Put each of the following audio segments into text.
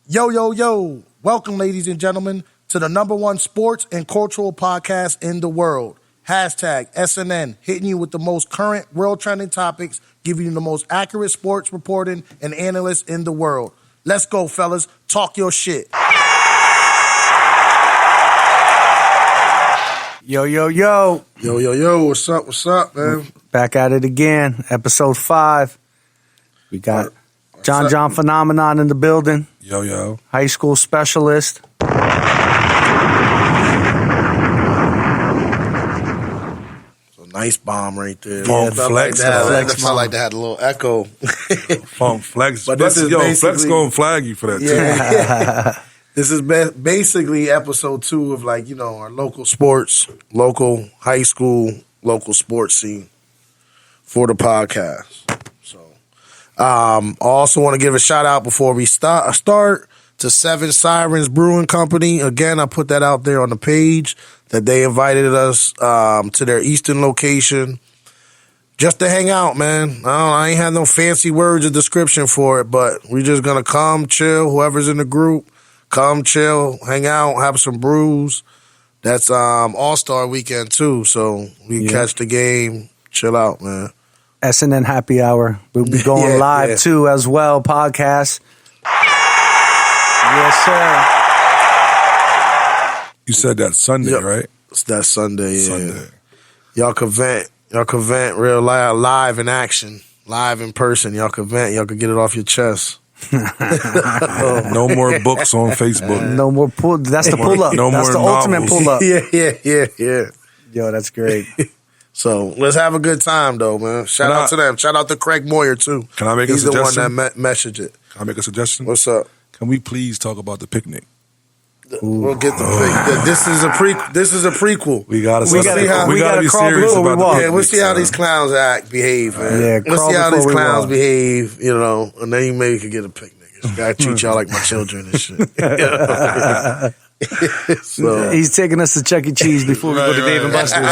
Yo, yo, yo. Welcome, ladies and gentlemen, to the number one sports and cultural podcast in the world. Hashtag SNN, hitting you with the most current world trending topics, giving you the most accurate sports reporting and analysts in the world. Let's go, fellas. Talk your shit. Yo, yo, yo. Yo, yo, yo. What's up, man? Back at it again. Episode 5. We got John Phenomenon in the building. Yo, yo. High school specialist. A nice bomb right there. Funk Flex. I felt like that had a little echo. Funk Flex. But this is Flex basically- gonna flag you for that, too. Yeah. This is basically episode 2 of our local sports, local high school, local sports scene for the podcast. So, I also want to give a shout out before we start to Seven Sirens Brewing Company. Again, I put that out there on the page that they invited us to their Eastern location just to hang out, man. I ain't had no fancy words or description for it, but we just gonna come, chill, whoever's in the group. Come chill, hang out, have some brews. That's All-Star weekend too, so we can catch the game, chill out, man. SNN Happy Hour. We'll be going live too as well, podcast. Yes, sir. You said that Sunday, Yep. right? It's that Sunday, yeah. Sunday. Y'all can vent real live in action, live in person. Y'all can vent, y'all can get it off your chest. No more books on Facebook. No more pull. That's the pull up. No That's the more ultimate novels. pull up. Yeah. Yo, that's great. So let's have a good time, though, man. Shout out to them. Shout out to Craig Moyer, too. Can I make a He's the suggestion? one that messaged it. Can I make a suggestion? What's up? Can we please talk about the picnic? We'll get the This is a prequel. We gotta We gotta be crawl serious before we about the walk. picnic. Yeah, we'll see how these clowns behave, man. Yeah, we'll crawl see how before these we clowns walk. behave, and then you maybe could get a picnic. I gotta treat y'all like my children and shit. So He's taking us to Chuck E. Cheese before we go to Dave and Buster's.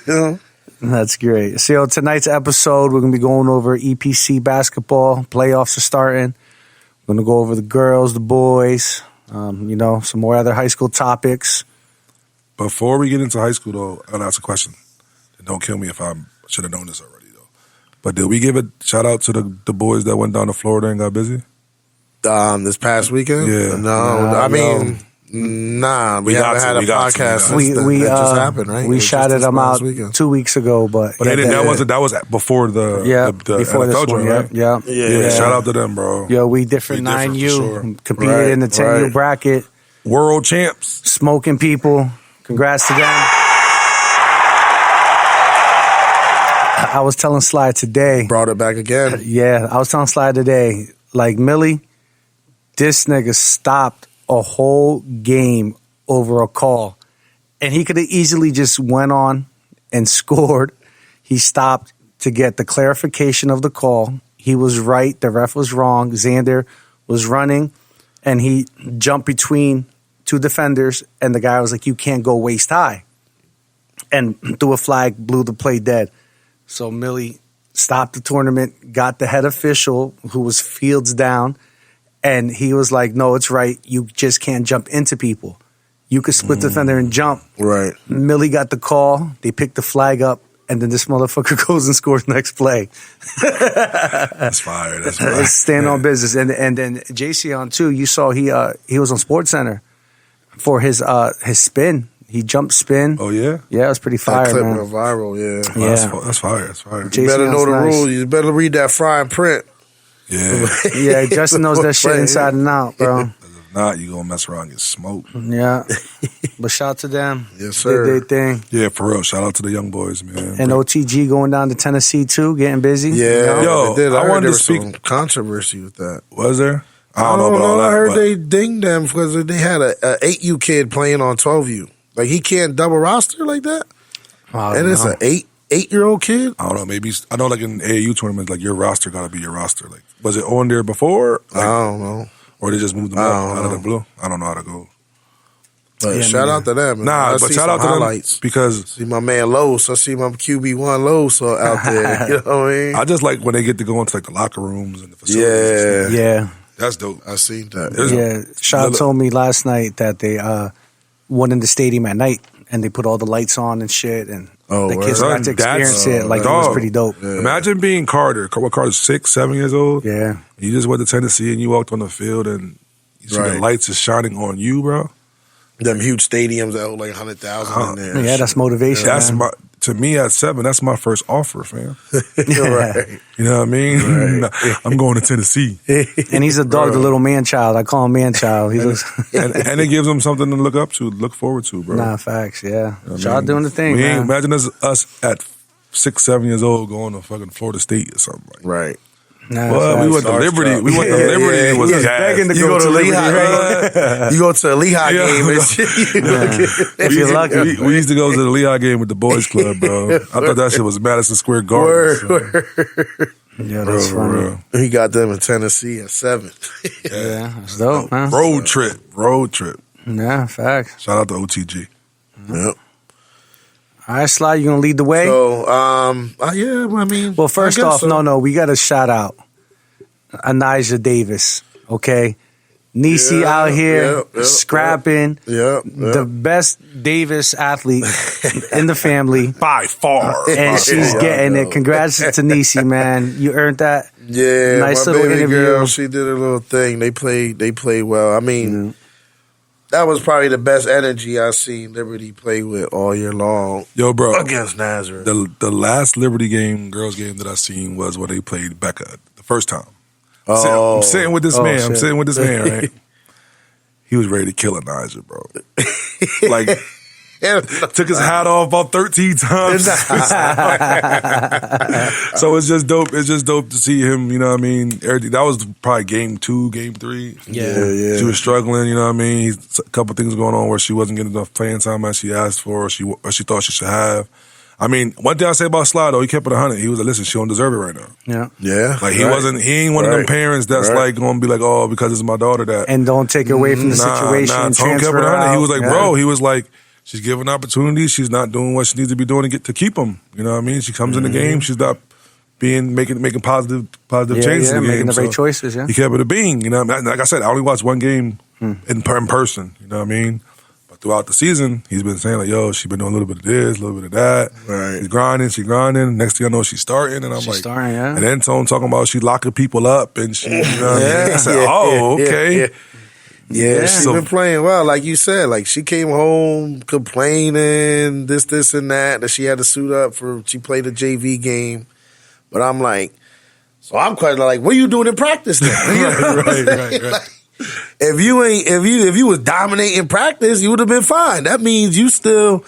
yeah. That's great. So tonight's episode, we're going to be going over EPC basketball. Playoffs are starting. We're going to go over the girls, the boys, some more other high school topics. Before we get into high school, though, I gotta ask a question. And don't kill me if I should have known this already, though. But did we give a shout out to the boys that went down to Florida and got busy? This past weekend? Yeah. Nah. We We got haven't had to, a we got to, podcast we since We that just happened, right? It we was just shouted this them out past weekend. 2 weeks ago, but But that was before the before NFL this joint, one, right? yeah. Yeah, shout out to them, bro. Yo, we different We different 9U, for sure. competed Right, in the 10U right. bracket, World champs. smoking people. Congrats to them. I was telling Sly today. Brought it back again. Yeah, I was telling Sly today, like, Millie, this nigga stopped a whole game over a call. And he could have easily just went on and scored. He stopped to get the clarification of the call. He was right. The ref was wrong. Xander was running, and he jumped between two defenders, and the guy was like, you can't go waist high. And threw a flag, blew the play dead. So Millie stopped the tournament, got the head official, who was Fields down, and he was like, no, it's right. You just can't jump into people. You could split the defender and jump. Right. Millie got the call. They picked the flag up, and then this motherfucker goes and scores next play. That's fire. That's fire. Stand on business. And then JC on too, you saw he was on Sports Center for his spin. He jumped spin. Oh, yeah? Yeah, it was pretty That fire, clip man. went viral, yeah. Yeah. That's fire. That's fire. Jason You better know the nice. rules. You better read that fine print. Yeah. Yeah, Justin knows that shit Right. inside and out, bro. If not, you gonna mess around and get smoked. Yeah. But shout out to them. Yes, sir. Did their thing. Yeah, for real. Shout out to the young boys, man. And OTG going down to Tennessee too, getting busy. Yeah, Yo, they did. I I heard wanted there to was speak- some controversy with that. Was there? I don't know about all that. I heard but they dinged them because they had a 8U kid playing on 12U. Like, he can't double roster like that? And it's an 8-year-old kid? I don't know. Maybe I know, like in AAU tournaments, like your roster gotta be your roster. Like, was it on there before? I Like, don't know. or they just moved them I up don't out of know. the blue? I don't know how to go. But Yeah, shout man. out to them. Nah, I but see shout some out to highlights. them because See my man Los. I see my QB1 Los out there. You know what I mean? I just like when they get to go into like the locker rooms and the facilities. Yeah. Yeah. That's dope. I seen that. There's- Yeah, Sean told me last night that they went in the stadium at night and they put all the lights on and shit, and Oh, the kids word. got to experience That's- it. Like it was dog. pretty dope. Yeah. Imagine being Carter. What, Carter's 6, 7 years old? Yeah, You just went to Tennessee and you walked on the field and you see the Right. lights is shining on you, bro. Them huge stadiums that hold like 100,000 in there. yeah, that's motivation. That's man. to me at 7. That's my first offer, fam. right. You know what I mean? I'm going to Tennessee, And he's a dog, the little man child. I call him man child. He looks and it gives him something to look up to, look forward to, bro. nah facts. Yeah, You know what I Sean mean? doing the thing, We ain't- man. Imagine us at 6, 7 years old going to fucking Florida State or something like that. Right. Nah, Well, we facts. went to Starstruck. Liberty. We went to Yeah, Liberty. yeah, It was yeah. gas. Begging to You go to Liberty, Lehigh. You go to a Lehigh Yeah. game and shit. You know, If you're lucky. We used to go to the Lehigh game with the boys club, bro. I thought that shit was Madison Square Garden. Word, so. word. Yeah, that's Bro, funny. bro. He got them in Tennessee at 7. Yeah, that's dope, man. Road trip. Yeah, facts. Shout out to OTG. Yep. All right, Sly, you gonna lead the way? So, yeah, I mean. Well, first I guess off, so. no, we got to shout out Anijah Davis, okay? Nisi Yeah, out here yeah, scrapping, Yep. the best Davis athlete in the family, By far. and she's Yeah, getting I it. know. Congrats to Nisi, man. You earned that. Yeah, Nice my little baby interview. girl, she did a little thing. They played well. I mean, that was probably the best energy I've seen Liberty play with all year long Yo, bro. against Nazareth. The last Liberty game, girls game that I seen was when they played Becca the first time. Oh. I'm sitting with this Oh, man. shit. I'm sitting with this man, right? He was ready to kill Anijah, bro. Like, took his hat off about 13 times. So it's just dope. It's just dope to see him, you know what I mean? Everything. That was probably game 2, game 3. Yeah. She was struggling, you know what I mean? A couple things going on where she wasn't getting enough playing time as she asked for or she thought she should have. I mean, one thing I say about Sly, though, he kept it 100. He was like, listen, she don't deserve it right now. Yeah. Yeah. Like, he right. he ain't one of them Right. parents that's Right. like going to be like, oh, because it's my daughter that. And don't take away from the situation. Nah, and Tone kept it transfer her 100. He out. was like, Yeah. bro, he was like, she's given opportunities. She's not doing what she needs to be doing to keep him. You know what I mean? She comes in the game. She's not making positive changes in the making game. the right So choices. Yeah. he kept it a being. You know, like I said, I only watched one game in person. You know what I mean? But throughout the season, he's been saying like, "Yo, she's been doing a little bit of this, a little bit of that. Right. She's grinding, she's grinding. Next thing I know, she's starting, and I'm She's like, starting, yeah. And then Tone talking about she locking people up, and she, you know what I mean? I said, Yeah, "Oh, yeah, okay." yeah. Yeah, she's So- been playing well, like you said. Like she came home complaining this, and that she had to suit up for. She played a JV game, but I'm like, so I'm quite like, what are you doing in practice then? You know what I'm saying? right. Like, if you was dominating practice, you would have been fine. That means you still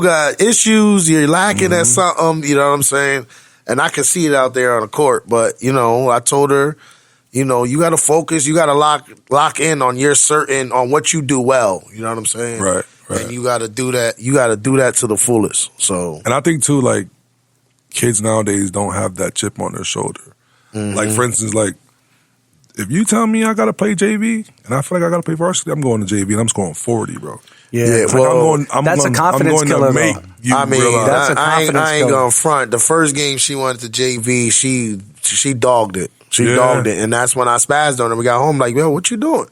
got issues. You're lacking at something. You know what I'm saying? And I can see it out there on the court. But I told her, you got to focus. You got to lock in on on what you do well. You know what I'm saying? Right. And you got to do that. You got to do that to the fullest. So And I think too, like kids nowadays don't have that chip on their shoulder. Like for instance, like if you tell me I gotta play JV and I feel like I gotta play varsity, I'm going to JV and I'm scoring 40, bro. Yeah. Yeah, Like, well, that's a confidence I'm killer, going to make though. you I mean, realize. That's a I ain't confidence killer. gonna front. The first game she went to JV, she dogged it. She Yeah. dogged it, and that's when I spazzed on her. We got home like, yo, what you doing?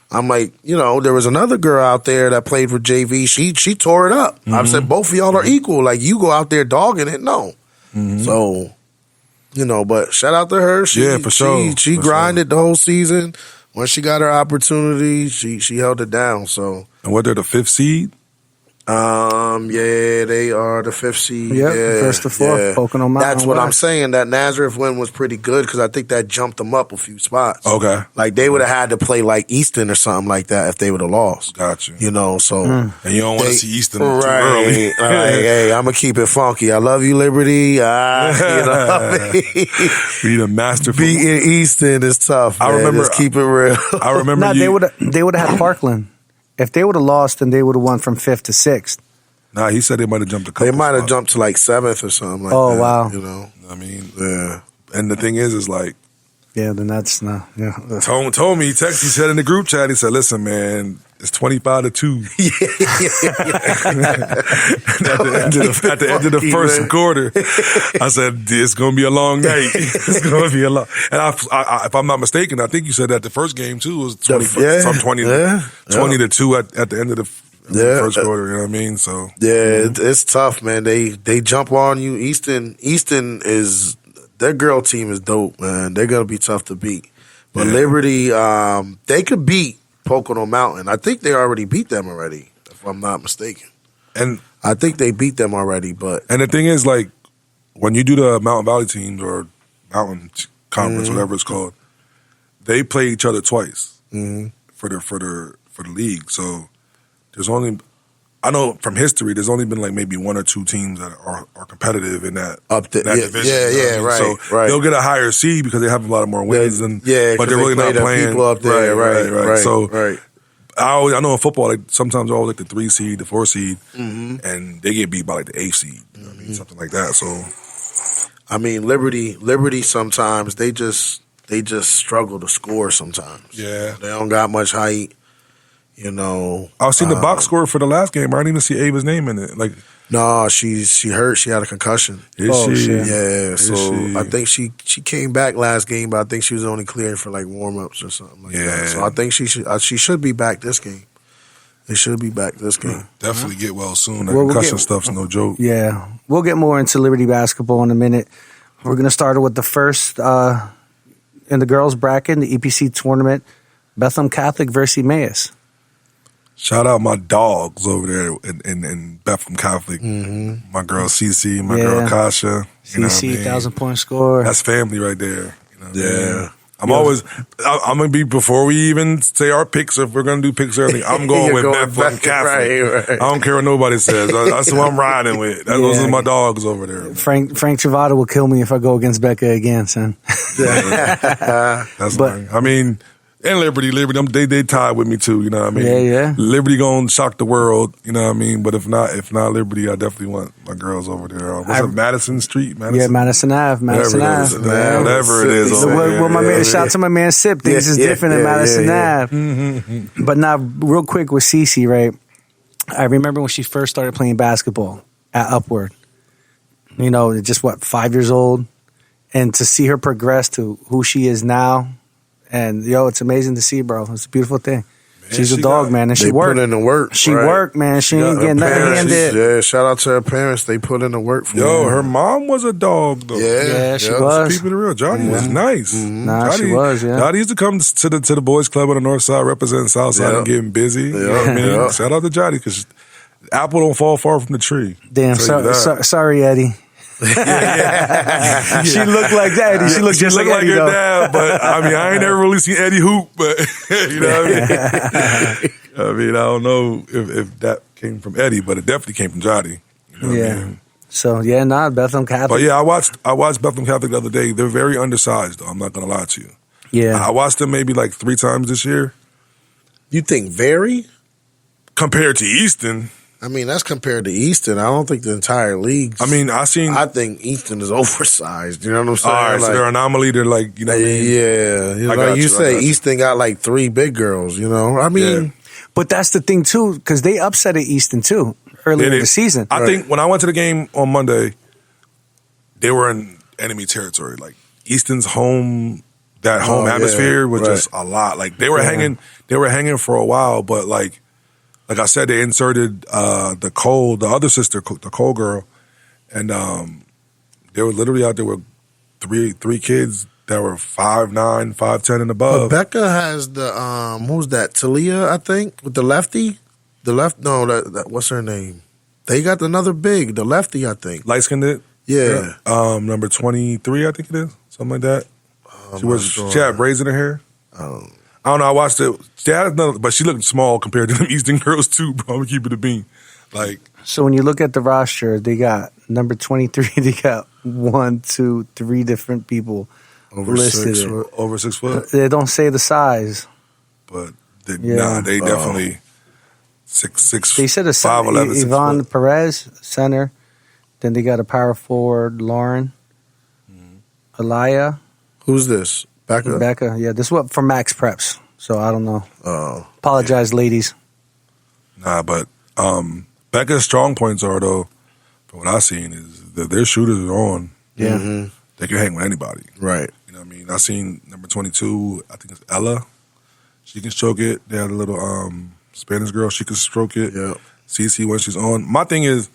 I'm like, there was another girl out there that played for JV. She tore it up. I said, both of y'all are equal. Like you go out there dogging it, no. So, but shout out to her. Yeah, for sure. She For grinded the whole season. When she got her opportunity, she held it down. So. And what they're the 5th seed? Yeah, they are the 5th seed. Yep, yeah, first to fourth, yeah. Pocono Mountain That's what I'm West. saying. That Nazareth win was pretty good because I think that jumped them up a few spots. Okay. Like they would have had to play like Easton or something like that if they would have lost. Got you. So And you don't want to see Easton too right. early. Like, hey, I'm gonna keep it funky. I love you, Liberty. Be the master. Beating Easton is tough. I man. remember- Just keep it real. I remember Nah, you. they would have had Parkland. If they would have lost, then they would have won from 5th to 6th. Nah, he said they might have jumped a couple. They might have spots. jumped to like 7th or something like Oh, that. wow. I mean, Yeah. and the thing is like, Yeah, then that's not. Yeah. Told me, he said in the group chat, he said, listen, man, it's 25-2. At the end of the first quarter, I said, it's going to be a long night. It's going to be a long. And if I'm not mistaken, I think you said that the first game, too, was 20 to 2 at the end of the first quarter. You know what I mean? So it's tough, man. They jump on you. Easton is their girl team is dope, man. They're gonna be tough to beat. But Liberty, they could beat Pocono Mountain. I think they already beat them already, if I'm not mistaken. And I think they beat them already. But the thing is, like, when you do the Mountain Valley teams or Mountain Conference, whatever it's called, they play each other twice for the league. So there's only, I know from history, there's only been like maybe one or two teams that are competitive in that division. Yeah, right. So they'll get a higher seed because they have a lot of more wins, but they're really not playing people up there. Right. So I know in football, like, sometimes they're always like the 3 seed, the 4 seed, and they get beat by like the 8 seed. You know what I mean? Something like that. So I mean, Liberty sometimes they just struggle to score sometimes. Yeah, they don't got much height. You know, I was seeing the box score for the last game. I didn't even see Ava's name in it. Like, no, she hurt. She had a concussion. Shit. Yeah, I think she came back last game, but I think she was only cleared for like warm ups or something like that. So I think she should be back this game. They should be back this game. Definitely get well soon. That concussion stuff's no joke. Yeah, we'll get more into Liberty basketball in a minute. We're gonna start with the first in the girls bracket in the EPC tournament, Bethlehem Catholic versus Emmaus. Shout out my dogs over there in Bethlehem Catholic. My girl Cece, my girl Kasha. Cece, 1,000-point score. That's family right there. You know what I mean? I'm going to be, before we even say our picks, if we're going to do picks early, I'm going with Bethlehem Catholic. Right. I don't care what nobody says. That's who I'm riding with. Those are my dogs over there. Frank Travada will kill me if I go against Becca again, son. That's I mean, and Liberty, they tied with me too. You know what I mean? Yeah. Liberty gonna shock the world. You know what I mean? But if not Liberty, I definitely want my girls over there. What's it, Madison Street? Madison Ave. Whatever it is. Shout out to my man Sip. Things is different in Madison Ave. But now, real quick with Cece, right? I remember when she first started playing basketball at Upward. You know, just 5 years old, and to see her progress to who she is now. And, it's amazing to see, bro. It's a beautiful thing. Man, she's a dog, man. And she worked. Put in the work. She worked, man. She ain't getting nothing handed. Yeah, shout out to her parents. They put in the work for her. Her mom was a dog, though. Yeah, she was. Keeping it real. Johnny was nice. She was, Johnny used to come to the boys' club on the north side, representing south side and getting busy. You know what I mean? Shout out to Johnny, because apple don't fall far from the tree. Damn, sorry, Eddie. She looked like Eddie. She looked just like Eddie, her though. dad, but I mean, I ain't never really seen Eddie hoop, but you know what I mean? I mean, I don't know if that came from Eddie, but it definitely came from Johnny. You know what I mean? So Bethlehem Catholic. But yeah, I watched Bethlehem Catholic the other day. They're very undersized, though. I'm not gonna lie to you. Yeah, I watched them maybe like 3 times this year. You think very compared to Easton? I mean, that's compared to Easton. I don't think the entire league. I mean, I think Easton is oversized. You know what I'm saying? All right, so they're an anomaly. They're like, you know what I mean? Yeah. Like you say, Easton got like 3 big girls, you know? I mean. But that's the thing, too, because they upset at Easton, too, earlier in the season. I think when I went to the game on Monday, they were in enemy territory. Like, Easton's home, that home atmosphere was just a lot. Like, they were hanging for a while, but like I said, they inserted the other sister, the Cole girl, and they were literally out there with three kids that were 5'9", 5'10", and above. But Becca has the who's that? Talia, I think, with the lefty. What's her name? They got another big, the lefty, I think. Light skinned. Yeah. Number 23, I think it is, something like that. She had braids in her hair. I don't know. I watched it. She had another, but she looked small compared to them Eastern girls too, bro. I'm gonna keep it a bean. Like, so when you look at the roster, they got number 23. They got 1, 2, 3 different people listed. Over 6 foot. They don't say the size, but they definitely 6'6". They said a 5'11". Yvonne Perez, center. Then they got a power forward, Lauren, Alaya. Who's this? Becca, yeah. This is what for Max Preps, so I don't know. Oh, Apologize, ladies. Nah, but Becca's strong points are, though, from what I've seen, is that their shooters are on. Yeah. Mm-hmm. They can hang with anybody. Right. You know what I mean? I seen number 22, I think it's Ella. She can stroke it. They had a little Spanish girl, she can stroke it. Yeah. CC when she's on. My thing is,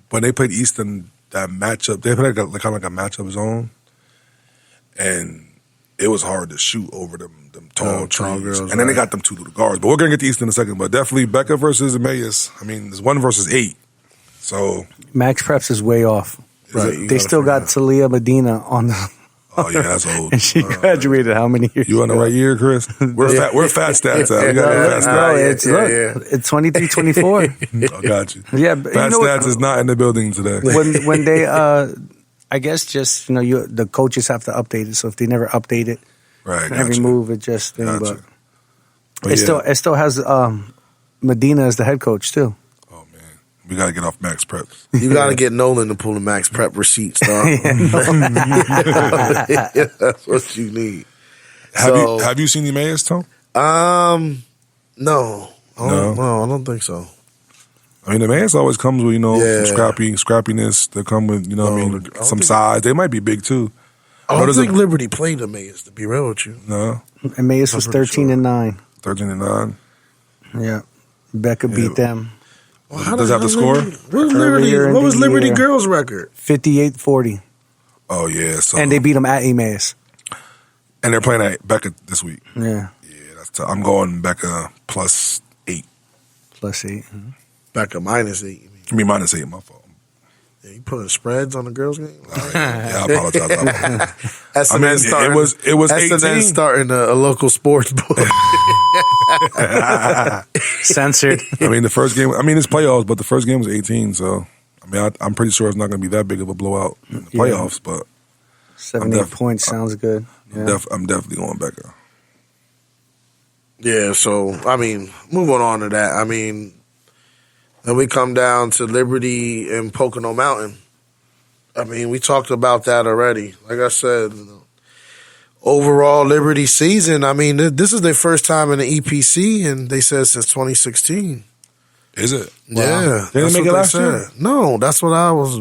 when they played Easton, that matchup, they played kind of like a matchup zone, and it was hard to shoot over them tall tall trees. girls, And then they right. got them two little guards. But we're going to get to Easton in a second. But definitely Becca versus Emmaus. I mean, there's 1 versus 8. So, Max Preps is way off. Right. You They gotta still figure got Talia Medina on the. oh yeah, that's old. And she graduated how many years? You on the ago? right year, Chris? We're fat stats out. We got No, fat no, stats. it's it's 23, 24. I got you. Yeah, but Fat you know what- stats is not in the building today. when they I guess just the coaches have to update it. So if they never update it, Right. every gotcha. move it just Gotcha. but But it yeah. still has Medina as the head coach too. Oh man, we got to get off Max Preps. You got to get Nolan to pull the Max Prep receipts, dog. That's what you need. So- Have you seen the Emmaus, Tom? No. No, I don't think so. I mean, the Emmaus always comes with Yeah. some scrappiness. They come with No, I I mean, don't some think- size. They might be big too. I What don't is think it? Liberty played Emmaus, to be real with you. No, Emmaus was I'm pretty 13-9. 13-9. Yeah, Becca beat them Well, how Does the that have the hell score? What's Liberty? Earlier in What was the Liberty year. girls' record? 58-40, Oh yeah, so and they beat them at Emmaus. and they're playing at Becca this week. Yeah, Yeah, that's tough. I'm going Becca +8. +8. Becca -8. You mean? I mean -8. My fault. Yeah, you putting spreads on the girls' game? All right. Yeah, I apologize. SNN I mean, it was SNN 18. starting a local sports book. Censored. I mean, the first game. I mean, it's playoffs, but the first game was 18. So, I mean, I'm pretty sure it's not going to be that big of a blowout in the Yeah. playoffs. But 7-8 points sounds good. Yeah. I'm definitely going Becca. Yeah, so I mean, moving on to that. I mean, then we come down to Liberty and Pocono Mountain. I mean, we talked about that already. Like I said, overall Liberty season. I mean, this is their first time in the EPC, and they said since 2016. Is it? Yeah, They didn't that's make what it last said. year? No, that's what I was.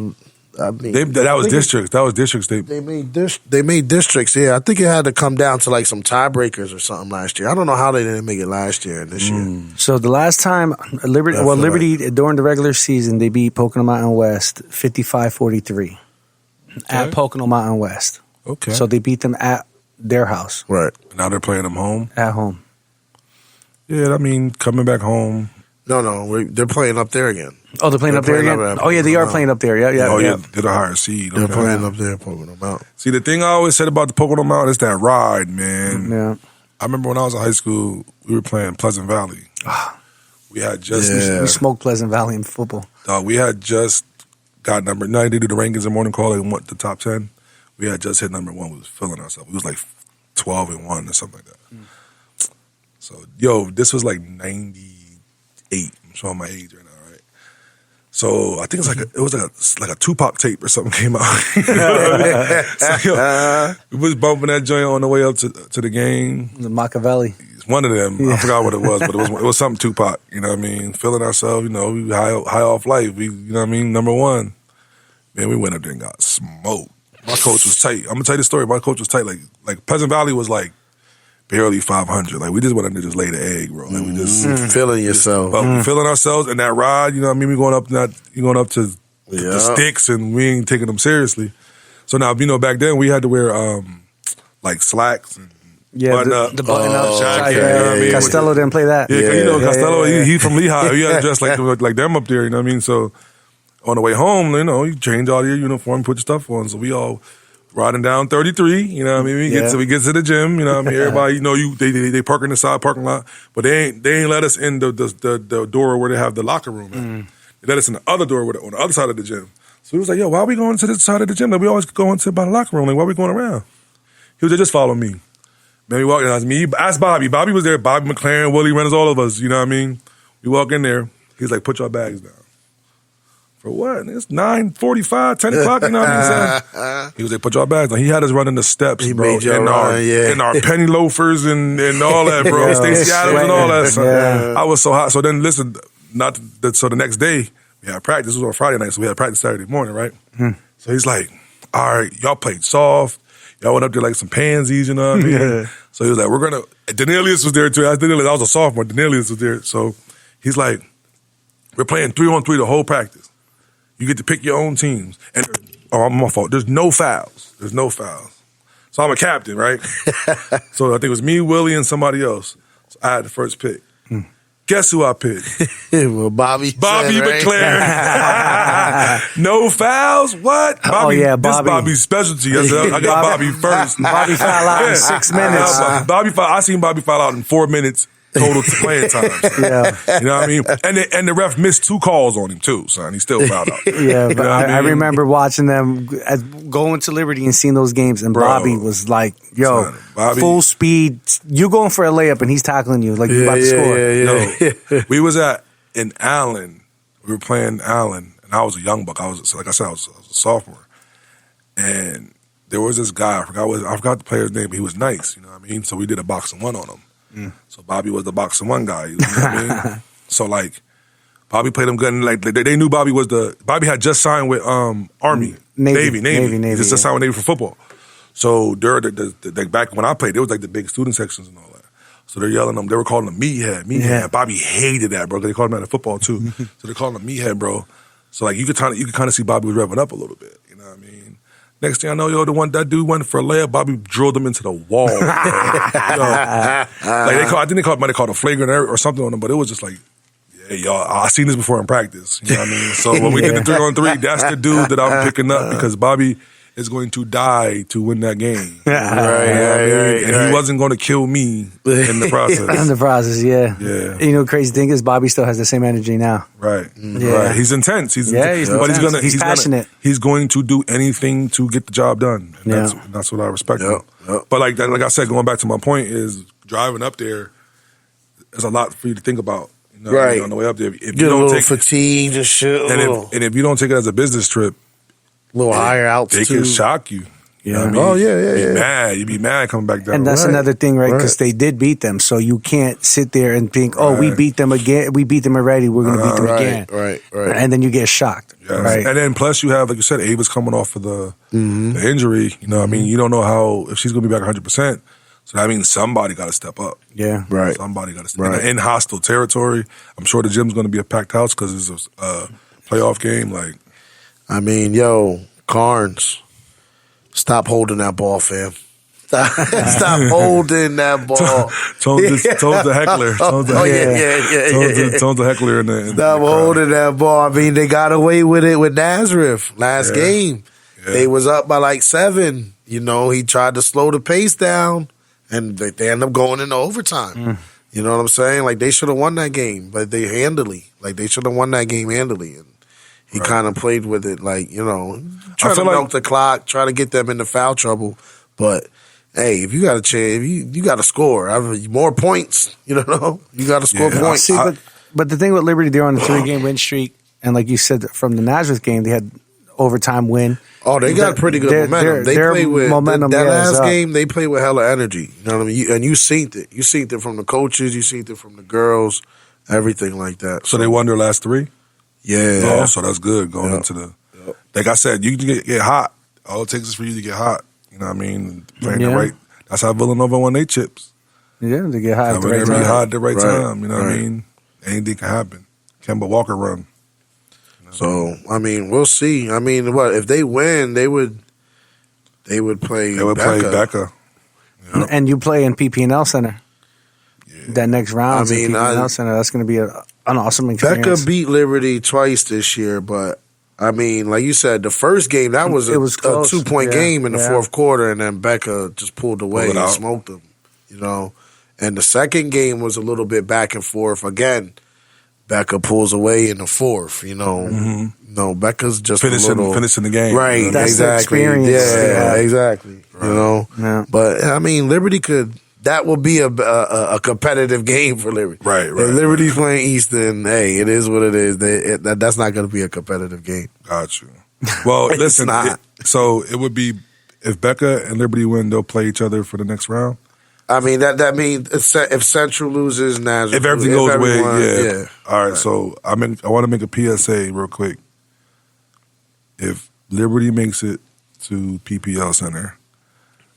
I mean, That was I think districts. That was districts. They made districts. Yeah, I think it had to come down to like some tiebreakers or something last year. I don't know how they didn't make it last year and this year. So the last time Liberty, I feel Liberty during the regular season, they beat Pocono Mountain West 55-43 at Pocono Mountain West. Okay. So they beat them at their house Right. Now they're playing them home. at home. Yeah, I mean, coming back home. No, they're playing up there again. Oh, they're playing They're up there playing again. up at Oh yeah, they Pocono are Mountain. playing up there. Yeah. Oh yeah, they're the higher seed. They're Okay. playing up there, Pocono Mountain. See, the thing I always said about the Pocono Mountain is that ride, man. Yeah. I remember when I was in high school, we were playing Pleasant Valley. We had just Yeah. We smoked Pleasant Valley in football. we had just got number 9. They do the rankings in the morning call. They went the top 10. We had just hit number 1. We was feeling ourselves. We was like 12-1 or something like that. So, this was like 98. I'm showing my age right now, right? So I think it was like a Tupac tape or something came out. So, we was bumping that joint on the way up to the game. The Machiavelli. It's one of them. I forgot what it was, but it was something Tupac. You know what I mean? Feeling ourselves. We high off life. We, you know what I mean? Number one. Man, we went up there and got smoked. My coach was tight. I'm gonna tell you the story. My coach was tight. Like Pleasant Valley was like barely 500. Like we just went up there to just lay the egg, bro. Like we just Feeling yourself. but we feeling ourselves and that ride. You know what I mean? We going up to Yeah. the sticks and we ain't taking them seriously. So now back then we had to wear like slacks and Yeah, button up. the button up. Oh, jacket. okay. Yeah, I mean, Costello didn't play that. Yeah, 'cause you know Yeah. Costello, Yeah. he from Lehigh. He had to dress like them up there. You know what I mean? So on the way home, you change all your uniform, put your stuff on. So we all riding down 33. You know what I mean? We get to the gym. You know what I mean? Everybody, they park in the side parking lot, but they ain't let us in the door where they have the locker room. They let us in the other door on the other side of the gym. So he was like, "Yo, why are we going to the side of the gym? Like we always go into by the locker room. Like why are we going around?" He was like, "Just follow me." Man, we walked in. I was me. Ask Bobby. Bobby was there. Bobby McLaren, Willie Reynolds, all of us. You know what I mean? We walk in there. He's like, "Put your bags down." For what? It's 9:45, 10 o'clock. You know what I mean? Son? He was like, put your bags on. He had us running the steps, He bro. made y'all run, in our penny loafers and all that, bro. Stacey Adams and all that. Son. Yeah. I was so hot. So then, listen, so the next day, we had practice. It was on Friday night, so we had practice Saturday morning, right? So he's like, all right, y'all played soft. Y'all went up there like some pansies, you know what I mean? So he was like, Danelius was there too. I was a sophomore. Danelius was there. So he's like, we're playing 3-on-3 the whole practice. You get to pick your own teams. And, my fault. There's no fouls. So I'm a captain, right? So I think it was me, Willie, and somebody else. So I had the first pick. Guess who I picked? Well, Bobby McLaren. No fouls? What? Bobby, yeah, This is Bobby. Bobby's specialty. I got Bobby first. Bobby foul out in 6 minutes. I seen Bobby foul out in 4 minutes total playing time. Son. Yeah. You know what I mean? And the ref missed 2 calls on him too, son. He still fouled out. Yeah, You but know what I mean? remember watching them going to Liberty and seeing those games, and Bro. Bobby was like, "Yo, Son, Bobby- full speed, you going for a layup, and he's tackling you like you about to score." Yo, we was in Allen. We were playing Allen, and I was a young buck. I was a sophomore, and there was this guy. I forgot the player's name, but he was nice. You know what I mean? So we did a boxing one on him. So Bobby was the boxing one guy. You know what I mean? So like, Bobby played him good. And like they knew Bobby had just signed with Army, Navy. He just signed with Navy for football. So during back when I played, there was like the big student sections and all that. So they're yelling him. They were calling him meathead. Yeah. Bobby hated that, bro. They called him that in football too. So they called him meathead, bro. So like you could kind of see Bobby was revving up a little bit. You know what I mean? Next thing I know, that dude went for a layup. Bobby drilled him into the wall. I think they might have called a flagrant error or something on him, but it was just like, yeah, y'all, I seen this before in practice. You know what I mean? So when we did the 3-on-3, that's the dude that I'm picking up because Bobby is going to die to win that game. Right. He wasn't going to kill me in the process. In the process, yeah. Yeah. You know, crazy thing is Bobby still has the same energy now. Right. Yeah. Right. He's intense. He's intense. He's passionate. He's going to do anything to get the job done. And that's what I respect him. But like I said, going back to my point is driving up there, there's a lot for you to think about. You know, Right. on the way up there. If Get you a don't little take fatigued and shit. and if you don't take it as a business trip, a little higher they altitude. can shock you. You know what I mean? Oh, yeah. Mad. You'd be mad coming back down. And that's Right. another thing, right? Because Right. they did beat them, so you can't sit there and think, "Oh, we Right. beat them again. We beat them already. We're going to beat them again." Right. And then you get shocked, Yes. right? And then plus you have, like you said, Ava's coming off of the injury. You know what I mean? You don't know if she's going to be back 100%. So that means somebody got to step up. Yeah. Right. Somebody got to step Right. up. In hostile territory, I'm sure the gym's going to be a packed house because it's a playoff game. Like, I mean, Carnes, stop holding that ball, fam. Stop holding that ball. Told the heckler. Told the heckler in the Stop crowd. holding that ball. I mean, they got away with it with Nazareth last game. Yeah. They was up by like 7. You know, he tried to slow the pace down, and they end up going into overtime. You know what I'm saying? Like, they should have won that game, but they should have won that game handily. And he kind of played with it, like, try to milk the clock, try to get them into foul trouble. But hey, if you got a chance, you got to score. More points, you got to score points. See, but the thing with Liberty, they're on a 3-game win streak, and like you said, from the Nazareth game, they had overtime win. Oh, they got pretty good momentum. They their played with momentum, that yeah, last is up. game. They played with hella energy. You know what I mean? And you seen it. You seen it from the coaches. You seen it from the girls. Everything like that. So they won their last 3? Yeah. Oh, so that's good going into the. Like I said, you can get hot. All it takes is for you to get hot. You know what I mean? Playing the right. That's how Villanova won their chips. Yeah, they get hot at the right They time. hot at the right time. You know what I Right. mean? Anything can happen. Kemba Walker run. So I mean, we'll see. I mean, what if they win? They would play. They would play Becca. And you play in PPNL Center. That next round, I mean, PPNL Center. That's going to be an awesome Becca experience. beat Liberty twice this year, but I mean, like you said, the first game that was It was a close. 2-point Yeah, game in the yeah. fourth quarter, and then Becca just pulled away Pulled it and out. smoked them. And the second game was a little bit back and forth. Again, Becca pulls away in the fourth. No, Becca's just Finishing the game. right? That's the exactly. experience. Yeah, Yeah. exactly. Yeah. But I mean, Liberty could that will be a competitive game for Liberty. Right. If Liberty's playing Eastern, hey, it is what it is. That's not going to be a competitive game. Got you. Well, It's listen. not. So it would be if Becca and Liberty win, they'll play each other for the next round. I mean, that means if Central loses, Nazareth. If everything goes away, yeah. All right. So I want to make a PSA real quick. If Liberty makes it to PPL Center,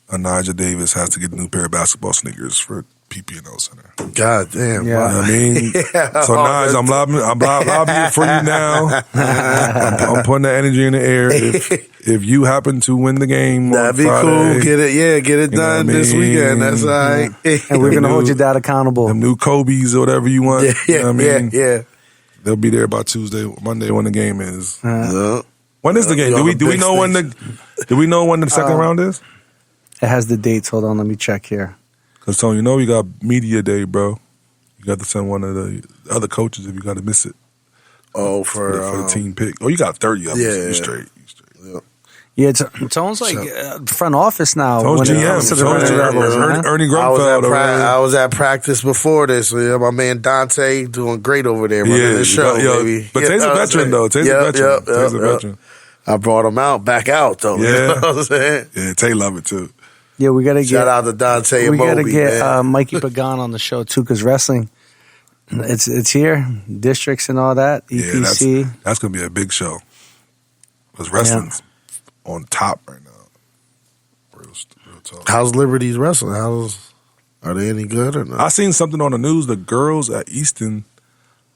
Anaja Davis has to get a new pair of basketball sneakers for PPL Center. God damn. Yeah. You know what I mean? Yeah. So Naj, I'm lobbying for you now. I'm putting the energy in the air. If you happen to win the game That'd on be Friday, cool. Get it know what I done this mean? weekend. That's all right. And we're going to New- hold your dad accountable. them new Kobe's or whatever you want. Yeah, You know what I mean? yeah. They'll be there by Monday when the game is. Yeah. When is the game? Yeah, Do we big know when the second round is? It has the dates. Hold on, let me check here. Because Tony, you know we got media day, bro. You got to send one of the other coaches if you got to miss it Oh, for for the team pick. Oh, you got 30 of them. yeah. So you straight. Yeah, Tone's like front office now. Tone's when it GM. comes to the Tone's running GM. levels, man. Ernie I Grunfeld. I was at practice before this. Yeah, my man Dante doing great over there running the show, baby. But You Tay's know a what I'm veteran, saying? though. Tay's a Yep, veteran. yep, Tay's a yep, veteran. I brought him out, back out, though. You Yeah. know what I'm saying? Yeah, Tay love it, too. Yeah, we got to Shout get out to Dante we and got to Moby, get man. Mikey Pagan on the show too, because wrestling, it's here, districts and all that. Yeah, EPC. that's going to be a big show. Because wrestling's on top right now. Real talk. How's Liberty's wrestling? Are they any good or not? I seen something on the news. The girls at Easton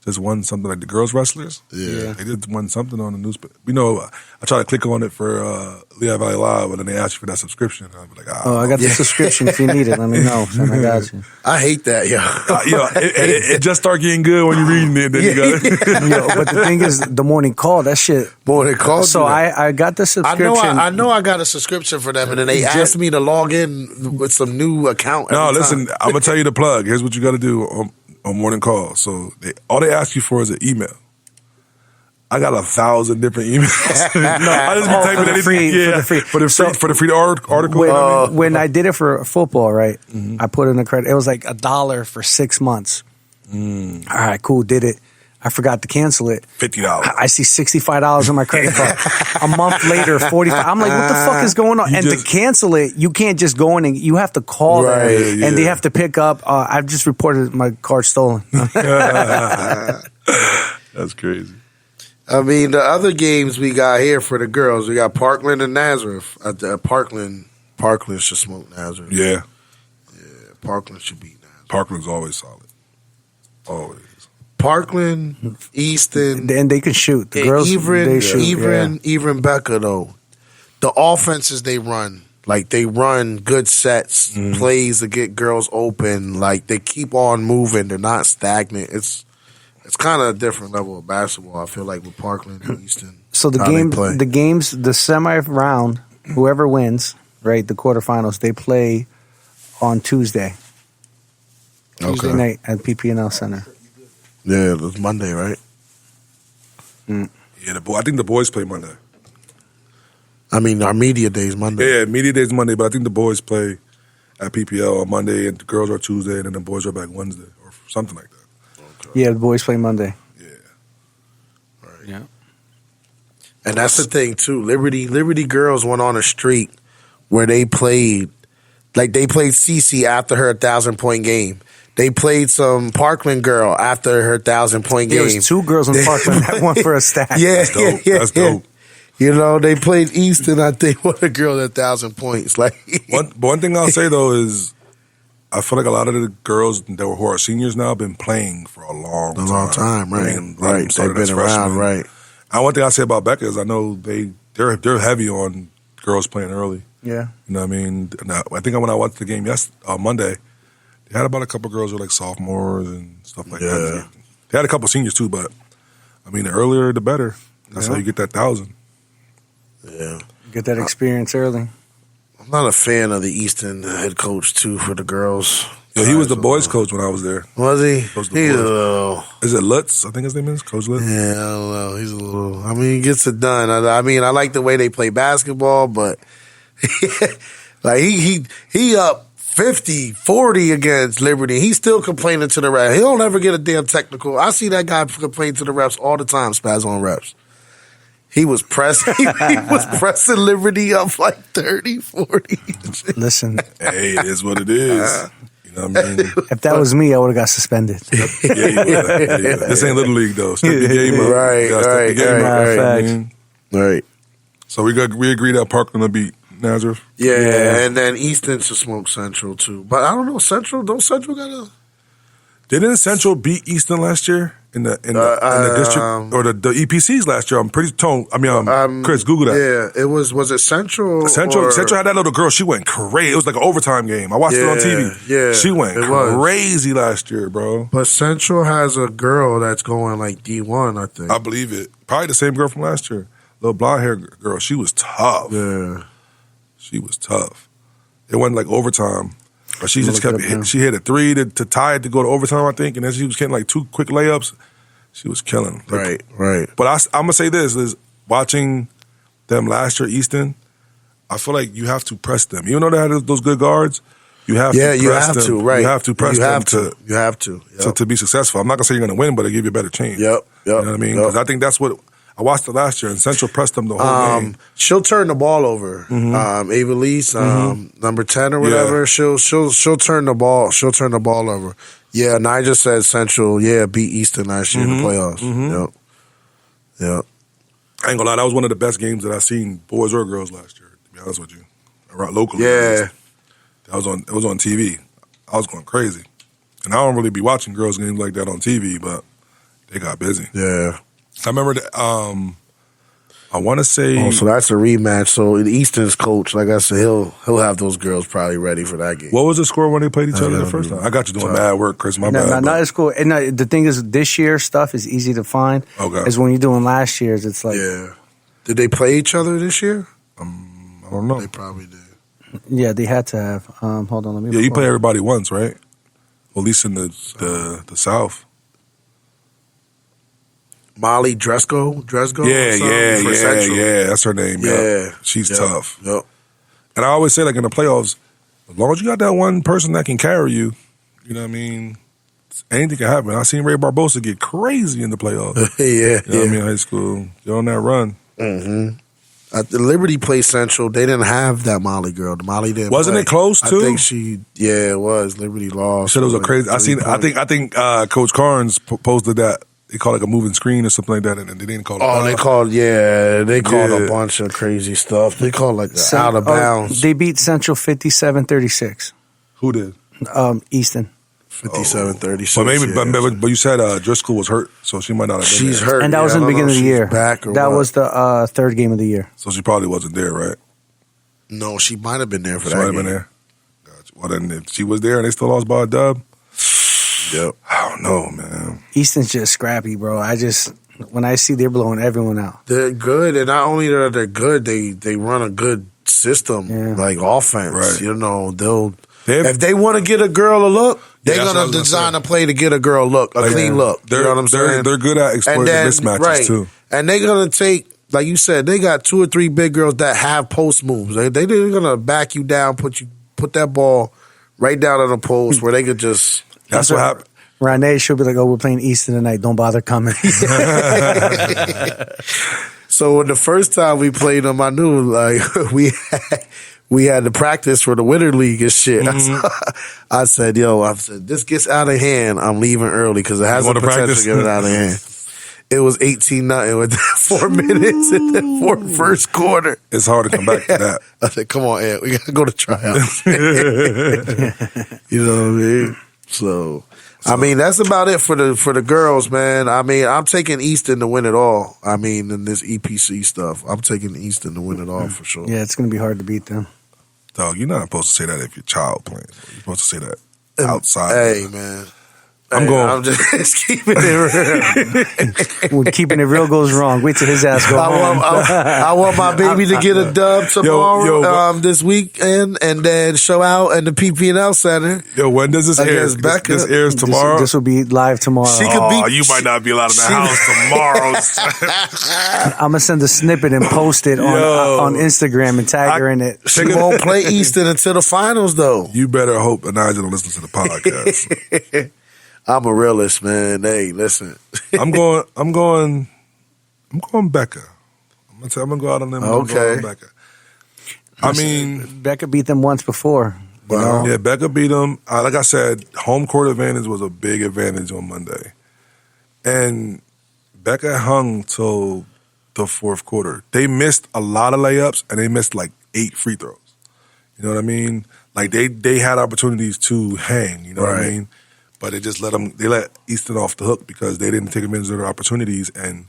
just won something, like the girls wrestlers. Yeah. They just won something on the news. But I tried to click on it for Lehigh Valley Live, but then they asked you for that subscription. And I was like, Oh, I got the subscription. If you need it, let me know. Son, I got you. I hate that, yo. it just start getting good when you're reading it. Then you got Yo, but the thing is, the morning call, that shit. Boy, they called So you that. I got the I subscription. know I got a subscription for them, and then they asked me to log in with some new account. No, every listen, time. I'm gonna tell you the plug. Here's what you got to do on morning call. So all they ask you for is an email. I got 1,000 different emails. I just be typing for the anything. free- Yeah, for the free. for the free article. you know what I mean? When I did it for football, right? I put in the credit. It was like $1 for 6 months. All right, cool. Did it. I forgot to cancel it. $50. I see $65 on my credit card. A month later, 45. I'm like, what the fuck is going on? You And just- to cancel it, you can't just go in and you have to call Right, them, yeah. and they have to pick up. I've just reported my card stolen. That's crazy. I mean, the other games we got here for the girls, we got Parkland and Nazareth. Parkland should smoke Nazareth. Yeah, Parkland should beat Nazareth. Parkland's always solid. Always. Parkland, Easton, And they can shoot. The girls, they shoot. even Becca though. The offenses they run, like they run good sets, plays to get girls open. Like they keep on moving. They're not stagnant. It's kind of a different level of basketball. I feel like with Parkland and Easton. So the how they play. games, the semi round, whoever wins, right, the quarterfinals, they play on Tuesday Okay. night at PPNL Center. Yeah, it's Monday, right? Yeah, I think the boys play Monday. I mean, our media day is Monday. Yeah, media day's Monday, but I think the boys play at PPL on Monday, and the girls are Tuesday, and then the boys are back Wednesday or something like that. Yeah, the boys play Monday. Right. And that's the thing too. Liberty girls went on a streak where they played CC after her 1,000-point game. They played some Parkland girl after her 1,000-point game. There was 2 girls in Parkland that won for a stack. Yeah, That's dope. yeah, That's yeah. dope. You know, they played Easton. I think one girl at 1,000 points. Like One thing I'll say though is, I feel like a lot of the girls who are seniors now have been playing for a long time. right? I mean, a lot of them Right. They've started been as around, freshmen. right? And one thing I say about Becca is I know they're heavy on girls playing early. Yeah. You know what I mean? And I think when I watched the game Monday, they had about a couple girls who were like sophomores and stuff like that. They had a couple seniors too, but I mean, the earlier the better. That's how you get that 1,000. Yeah. Get that experience early. I'm not a fan of the Easton head coach too for the girls. Yeah, he was the boys' coach when I was there. Was he? Coach the He's a boys. little. Is it Lutz? I think his name is Coach Lutz. Yeah, I don't know. He's a little. I mean, he gets it done. I mean, I like the way they play basketball, but like he up 50, 40 against Liberty. He's still complaining to the refs. He don't ever get a damn technical. I see that guy complain to the refs all the time, spaz on refs. He was pressing. He was pressing Liberty up like 30, 40. Listen, Hey, it is what it is. You know what I mean? if that was me, I would have got suspended. Yeah, you would. This ain't Little League, though. Step the game up. Right, You gotta step the game up. right. You know what I mean? Right. So we agree that Parkland will beat Nazareth. Yeah, and then Easton to smoke Central too. But I don't know, Central got a... Didn't Central beat Easton last year in the district or the EPCs last year? I'm pretty told. Chris, Google that. Yeah, it was it Central? Central had that little girl. She went crazy. It was like an overtime game. I watched it on TV. Yeah, she went crazy last year, bro. But Central has a girl that's going like D1, I think. I believe it. Probably the same girl from last year. Little blonde hair girl. She was tough. Yeah. She was tough. It went like overtime. But she just Look kept it up now. she hit a three to tie it to go to overtime, I think, and then she was getting like 2 quick layups. She was killing. Like, Right. But I'm gonna say this: is watching them last year, Easton. I feel like you have to press them, even though they had those good guards. You have to press you have them. to, right. You have to press them You have to. Yep. to be successful. I'm not gonna say you're gonna win, but they give you a better chance. Yep. You know what I mean? Because I think that's what I watched it last year, and Central pressed them the whole game. She'll turn the ball over. Ava Lease, number 10 or whatever. She'll turn the ball. She'll turn the ball over. Yeah, Nigel said Central. Yeah, beat Eastern last year in the playoffs. Yep. I ain't gonna lie, that was one of the best games that I've seen, boys or girls, last year. To be honest with you, around locally. Yeah. It was on TV. I was going crazy, and I don't really be watching girls games like that on TV, but they got busy. Yeah. I remember that. I want to say. Oh, so that's a rematch. So the Easton's coach, like I said, he'll have those girls probably ready for that game. What was the score when they played each other the don't first know. time? I got you doing bad work, Chris. My No, bad. no, it's cool. And the thing is, this year's stuff is easy to find. Okay. As when you're doing last year's, it's like, Yeah. Did they play each other this year? I don't know. They probably did. yeah, they had to have. Hold on, let me. Yeah, you pull play it. everybody once, right? Well, at least in the South. Molly Dresco. Yeah. That's her name. Yeah. She's Yep. tough. Yep. And I always say, like in the playoffs, as long as you got that one person that can carry you, you know what I mean? Anything can happen. I seen Ray Barbosa get crazy in the playoffs. Yeah. You know what I mean? High school. Get on that run. The Liberty played Central. They didn't have that Molly girl. The Molly didn't. Wasn't play. it close, too? I think it was. Liberty You lost. said it was a Like crazy. 3 points. I think Coach Carnes posted that. They called it like a moving screen or something like that, and they didn't call it. Oh, they called Yeah. a bunch of crazy stuff. They called like the So- out of bounds. They beat Central 57-36. Who did? Easton. 57-36. But maybe, yeah. but you said Driscoll was hurt, so she might not have been She's there. hurt. And that was yeah, in the I don't know beginning of if the she's year. Back or That what. was the third game of the year. So she probably wasn't there, right? No, she might have been there for She that might have game. been there. Gotcha. Well, then if she was there and they still lost by a dub, Yep. I don't know, man. Easton's just scrappy, bro. When I see they're blowing everyone out. They're good, and not only that they're good, they run a good system, Yeah. like offense. Right. You know, they'll They've- if they want to get a girl a look, they're Yeah, that's what I gonna was gonna design say. a play to get a girl a look, a clean look. You know what I'm saying? They're good at exploiting mismatches too. And they're gonna take, like you said, they got 2 or 3 big girls that have post moves. They're gonna back you down, put that ball right down on the post where they could just. That's what happened. Renee should be like, "Oh, we're playing Easton tonight. Don't bother coming." So when the first time we played them, I knew like we had to practice for the winter league and shit. I said, this gets out of hand. I'm leaving early because it has the want to potential practice? to get it out of hand. It was 18-0 with 4 minutes in the first quarter. It's hard to come back to that. I said, come on, Ed, we got to go to tryouts. You know what I mean? So, I mean, that's about it for the girls, man. I mean, I'm taking Easton to win it all. I mean, in this EPC stuff, I'm taking Easton to win it all for sure. Yeah, it's gonna be hard to beat them. Dog, you're not supposed to say that if your child playing. You're supposed to say that outside. Hey, man. I'm going. I'm just keeping it real. When keeping it real goes wrong, wait till his ass go home. I want my baby to get a dub tomorrow, this weekend, and then show out in the PPL Center. Yo, when does this air? Against Becca. This airs tomorrow. This will be live tomorrow. She could Oh, beat- you might not be allowed in the house tomorrow. I'm gonna send a snippet and post it on Instagram and tag her in it. She won't play Easton until the finals, though. You better hope Anaja don't listen to the podcast. I'm a realist, man. Hey, listen. I'm going Becca. I'm gonna go out on them. I'm Okay. going Becca. I mean, Becca beat them once before. You know? yeah, Becca beat them. Like I said, home court advantage was a big advantage on Monday, and Becca hung till the fourth quarter. They missed a lot of layups, and they missed like 8 free throws. You know what I mean? Like they had opportunities to hang. You know what I Right. mean? But they just let Easton off the hook because they didn't take advantage of their opportunities, and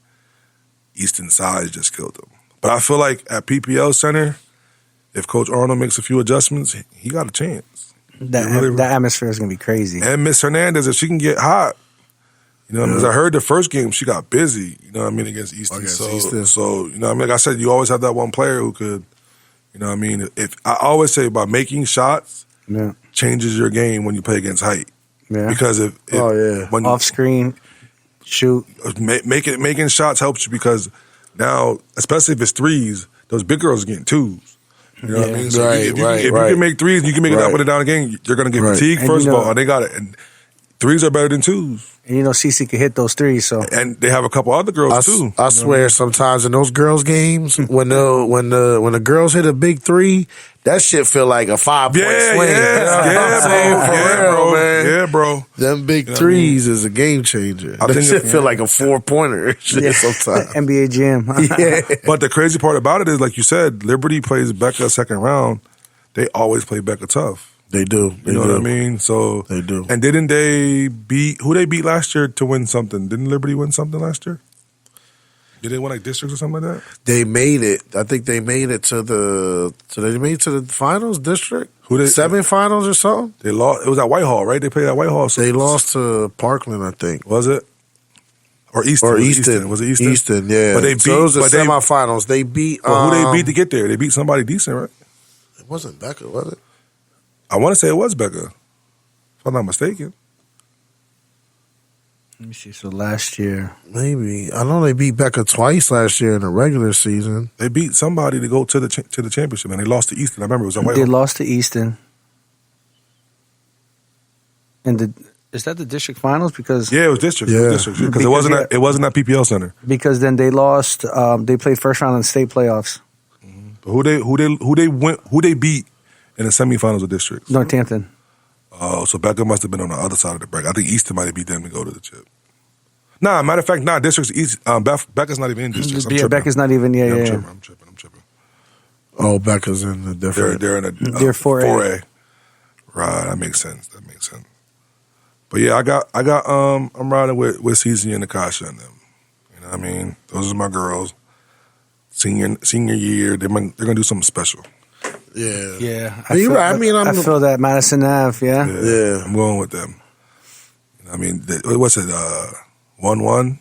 Easton's size just killed them. But I feel like at PPL Center, if Coach Arnold makes a few adjustments, he got a chance. That atmosphere is gonna be crazy. And Miss Hernandez, if she can get hot, you know what I mean? 'Cause I heard the first game she got busy, you know what I mean, against Easton. So, you know what I mean? Like I said, you always have that one player who could, you know what I mean? If I always say by making shots Yeah, changes your game when you play against height. yeah. Because if when Off screen, shoot. making shots helps you because now, especially if it's threes, those big girls are getting twos. You know what I Yeah. mean? So Right, if you right, can right. make threes, you can make it Right. up and down again. You're going to get Right. fatigued And first you of know- all. And they got it. And threes are better than twos. And you know, Cece could hit those threes. So And they have a couple other girls too. I swear, sometimes in those girls' games, when the girls hit a big three, that shit feel like a 5-point swing. You know what I'm saying? For real, bro. man. Yeah, bro. Them big You know what I threes is a game changer. I That think shit it- feel like a 4-pointer sometimes. NBA Jam. Yeah. But the crazy part about it is, like you said, Liberty plays Becca second round. They always play Becca tough. They do. You know what I mean? So They do. And didn't they beat who they beat last year to win something? Didn't Liberty win something last year? Did they win like districts or something like that? They made it. I think they made it to the. So they made it to the finals district. Who they- semifinals or something? They lost. It was at Whitehall, right? They played at Whitehall. So They lost to Parkland, I think. Was it? Or Easton? Or Was it Easton. Was it Easton? Easton, yeah. But they beat. So it was the but they- semifinals. They beat. but who they beat to get there? They beat somebody decent, right? It wasn't Becca, was it? I want to say it was Becca, if I'm not mistaken. Let me see. So last year, Maybe. I know they beat Becca twice last year in the regular season. They beat somebody to go to the championship, and they lost to Easton. I remember it was at they Whitehall. lost to Easton. And is that the district finals? Because Yeah, it was district. Yeah. Because it Because, wasn't. yeah. It wasn't at PPL Center. because then they lost. They played first round in the state playoffs. But who they beat in the semifinals of districts? Northampton. Oh, so Becca must have been on the other side of the bracket. I think Easton might have beat them to go to the chip. Nah, matter of fact, districts. East, Becca's not even in districts. I'm Yeah, tripping. Becca's not even. Yeah, I'm yeah. tripping. I'm tripping. Oh, Becca's in the different. They're in a They're 4A. Right, that makes sense. But yeah, I'm riding with CZ and Nakasha and them. You know what I mean? Those are my girls. Senior year, they're gonna do something special. Yeah. Yeah, You're right. I mean, I feel that Madison Ave. Yeah, Yeah. I'm going with them. You know what I mean, what's it? 1-1.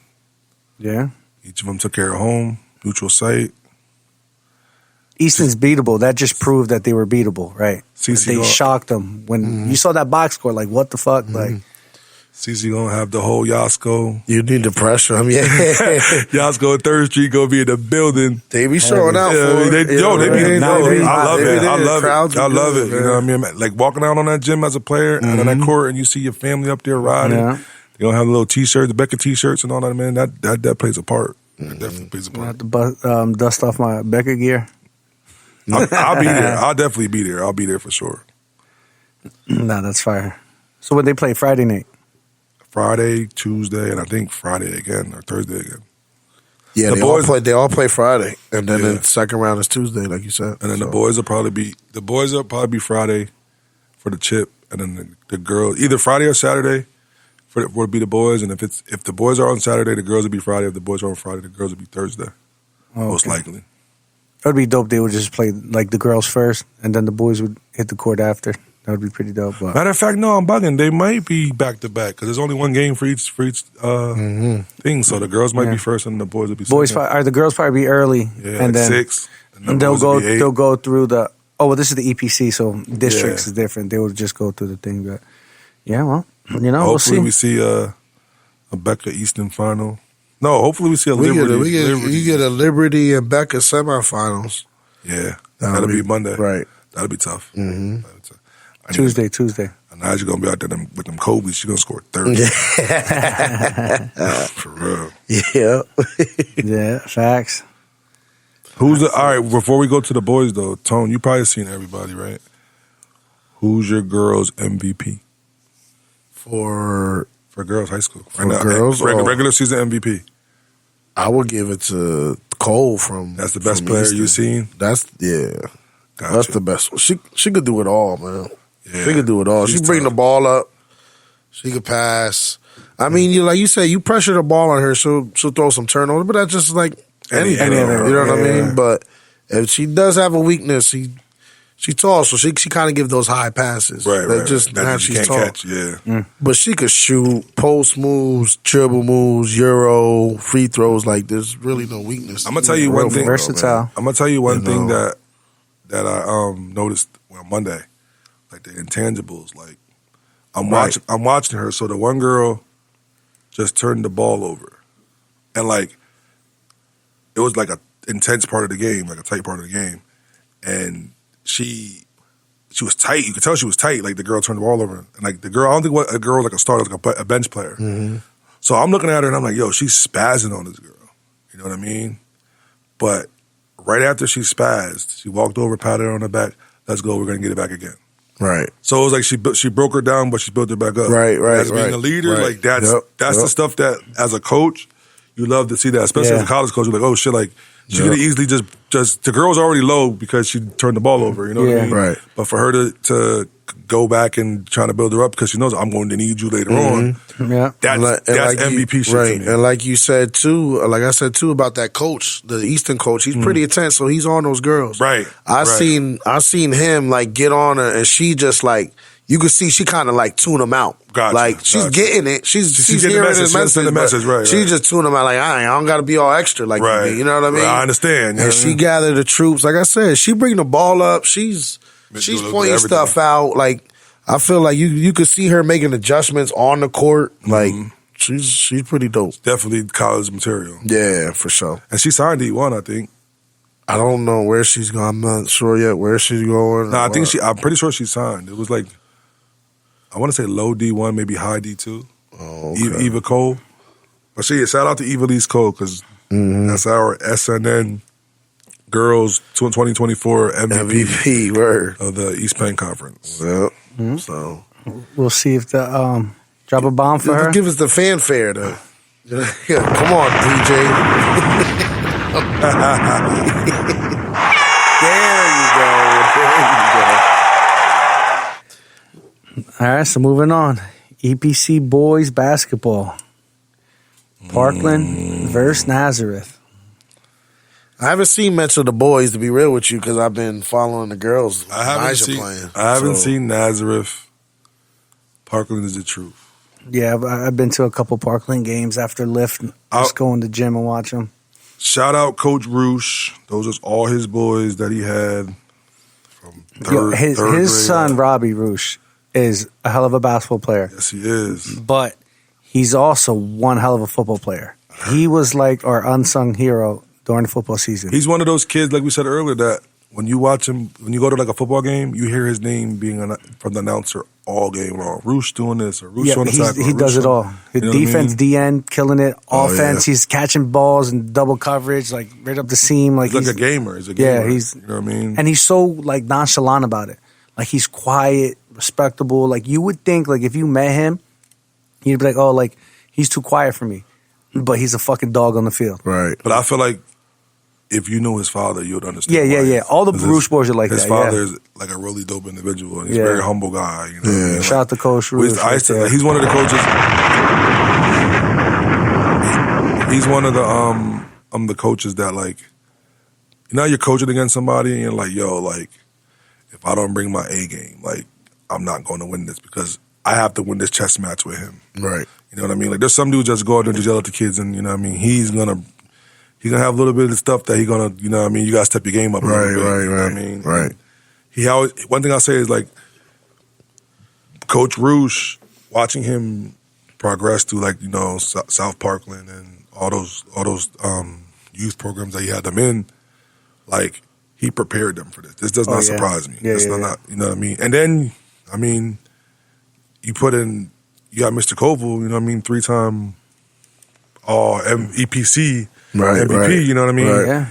yeah. Each of them took care of home, neutral site. Easton's beatable. That just proved that they were beatable, right? CC They going- shocked them when you saw that box score. Like, what the fuck? Like, CC gonna have the whole Yasko. You need to pressure them. Yeah. Yasko and Third Street gonna be in the building. They be showing out Yeah, for it. they be. I love They it. be- I love crowds it. I are love good, it. You know what I mean? Like walking out on that gym as a player and on that court, and you see your family up there riding. Yeah. They gonna have the little T-shirts, the Becca T-shirts, and all that. Man, that plays a part. That definitely plays a I have part. to dust off my Becca gear. I'll be there. I'll definitely be there. I'll be there for sure. Nah, that's fire. So when they play Friday night, Friday, Tuesday, and I think Friday again or Thursday again. Yeah, The they boys- all play Friday, and then Yeah. the second round is Tuesday, like you said. And then So, the boys will probably be Friday for the chip, and then the girls either Friday or Saturday would be the boys, and if the boys are on Saturday, the girls will be Friday. If the boys are on Friday, the girls will be Thursday, most likely. it would be dope. They would just play like the girls first, and then the boys would hit the court after. That would be pretty dope. But Matter of fact, no, I'm bugging. They might be back to back because there's only one game for each thing. So the girls might be first and the boys will be boys, second. or the girls probably be early, Yeah, and like then 6. And and the they'll boys will go be 8. they'll go through the. Oh, well, this is the EPC, so districts Yeah. is different. They will just go through the thing, but yeah, well, we'll Hopefully see. we see a Becca Easton final. No, hopefully we see a We Liberty. you get a Liberty and Becca semifinals. Yeah, that'll be Monday. Right. That'll be tough. Mm-hmm. That'll be tough. I need- Tuesday. And Naja gonna be out there with them Kobe's. She's gonna score 30. For real. Yeah. Yeah, facts. Who's the all right? Before we go to the boys, though, Tone, you probably seen everybody, right? Who's your girls' MVP For girls high school? For girls, regular season MVP. I would give it to Cole from. That's the best from player Easton. you've seen. That's Gotcha. That's the best one. She could do it all, man. Yeah. She could do it all. She's She bring tough. the ball up. She could pass. I mean, you like you say, you pressure the ball on her, she'll throw some turnovers, but that's just like anything. Any other- you know what I yeah. mean? But if she does have a weakness, she's tall, so she kind of give those high passes. Right, That right. just That now you she's can't tall. catch. Yeah. But she could shoot post moves, dribble moves, Euro, free throws. Like there's really no weakness. I'm gonna tell you Real one thing. Versatile. I'm gonna tell you one You thing know. that I noticed on Monday, like the intangibles. Like I'm Right. watching her. So the one girl just turned the ball over, and like it was like a intense part of the game, like a tight part of the game, and she was tight. You could tell she was tight. Like the girl turned the ball over, and like the girl, I don't think what a girl was like a starter, like a bench player. Mm-hmm. So I'm looking at her and I'm like, yo, she's spazzing on this girl. You know what I mean? But right after she spazzed, she walked over, patted her on the back. Let's go. We're gonna get it back again. Right. So it was like she broke her down, but she built her back up. Right, right, As being right, a leader, right. like that's Yep, the yep. stuff that as a coach you love to see that, especially Yeah. as a college coach. You're like, oh shit, like she Yep. could have easily just the girl was already low because she turned the ball over. You know what I Yeah. mean? Right. But for her to go back and trying to build her up because she knows I'm going to need you later on. Yeah. That's MVP shit right? to me. And like you said too, like I said too about that coach, the Easton coach. He's pretty intense, so he's on those girls. Right. I right. seen him like get on her, and she just like you could see she kind of like tune him out. Gotcha, Like she's gotcha. getting it. She's getting the hearing message. his She understands the but message, right, She right. just tune him out. Like I don't got to be all extra like Right. you be. You know what I mean? Right, I understand. You know And what I she mean? gathered the troops. Like I said, she bring the ball up. She's Do a little bit pointing of everything. stuff out. Like I feel like you could see her making adjustments on the court. Like she's pretty dope. Definitely college material. Yeah, for sure. And she signed to E1, I think. I don't know where she's going. I'm not sure yet where she's going. No, I think What. I'm pretty sure she signed. It was like, I want to say low D1, maybe high D2. Oh, okay. Eva Cole. But shout out to Eva Lee's Cole because that's our SNN Girls 2024 MVP MVP word. of the East Penn Conference. Yep. So We'll see if the drop a bomb for her. give us the fanfare though. Yeah, come on, DJ. There you go. All right, so moving on. EPC boys basketball. Parkland versus Nazareth. I haven't seen much of the boys, to be real with you, because I've been following the girls. I haven't Elijah seen. playing. I haven't So, seen Nazareth. Parkland is the truth. Yeah, I've been to a couple Parkland games after lift. Just go in the gym and watch them. Shout out Coach Roosh. Those are all his boys that he had from third. His third grade son, up. Robbie Roosh, is a hell of a basketball player, Yes, he is. but he's also one hell of a football player. He was like our unsung hero during the football season. He's one of those kids, like we said earlier, that when you watch him, when you go to like a football game, you hear his name being from the announcer all game long. Roosh doing this or Roosh on the side. he does it all. His defense, DN, killing it. Oh, Offense, yeah. he's catching balls and double coverage, like right up the seam. Like He's like a gamer. He's a gamer. Yeah, he's- you know what I mean? and he's so like nonchalant about it. Like he's quiet, respectable. Like you would think, like if you met him, you'd be like, oh, like he's too quiet for me, but he's a fucking dog on the field. Right. But I feel like if you knew his father, you would understand. Yeah, yeah, why. yeah. All the 'Cause Roosh boys are like his that, father yeah. is like a really dope individual. And he's Yeah. a very humble guy. You know what I mean? Shout out to Coach We- Roosh. I used to- he's one of the coaches. He's one of the coaches that like, you know, you're coaching against somebody and you're like, yo, like, if I don't bring my A game, like, I'm not going to win this because I have to win this chess match with him. Right. You know what I mean? Like there's some dudes just go out there and just yell at the kids, and you know what I mean. He's gonna have a little bit of stuff that he gonna, you know what I mean. You gotta step your game up. A little bit, Right. You know what I mean? Right. He always, one thing I'll say is like Coach Roosh, watching him progress through like, you know, South Parkland and all those youth programs that he had them in, like he prepared them for this. This does not surprise me. It's not, you know what I mean? And then, I mean, you got Mr. Koval, you know what I mean, 3-time all EPC MVP, right. you know what I mean? Right. Yeah.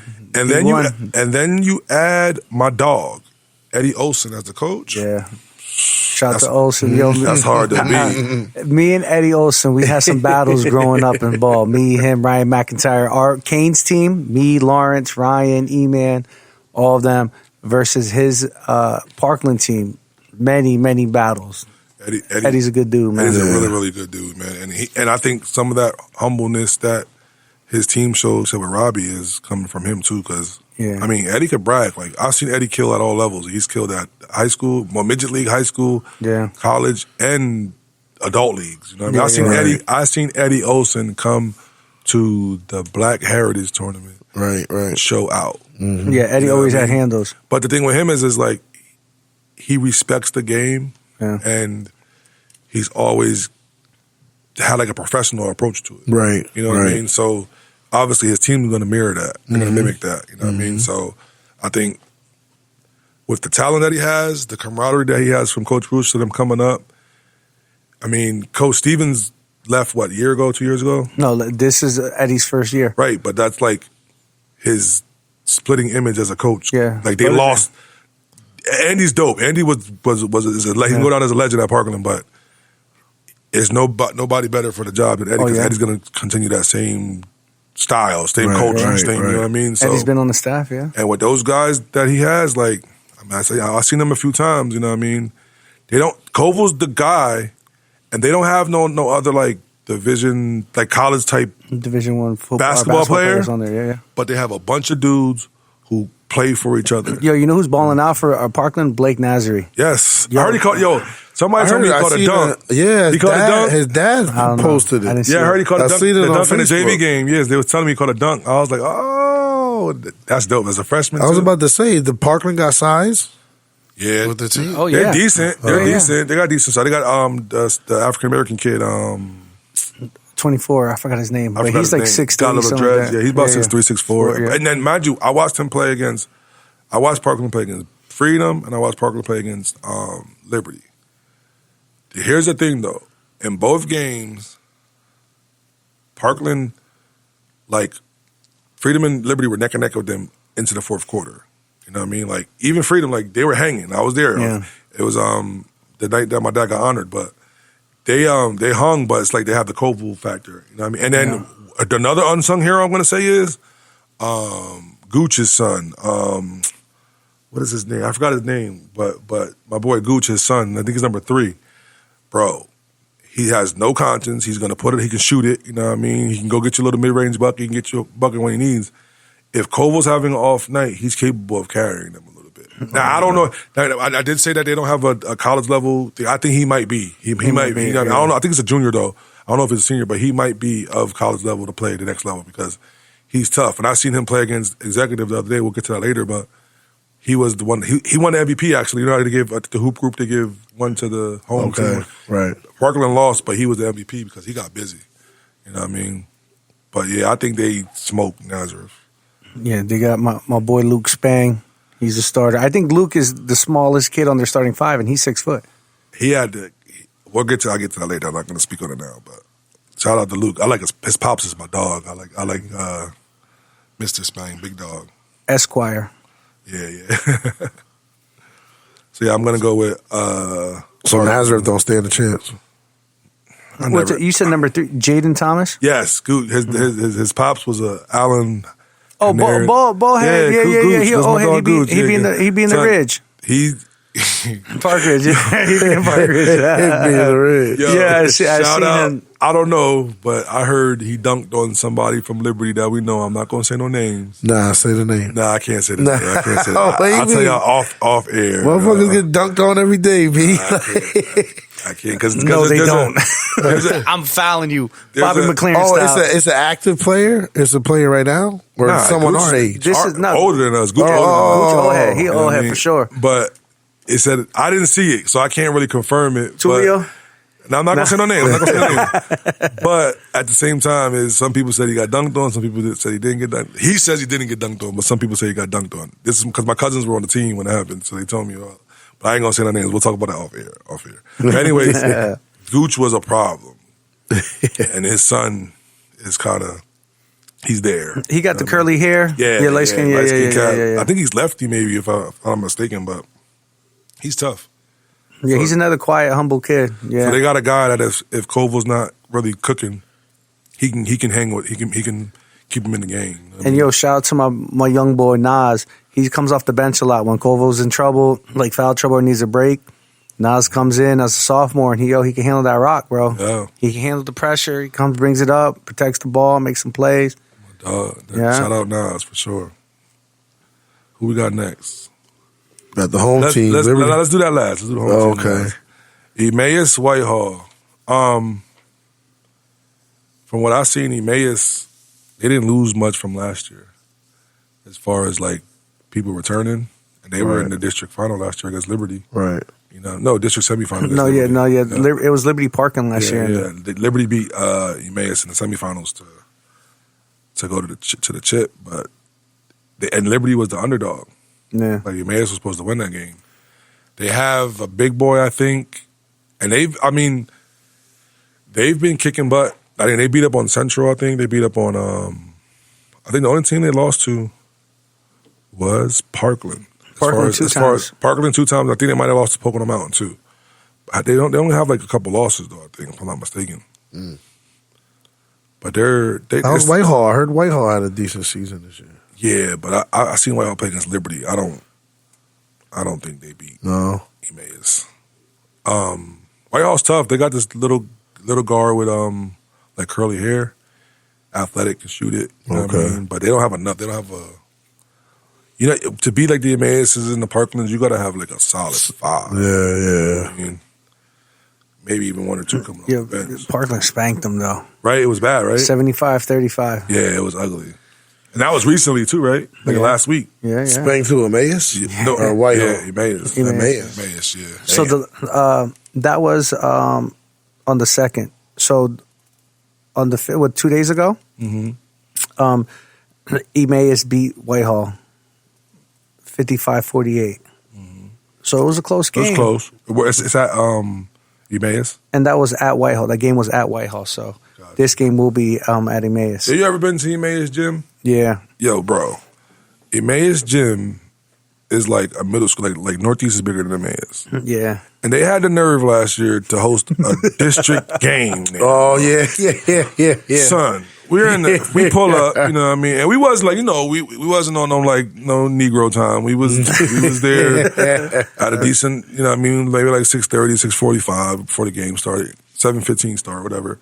And then you add my dog, Eddie Olson, as the coach. Yeah. Shout out to Olsen. Yo, That's hard to beat. Me and Eddie Olsen, we had some battles growing up in ball. Me, him, Ryan McIntyre. Our Kane's team, me, Lawrence, Ryan, E-Man, all of them, versus his Parkland team. Many, many battles. Eddie's a good dude, man. Eddie's a really, really good dude, man. And I think some of that humbleness that his team shows with Robbie is coming from him too, because I mean, Eddie could brag. Like I've seen Eddie kill at all levels. He's killed at high school, midget league, high school, college, and adult leagues. You know what I mean? I've seen Eddie Olson come to the Black Heritage Tournament, right, show out. Mm-hmm. Yeah, Eddie always had handles. But the thing with him is like he respects the game, and he's always had like a professional approach to it. Right. You know what I mean? So obviously his team is going to mirror that. They're going to mimic that. You know what I mean? So I think with the talent that he has, the camaraderie that he has from Coach Roosh to them coming up, I mean, Coach Stevens left, what, a year ago, 2 years ago? No, this is Eddie's first year. Right, but that's like his splitting image as a coach. Yeah. Like they lost. Andy's dope. Andy he can go down as a legend at Parkland, but there's nobody better for the job than Eddie, because Eddie's going to continue that same style, same culture, you know what I mean? So, Eddie's been on the staff, and with those guys that he has, like, I mean, I've seen them a few times, you know what I mean? Koval's the guy, and they don't have no other, like, division, like college type Division I football basketball players on there, but they have a bunch of dudes who play for each other. Yo, you know who's balling out for Parkland? Blake Nazary. Yes. I heard he caught, somebody told me he caught a dunk. He caught a dunk. His dad posted it. I heard he caught a dunk. The dunk in the Facebook. JV game. Yes, they were telling me he caught a dunk. I was like, oh, that's dope. As a freshman, I was about to say, the Parkland got signs with the team. Oh, yeah. They're decent. They're decent. They got decent. So they got the African American kid. 24, I forgot his name, but he's like 6'3". Got a little dreads. Yeah, he's about 6'3", 6'4". Yeah. And then, mind you, I watched Parkland play against Freedom, and I watched Parkland play against Liberty. Here's the thing, though. In both games, Parkland, like, Freedom and Liberty were neck and neck with them into the fourth quarter. You know what I mean? Like, even Freedom, like, they were hanging. I was there. Yeah. It was the night that my dad got honored, but they hung, but it's like they have the Koval factor. You know what I mean? And then another unsung hero I'm going to say is Gooch's son. What is his name? I forgot his name, but my boy Gooch, his son, I think he's number 3. Bro, he has no conscience. He's going to put it. He can shoot it. You know what I mean? He can go get you a little mid-range bucket. He can get you a bucket when he needs. If Koval's having an off night, he's capable of carrying them a little bit. Now, I don't know. I did say that they don't have a college level thing. I think he might be. He might be. You know, I don't know. I think it's a junior, though. I don't know if it's a senior, but he might be of college level to play the next level because he's tough. And I've seen him play against Executive the other day. We'll get to that later, but he was the one. He won the MVP, actually. You know how they give the hoop group, they give one to the home team. Right. Parkland lost, but he was the MVP because he got busy. You know what I mean? But, yeah, I think they smoked Nazareth. Yeah, they got my boy Luke Spang. He's a starter. I think Luke is the smallest kid on their starting 5, and he's 6 foot. He had to. I'll get to that later. I'm not going to speak on it now, but shout out to Luke. I like his pops is my dog. I like Mr. Spang, big dog. Esquire. Yeah. So yeah, I'm gonna go with. So Nazareth don't stand a chance. You said number 3, Jaden Thomas. Yes, his pops was Alan. Oh, Ballhead. Yeah. He'd be in the Ridge. Parkridge. He's in Parkridge. Hit me in the red. Yo, Yeah, I seen out. him. I don't know, but I heard he dunked on somebody from Liberty that we know. I'm not going to say no names. Nah, say the name. Nah, I can't say that. Nah. I can't say that. Oh, what do you I'll tell mean? y'all off air. Motherfuckers get dunked on every day, B. I can't because No, they don't. there's a- I'm fouling you, There's Bobby a- McLaren Oh, style. it's an active player? It's a player right now? Or Nah, someone Gucci- our age? This is not older than us. Gucci older than us. Gucci old head. He You know old what I head mean? for sure. But it said I didn't see it, so I can't really confirm it. Tulio? But, now I'm not gonna say no names. I'm not gonna say no names. But at the same time, is some people said he got dunked on. Some people said he didn't get dunked. He says he didn't get dunked on, but some people say he got dunked on. This is because my cousins were on the team when it happened, so they told me. But I ain't gonna say no names. We'll talk about that off air. But anyways, Gooch was a problem, and his son is kind of he's there. He got the curly hair. Yeah, light skin. Yeah, light-skinned cat. yeah. I think he's lefty, maybe if I'm not mistaken, but he's tough. Yeah, he's another quiet, humble kid. Yeah. So they got a guy that if Koval's not really cooking, he can hang with he can keep him in the game. You know what I And mean? yo, shout out to my young boy Nas. He comes off the bench a lot when Koval's in trouble, like foul trouble or needs a break. Nas comes in as a sophomore and he can handle that rock, bro. Yeah. He can handle the pressure. He comes, brings it up, protects the ball, makes some plays. Yeah. Shout out Nas for sure. Who we got next? Got the home team. Let's Liberty. do that last. Let's do the home Oh, team. okay. last. Emmaus Whitehall. From what I seen, Emmaus, they didn't lose much from last year, as far as like people returning, and they were in the district final last year against Liberty. Right. You know, no district semifinal. against No, Liberty. It was Liberty Parking last year. Yeah. Liberty beat Emmaus in the semifinals to go to the chip, but and Liberty was the underdog. Yeah. Like Emmaus was supposed to win that game. They have a big boy, I think, and they've been kicking butt. I think they beat up on Central. I think they beat up on. I think the only team they lost to was Parkland. Parkland two times. Parkland 2 times. I think they might have lost to Pocono Mountain too. They only have like a couple losses though. I think, if I'm not mistaken. But How's Whitehall? I heard Whitehall had a decent season this year. Yeah, but I seen Whitehall play against Liberty. I don't think they beat No. Emmaus. Whitehall's tough. They got this little guard with like curly hair, athletic, can shoot it. You know what I Okay. mean? But they don't have enough. They don't have to be like the Emmaus in the Parklands, you gotta have like a solid 5. Yeah. I mean, maybe even 1 or 2 coming off Yeah, the bench. Parkland spanked them though. Right? It was bad, right? 75-35. Yeah, it was ugly. And that was recently too, right? Like Yeah. last week. Yeah. Spanked to Emmaus? No, Or Whitehall? Yeah, Emmaus. Emmaus. Yeah. So that was on the 2nd. So on the 5th, 2 days ago, Emmaus beat Whitehall 55-48. So it was a close It was game. close. It's at Emmaus. And that was at Whitehall. That game was at Whitehall. So this game will be at Emmaus. Have you ever been to Emmaus Gym? Yeah. Yo, bro, Emmaus Gym is like a middle school. Like Northeast is bigger than Emmaus. Yeah. And they had the nerve last year to host a district game. There. Oh, yeah. Son, we pull up, you know what I mean? And we wasn't like, we wasn't on no Negro time. We was there at a decent, you know what I mean, maybe like 6:30, 6:45 before the game started. 7:15 start, whatever.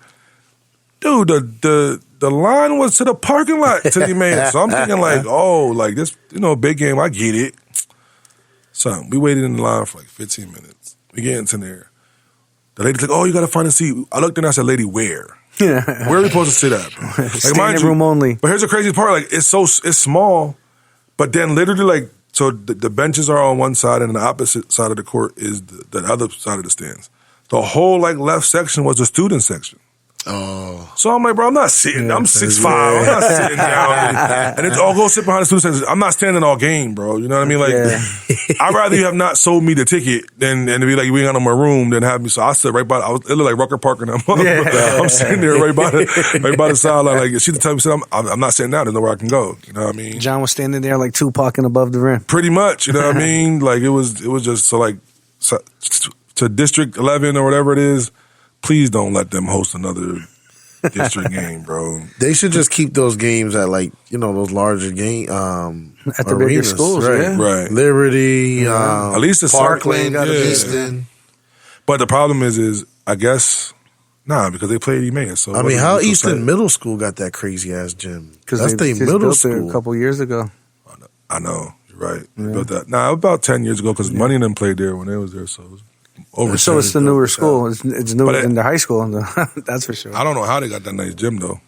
Dude, the line was to the parking lot to the man. So I'm thinking like, like this, big game, I get it. Son, we waited in the line for like 15 minutes. We get into there. The lady's like, you got to find a seat. I looked in and I said, lady, where? Where are we supposed to sit at, bro? Like, Standing room only. But here's the crazy part. Like, it's small, but then literally like, so the benches are on one side and the opposite side of the court is the other side of the stands. The whole like left section was the student section. Oh. So I'm like, bro, I'm not sitting. I'm 6'5". I'm not sitting down. And it's all go sit behind the student section. I'm not standing all game, bro. You know what I mean? Like, I'd rather you have not sold me the ticket than to be like, we ain't got no more room than have me. So I sit right by. It looked like Rucker Park and I'm sitting there right by the sideline. Like, she tell me, I'm not sitting down. There's nowhere I can go. You know what I mean? John was standing there like Tupac and above the rim. Pretty much. You know what I mean? Like, it was just to District 11 or whatever it is. Please don't let them host another district game, bro. They should just keep those games at like those larger game At the bigger arenas, schools, right? yeah. Right. Liberty, At least it's Parkland, something, yeah. Easton. But the problem is I guess because they played Emmaus. So I mean, how Easton Middle School got that crazy ass gym? Because That's they their just middle built it school. a couple years ago. I know. You're right. They built that. About 10 years ago because Money and them played there when they was there. So it was over. So 10 it's the years newer ago. school. It's newer But than the high school. That's for sure. I don't know how they got that nice gym though.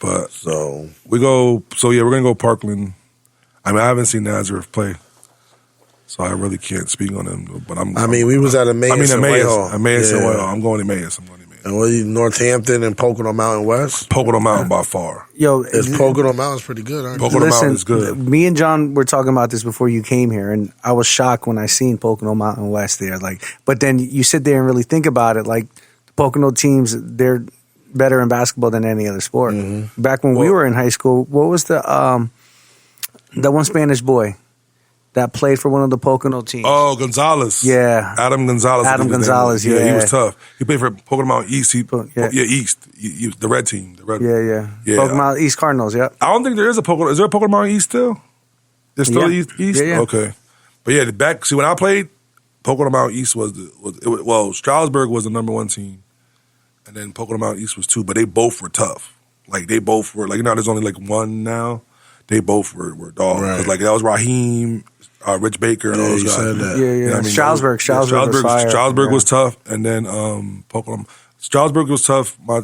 But So we go. So yeah, we're gonna go Parkland. I mean, I haven't seen Nazareth play, so I really can't speak on them. But we was at Emmaus and Whitehall. Emmaus and Yeah. Whitehall. I'm going to Emmaus. And what you Northampton and Pocono Mountain West? Pocono Mountain by far. Yo, Pocono Mountain's pretty good, aren't Pocono listen, Mountain is good. Me and John were talking about this before you came here, and I was shocked when I seen Pocono Mountain West there. But then you sit there and really think about it. Like the Pocono teams, they're better in basketball than any other sport. Mm-hmm. Back when we were in high school, what was the one Spanish boy that played for one of the Pocono teams? Oh, Gonzalez. Yeah. Adam Gonzalez. Adam Gonzalez, He yeah. was tough. He played for Pocono Mountain East. Yeah. East. The red team. The red. Yeah. Yeah. Pocono Mountain East Cardinals, yeah. I don't think there is a Pocono. Is there a Pocono Mountain East still? There's still Yeah. East? Yeah. Okay. But yeah, see, when I played, Pocono Mountain East Stroudsburg was the number one team. And then Pocono Mountain East was 2, but they both were tough. Like, they both were, there's only one now. They both were dogs. Right. Because, that was Raheem, Rich Baker, and all those you guys. said that. Yeah. You know what I mean? Stroudsburg was fire. Stroudsburg Yeah. was tough, and then Pocono. Stroudsburg was tough my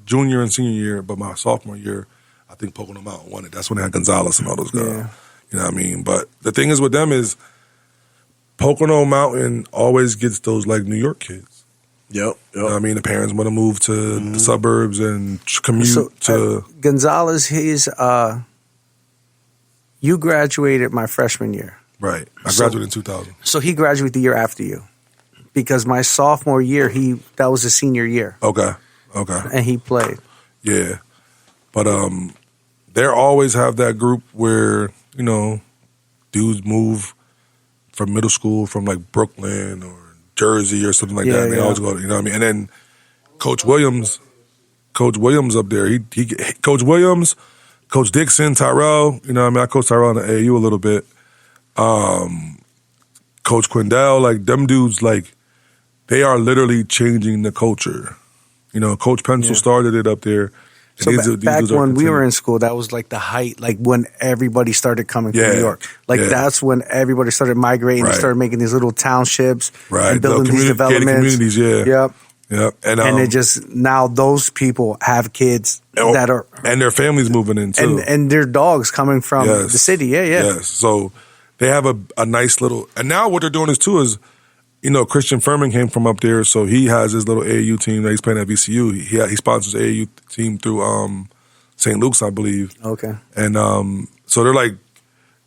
junior and senior year, but my sophomore year, I think Pocono Mountain won it. That's when they had Gonzalez and all those guys. Yeah. You know what I mean? But the thing is with them is Pocono Mountain always gets those New York kids. Yep. You know what I mean? The parents want to move to the suburbs and commute So, to. Gonzalez, you graduated my freshman year. Right. I graduated in 2000. So he graduated the year after you. Because my sophomore year, that was his senior year. Okay. And he played. Yeah. But they always have that group where, dudes move from middle school from Brooklyn or Jersey or something like that. And they always go, you know what I mean? And then Coach Williams up there, Coach Williams, Coach Dixon, Tyrell, you know what I mean? I coached Tyrell in the AAU a little bit. Coach Quindell, them dudes, they are literally changing the culture. Coach Pencil started it up there. So back when we were in school, that was the height, when everybody started coming from New York. That's when everybody started migrating and started making these little townships and building these developments. Communities, yeah. Yep. And it just, now those people have kids that are... And their families moving in too. And their dogs coming from the city, yeah. Yes, so they have a nice little... And now what they're doing is, Christian Furman came from up there, so he has his little AAU team that he's playing at VCU. He sponsors the AAU team through St. Luke's, I believe. Okay. And so they're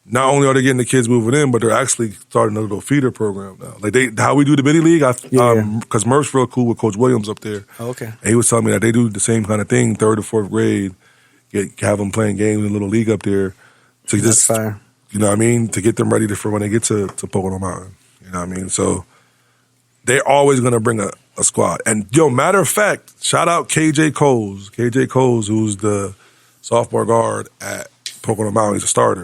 not only are they getting the kids moving in, but they're actually starting a little feeder program now. How we do the Biddy League, because Murph's real cool with Coach Williams up there. Okay. And he was telling me that they do the same kind of thing, 3rd or 4th grade, have them playing games in a little league up there to That's fire. You know what I mean, to get them ready for when they get to Pocono Mountain. You know what I mean? So they're always going to bring a squad. And, matter of fact, shout out KJ Coles. KJ Coles, who's the sophomore guard at Pocono Mountain. He's a starter.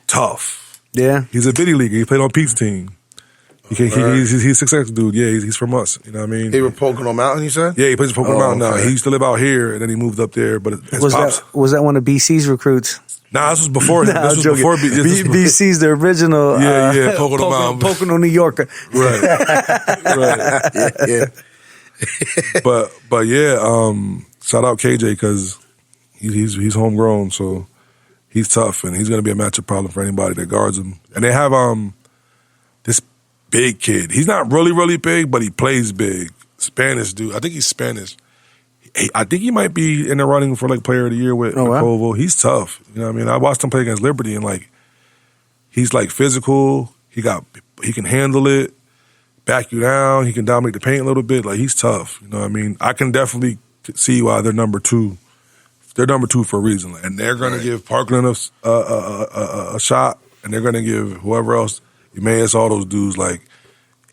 Tough. Yeah. He's a Biddy Leaguer. He played on Pete's team. He's a 6X dude. Yeah, he's from us. You know what I mean? They were Pocono Mountain, you said? Yeah, he plays for Pocono Mountain now. okay. He used to live out here, and then he moved up there. But his pops... Was that one of BC's recruits? Nah, this was before him. Nah, This was before... BC's the original... Pocono Mountain. Pocono, New York. Right. Yeah. But yeah, shout out KJ because he's homegrown, so he's tough, and he's going to be a matchup problem for anybody that guards him. And they have this big kid. He's not really, really big, but he plays big. Spanish dude. I think he's Spanish. I think he might be in the running for Player of the Year with Kovo. Wow. He's tough. You know what I mean? I watched him play against Liberty, and he's physical. He can handle it, back you down. He can dominate the paint a little bit. He's tough. You know what I mean? I can definitely see why they're number 2. They're number 2 for a reason, and they're going to give Parkland a shot, and they're going to give whoever else, Emmaus, all those dudes.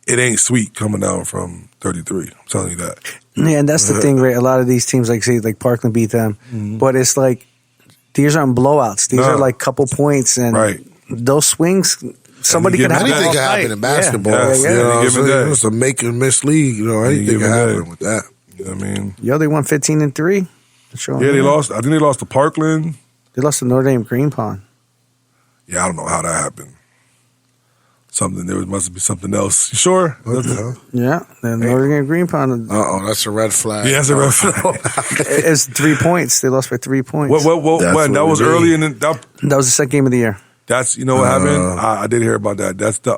it ain't sweet coming down from 33. I'm telling you that. Yeah, and that's the thing, right? A lot of these teams, like say, like Parkland beat them, but it's like these aren't blowouts. These are like couple points, and those swings. Somebody could have anything can happen in basketball. Yeah. You know what I'm saying? Day. It's a make and miss league. You know, anything can happen with that. You know what I mean? Yo, they won 15-3. Yeah, they lost. I think they lost to Parkland. They lost to Notre Dame Green Pond. Yeah, I don't know how that happened. There must be something else. You sure? What the hell? Yeah, Notre Dame Green Pond. That's a red flag. Yeah, that's a red flag. It's 3 points. They lost by 3 points. When? That was early in the... That was the second game of the year. That's, you know what happened? I did hear about that. That's the,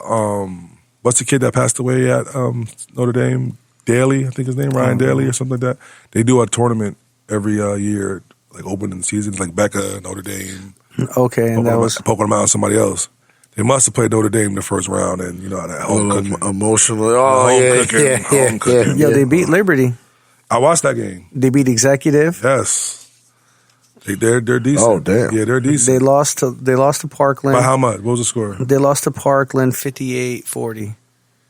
what's the kid that passed away at Notre Dame? Daly, I think his name, Ryan Daly or something like that. They do a tournament every year, like opening seasons, like Becca, Notre Dame. Okay, and that was... Poking them out somebody else. They must have played Notre Dame in the first round, and you know that home cooking. Emotional. Home cooking. Yo, they beat Liberty. I watched that game. They beat Executive. Yes. They're decent. Oh, damn. Yeah, they're decent. They lost to Parkland. By how much? What was the score? They lost to Parkland 58-40.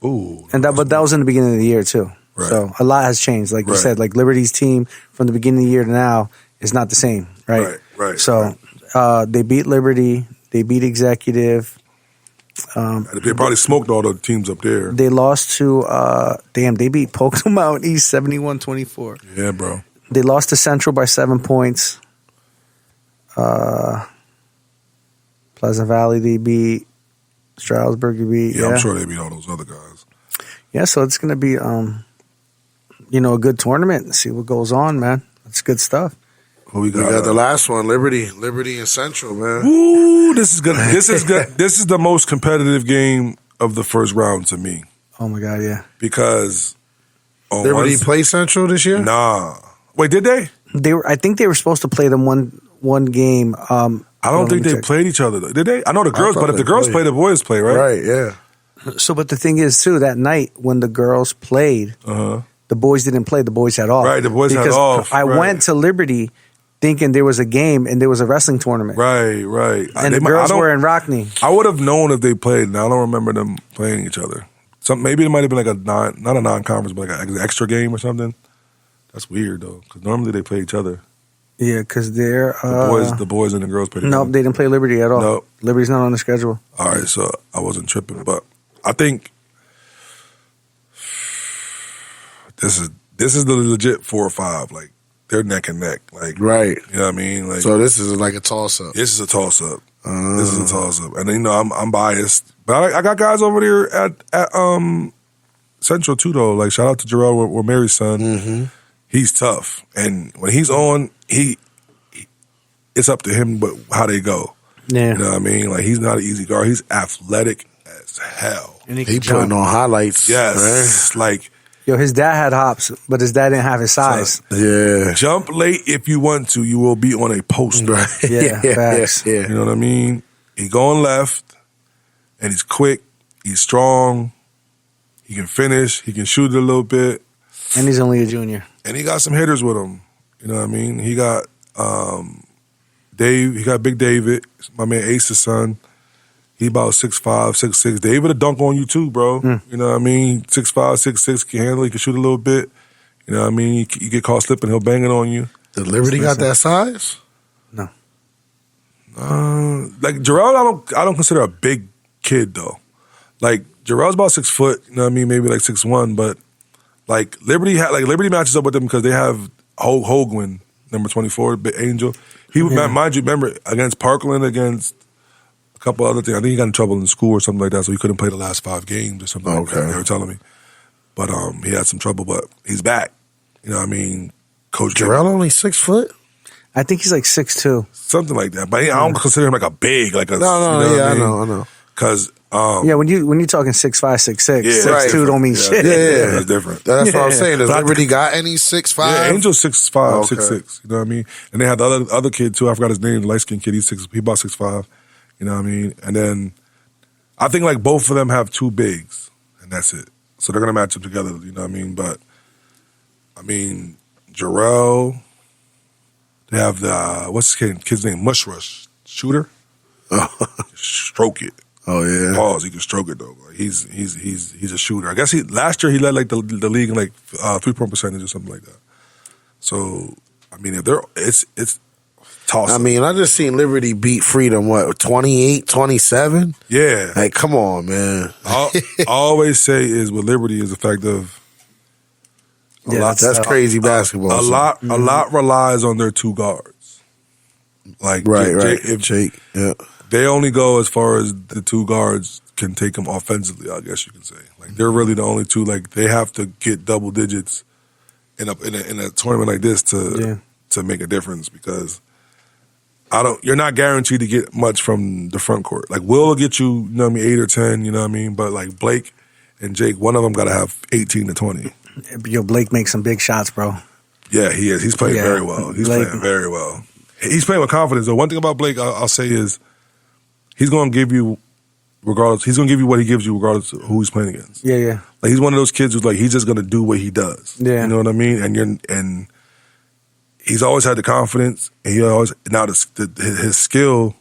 Ooh. And but that was in the beginning of the year too. Right. So a lot has changed. Like you said, like Liberty's team from the beginning of the year to now is not the same, right? Right. So they beat Liberty, they beat Executive. They probably smoked all the teams up there. They lost to they beat Pocono Mountain East 71-24. Yeah, bro. They lost to Central by 7 points. Pleasant Valley they beat. Stroudsburg they beat. Yeah, I'm sure they beat all those other guys. Yeah, so it's gonna be a good tournament. See what goes on, man. It's good stuff. Who We got the last one, Liberty and Central, man. Ooh, this is good. This is good. This is the most competitive game of the first round to me. Oh my god, yeah. Because Liberty play Central this year? Nah. Wait, did they? I think they were supposed to play them one game. I don't think they played each other. Did they? I know the girls, but if the girls play, the boys play, right? Right, yeah. So, but the thing is, too, that night when the girls played, the boys didn't play. The boys had off. Right, the boys had off. I went to Liberty thinking there was a game and there was a wrestling tournament. Right. And the girls were in Rockney. I would have known if they played, and I don't remember them playing each other. Maybe it might have been like not a non-conference, but like an extra game or something. That's weird, though, because normally they play each other. Yeah, because they're... the boys and the girls play together. Nope, they didn't play Liberty at all. Nope. Liberty's not on the schedule. All right, so I wasn't tripping, but I think this is the legit 4 or 5. Like, they're neck and neck. Like, right. You know what I mean? Like, so this is like a toss-up. This is a toss-up. This is a toss-up. And, you know, I'm biased. But I got guys over there at Central, too, though. Like, shout out to Jarrell, we're Mary's son. Mm-hmm. He's tough. And when he's on, it's up to him but how they go. Yeah. You know what I mean? Like, he's not an easy guard. He's athletic as hell. And he putting on highlights. Yes. Right? Like, yo, his dad had hops, but his dad didn't have his size. Yeah. Jump late if you want to. You will be on a post. Right. Yeah, facts. Yeah. You know what I mean? He going left, and he's quick. He's strong. He can finish. He can shoot a little bit. And he's only a junior. And he got some hitters with him. You know what I mean? He got Dave. He got Big David, my man Ace's son. He about 6'5", 6'6". David a dunk on you too, bro. You know what I mean? 6'5", 6'6", can handle. He can shoot a little bit. You know what I mean? You get caught slipping, he'll bang it on you. Did Liberty got that size? No. Like Jarrell, I don't consider a big kid though. Like Jarrell's about 6 foot. You know what I mean? Maybe like 6'1", but like Liberty matches up with them because they have Hoagland, number 24, Angel. He would mind you, remember against Parkland, against a couple other things. I think he got in trouble in school or something like that, so he couldn't play the last 5 games or something like that. They were telling me, but he had some trouble, but he's back. You know what I mean? Coach Jarrell only 6 foot. I think he's like 6'2". Something like that, but I don't consider him like a big, like a I know. Because yeah, when you talking 6'5", 6'6", Yeah, 6'2" don't mean shit. Yeah, that's different. That's what I'm saying. Does Liberty got any 6'5"? Yeah, Angel's 6'5", 6'6". You know what I mean? And they had the other kid too. I forgot his name. The light skinned kid. He about 6'5". You know what I mean? And then I think like both of them have 2 bigs, and that's it. So they're gonna match up together. You know what I mean? But I mean, Jarrell. They have the what's his kid's name? Mush Rush Shooter. Stroke it. Oh yeah. Pause. He can stroke it though. Like he's a shooter. I guess last year he led like the league in like 3-point percentage or something like that. So I mean, if they're it's toss. I mean, I just seen Liberty beat Freedom, 28-27? Yeah. Like, come on, man. I always say is with Liberty is the fact of That's crazy basketball. A lot relies on their two guards. Like Jake. Yeah. They only go as far as the two guards can take them offensively, I guess you can say. Like they're really the only two. Like they have to get double digits in a tournament like this to make a difference because you're not guaranteed to get much from the front court. Like Will get you, 8 or 10, you know what I mean? But like Blake and Jake, one of them got to have 18 to 20. Yo, Blake makes some big shots, bro. Yeah, he is. He's playing very well. He's playing very well. He's playing with confidence. The one thing about Blake, I'll say is he's going to give you regardless. He's going to give you what he gives you regardless of who he's playing against. Yeah. Like he's one of those kids who's like he's just going to do what he does. Yeah. You know what I mean? And he's always had the confidence, and he always his skill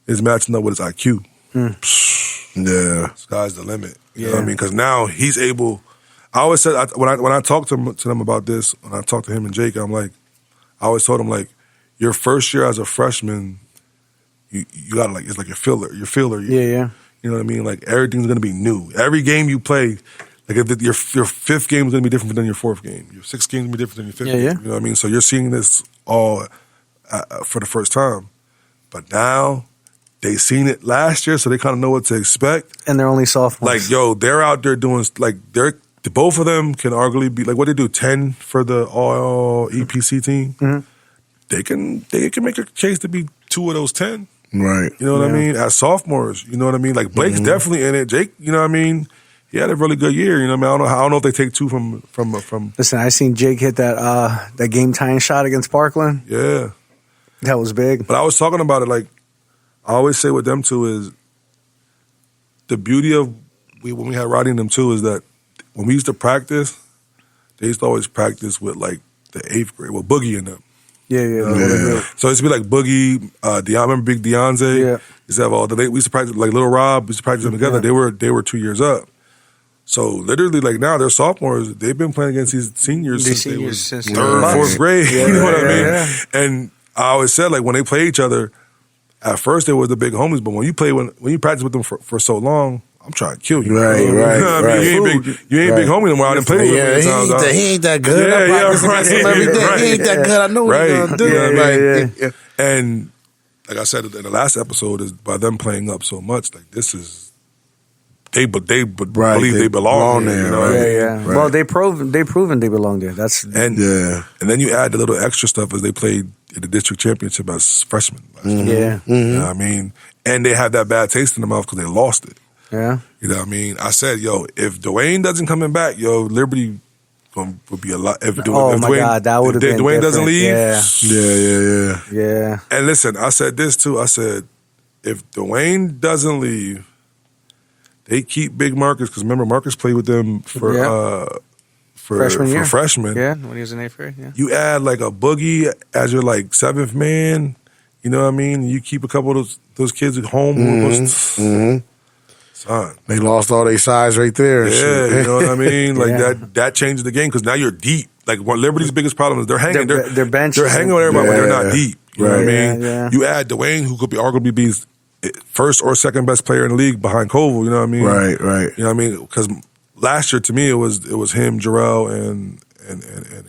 is matching up with his IQ. Yeah, sky's the limit. You know what I mean? Because now he's able. I always said when I talked to them about this, when I talked to him and Jake, I always told him like, your first year as a freshman, you gotta like it's like your filler. You know what I mean? Like everything's gonna be new. Every game you play. Like if your fifth game is going to be different than your fourth game. Your sixth game is going to be different than your fifth game. You know what I mean? So you're seeing this all for the first time. But now they seen it last year, so they kind of know what to expect. And they're only sophomores. Like, yo, they're out there doing, like, both of them can arguably be, like, what they do, 10 for the all EPC team? Mm-hmm. They can make a case to be 2 of those 10. Right. You know what I mean? As sophomores, you know what I mean? Like, Blake's definitely in it. Jake, you know what I mean? He had a really good year, you know what I mean? I don't know if they take 2 from. Listen, I seen Jake hit that game tying shot against Parkland. Yeah, that was big. But I was talking about it like I always say with them two is the beauty of when we had Roddy and them too is that when we used to practice, they used to always practice with like the 8th grade with Boogie in them. Yeah. So it used to be like Boogie, remember Big Deonze? Yeah. Used to have we used to practice like Little Rob. We used to practice them together. Yeah. They were 2 years up. So literally, like now they're sophomores. They've been playing against these seniors since they was 3rd, 4th grade. Yeah, you know what I mean? Yeah. And I always said like when they play each other, at first they were the big homies, but when you practice with them for so long, I'm trying to kill you. Right. You know what I mean? You ain't big homie no more. I didn't play with him. He ain't that good. I practice against him every day. He ain't that good. I know what he's gonna do. You know what I mean? Yeah. And like I said in the last episode, is by them playing up so much, like this is. They believe they belong there. You know what I mean? Right. Well, they proven they belong there. And then you add the little extra stuff as they played in the district championship as freshmen. Yeah. You know what I mean? And they had that bad taste in their mouth because they lost it. Yeah. You know what I mean? I said, yo, if Dwayne doesn't coming back, Liberty would be a lot. If God, that would have been Dwayne different. doesn't leave. Yeah. And listen, I said this too. I said, if Dwayne doesn't leave, they keep Big Marcus because remember Marcus played with them for freshman. Yeah, when he was in 8th grade. Yeah. You add like a Boogie as your like 7th man. You know what I mean? You keep a couple of those kids at home. Son, they lost all their size right there. Yeah, you know what I mean? Like that changes the game because now you're deep. Like what Liberty's biggest problem is they're hanging. They're bench. They're hanging with everybody, but they're not deep. You know what I mean? Yeah. You add Dwayne, who could be arguably be first or second best player in the league behind Koval. You know what I mean? Right. You know what I mean? Because last year to me it was him, Jarrell, and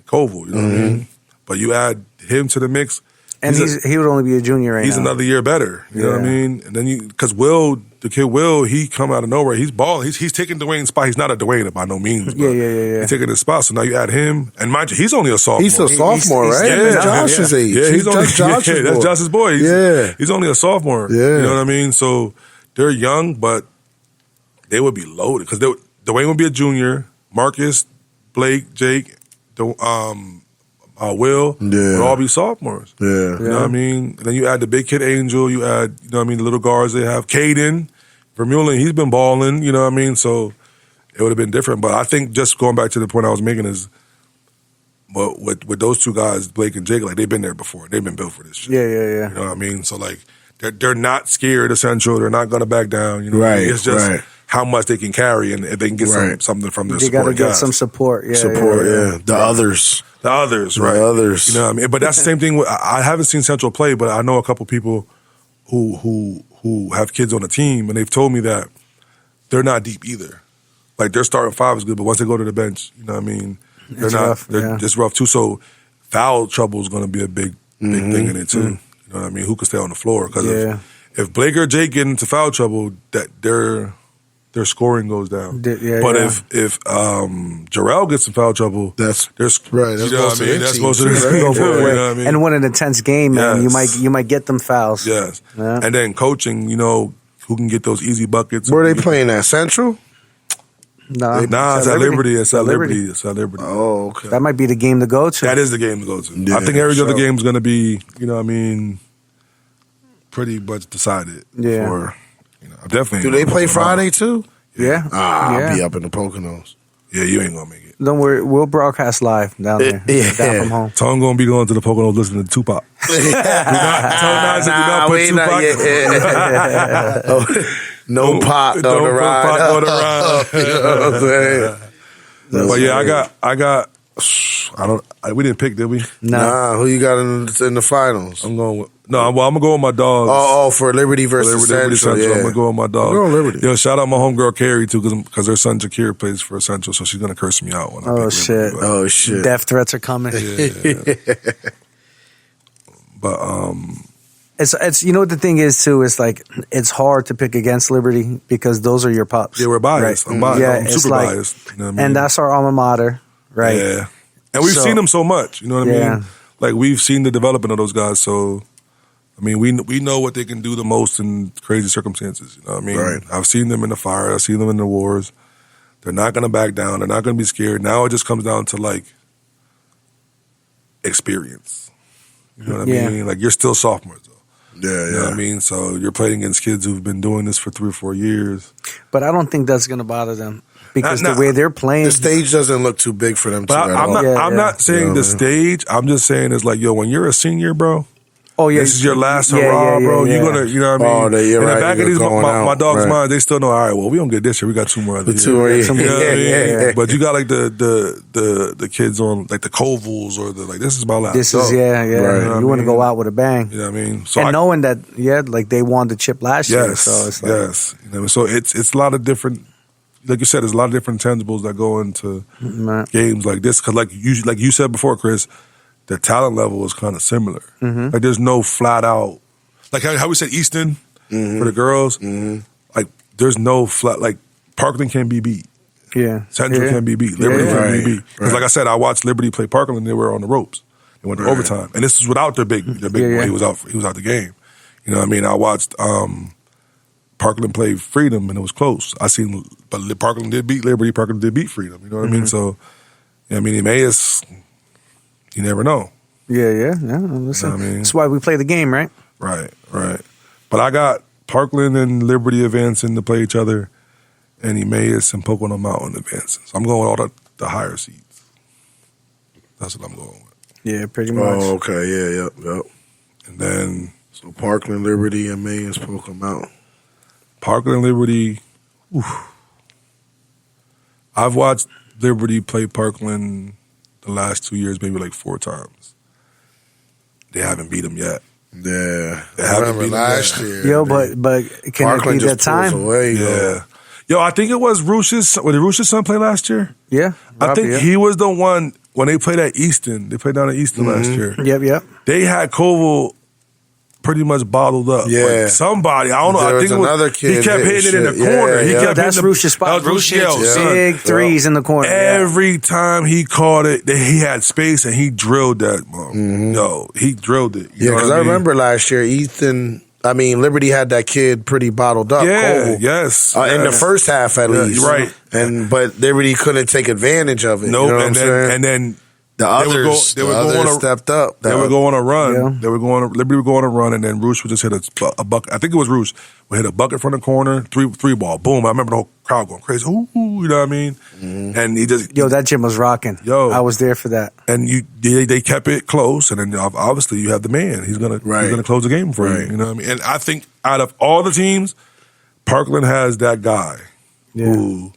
Koval. You know what I mean? But you add him to the mix, and he would only be a junior right he's now. Another year better. You know what I mean? And then because the kid Will, he come out of nowhere. He's balling. He's taking Dwayne's spot. He's not a Dwayne by no means. But he's taking his spot. So now you add him, and mind you, he's only a sophomore. He's a sophomore, right? Yeah, Josh's age. Yeah, he's only Josh's boy. That's Josh's boy. He's only a sophomore. Yeah, you know what I mean. So they're young, but they would be loaded because Dwayne would be a junior. Marcus, Blake, Jake, Will would all be sophomores. Yeah. You know what I mean? And then you add the big kid Angel, you add, you know what I mean, the little guards they have. Caden, Vermeulen, he's been balling, you know what I mean? So it would have been different. But I think just going back to the point I was making is with those two guys, Blake and Jake, like they've been there before. They've been built for this shit. Yeah. You know what I mean? So like they're not scared of Central. They're not going to back down. You know, what I mean? Right, It's just right. how much they can carry, and if they can get Right. something from their You got to support get guys. some support. Yeah, Support, yeah. yeah. The others. The others, The right? others. You know what I mean? But that's the same thing. I haven't seen Central play, but I know a couple people who have kids on the team, and they've told me that they're not deep either. Like their starting five is good, but once they go to the bench, you know what I mean? They're It's not. rough, yeah. It's rough too. So foul trouble is going to be a big Mm-hmm. thing in it too. You know what I mean? Who can stay on the floor? Because Yeah. if Blake or Jake get into foul trouble, that their scoring goes down. Yeah, but yeah. if Jarrell gets in foul trouble, That's there's right. That's you know most what I of mean? their That's teams, most of too, the right? Go for you it. know what I mean? And when an intense game, man, Yes. you might get them fouls. Yes. Yeah. And then coaching, you know, who can get those easy buckets? Where are they playing at? Central? Nah, Nah, it's at Liberty. It's at Liberty. It's at Liberty. Oh, okay. That might be the game to go to. That is the game to go to. Yeah, I think every other sure. game is going to be, you know what I mean, pretty much decided. Yeah. For, you know, definitely. Do they play Friday too? Yeah. I'll Yeah. be up in the Poconos. Yeah, you ain't going to make it. Don't worry, we'll broadcast live down there. Yeah. Down from home. Tom going to be going to the Poconos listening to Tupac. Tell Nas that do not put we ain't not Tupac. yet. Oh, no pot on Don't the put ride. Pac on the ride. You know what I'm saying? But yeah, I got. We didn't pick, did we? Nah. Who you got in the finals? I'm going with. No, I'm going to go with my dogs. Oh, for Liberty versus Liberty Central. Central. Yeah. I'm gonna go with my dog. I'm going Liberty. Yo, shout out my homegirl Carrie too, because her son Jakir plays for Central, so she's gonna curse me out when I Oh, pick shit. Liberty. Oh shit. Death threats are coming. But It's you know what the thing is too. It's like it's hard to pick against Liberty because those are your pups. yeah, we're biased. Right? I'm biased. Yeah, I'm it's super like- biased. You know what I mean? And that's our alma mater, right? Yeah, and we've So- seen them so much. You know what I Yeah. mean? Like we've seen the development of those guys. So I mean, we know what they can do the most in crazy circumstances. You know what I mean? Right. I've seen them in the fire. I've seen them in the wars. They're not gonna back down. They're not gonna be scared. Now it just comes down to like experience. You know what I Yeah. mean? Like you're still sophomores though. Yeah, You know what I mean? So you're playing against kids who've been doing this for 3 or 4 years. But I don't think that's going to bother them because Nah, the way they're playing. The stage doesn't look too big for them. But to I'm not. Yeah, I'm yeah. not saying Yeah, the man. stage. I'm just saying it's like, yo, when you're a senior, bro, oh yeah, this is your last yeah, hurrah, yeah, bro. yeah, You're yeah. gonna, you know what I mean? Oh, you're in right, the back of you're these, going my out, dog's right. mind, they still know. All right, well, we don't get this year. We got 2 more. The Other 2 are years. You know what I mean? yeah. But you got like the kids on like the Covals or the like. This is my last. This is dog. yeah. Right. You know what You I want to mean? go out with a bang, You know what I mean? So and I, knowing that like they won the chip last year, yes, so it's like yes. You know, so it's a lot of different. Like you said, there's a lot of different intangibles that go into man. games like this. Because like you said before, Chris, the talent level is kind of similar. Mm-hmm. Like there's no flat out, like how we said Easton Mm-hmm. for the girls. Like there's no flat, like Parkland can be beat. yeah, Central yeah. can be beat. Liberty Yeah. can be Right, beat. Because like I said, I watched Liberty play Parkland. They were on the ropes. They went to Right. overtime, and this is without their big Yeah, boy. yeah. He was out the game. You know what I mean? I watched Parkland play Freedom, and it was close. But Parkland did beat Liberty. Parkland did beat Freedom. You know what I mean? So, I mean, Emmaus, you never know. Yeah. Listen, I mean? that's why we play the game, right? Right. But I got Parkland and Liberty advancing to play each other, and Emmaus and Pocono Mountain advancing. So I'm going with all the higher seeds. That's what I'm going with. Yeah, pretty much. Oh, okay. Yeah, yep. And then So Parkland, Liberty, and Mays, Pocono Mountain. Parkland and Liberty. I've watched Liberty play Parkland the last 2 years, maybe like 4 times. They haven't beat them yet. Yeah. They I haven't remember beat them last yet. year. Yo, but can Parkland it be that just pulls time? away. Yeah. Yo, I think it was Roosh's. Did Roosh's son play last year? Yeah, I think yeah. he was the one when they played at Easton. They played down at Easton last year. Yep. They had Koval pretty much bottled up. Yeah. Like somebody, I don't know. There I think was it was another kid he kept hitting hitting it in the shit. corner. Yeah, He yeah. kept That's hitting Roosh's spot. That was Roosh, yo, Yeah. son. Big threes in the corner. yeah. Every time he caught it, he had space and he drilled that. Yo, he drilled it. You Yeah, know because what I mean? remember last year, Liberty had that kid pretty bottled up. Yeah, Cole. yes. In the yes. first half, at Yeah, least. you're right. But Liberty couldn't take advantage of it. Nope. You know what I'm saying? And then The others, they were going stepped up. They were going on a run. Yeah. Liberty were going on a run, and then Roosh would just hit a bucket. I think it was Roosh. We hit a bucket from the corner, three ball, boom. I remember the whole crowd going crazy. Ooh, you know what I mean? Mm-hmm. And he just that gym was rocking. I was there for that. And they kept it close, and then obviously you have the man. He's gonna close the game for you. You know what I mean? And I think out of all the teams, Parkland has that guy who,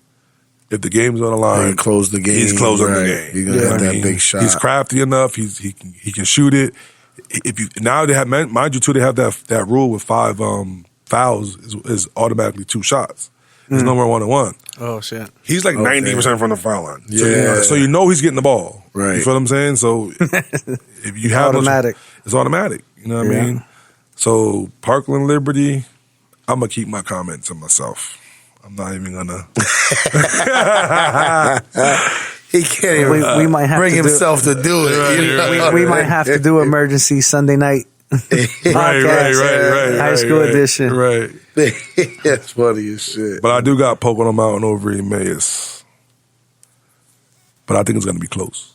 if the game's on the line, close the game. He's closing the game. He's gonna get that big shot. He's crafty enough. He can shoot it. If you now they have, mind you too, they have that rule with 5 fouls is automatically 2 shots. There's no more 1-on-1. Oh shit! He's like 90% from the foul line. Yeah. So you know he's getting the ball. Right. You feel what I'm saying? So if you have automatic, it's automatic. You know what I mean? So Parkland Liberty, I'm gonna keep my comment to myself. I'm not even gonna. He can't even we might have bring to himself to do it. We might have to do emergency Sunday night. Right. High school edition. Right. That's funny as shit. But I do got Pocono Mountain over Emmaus. But I think it's gonna be close.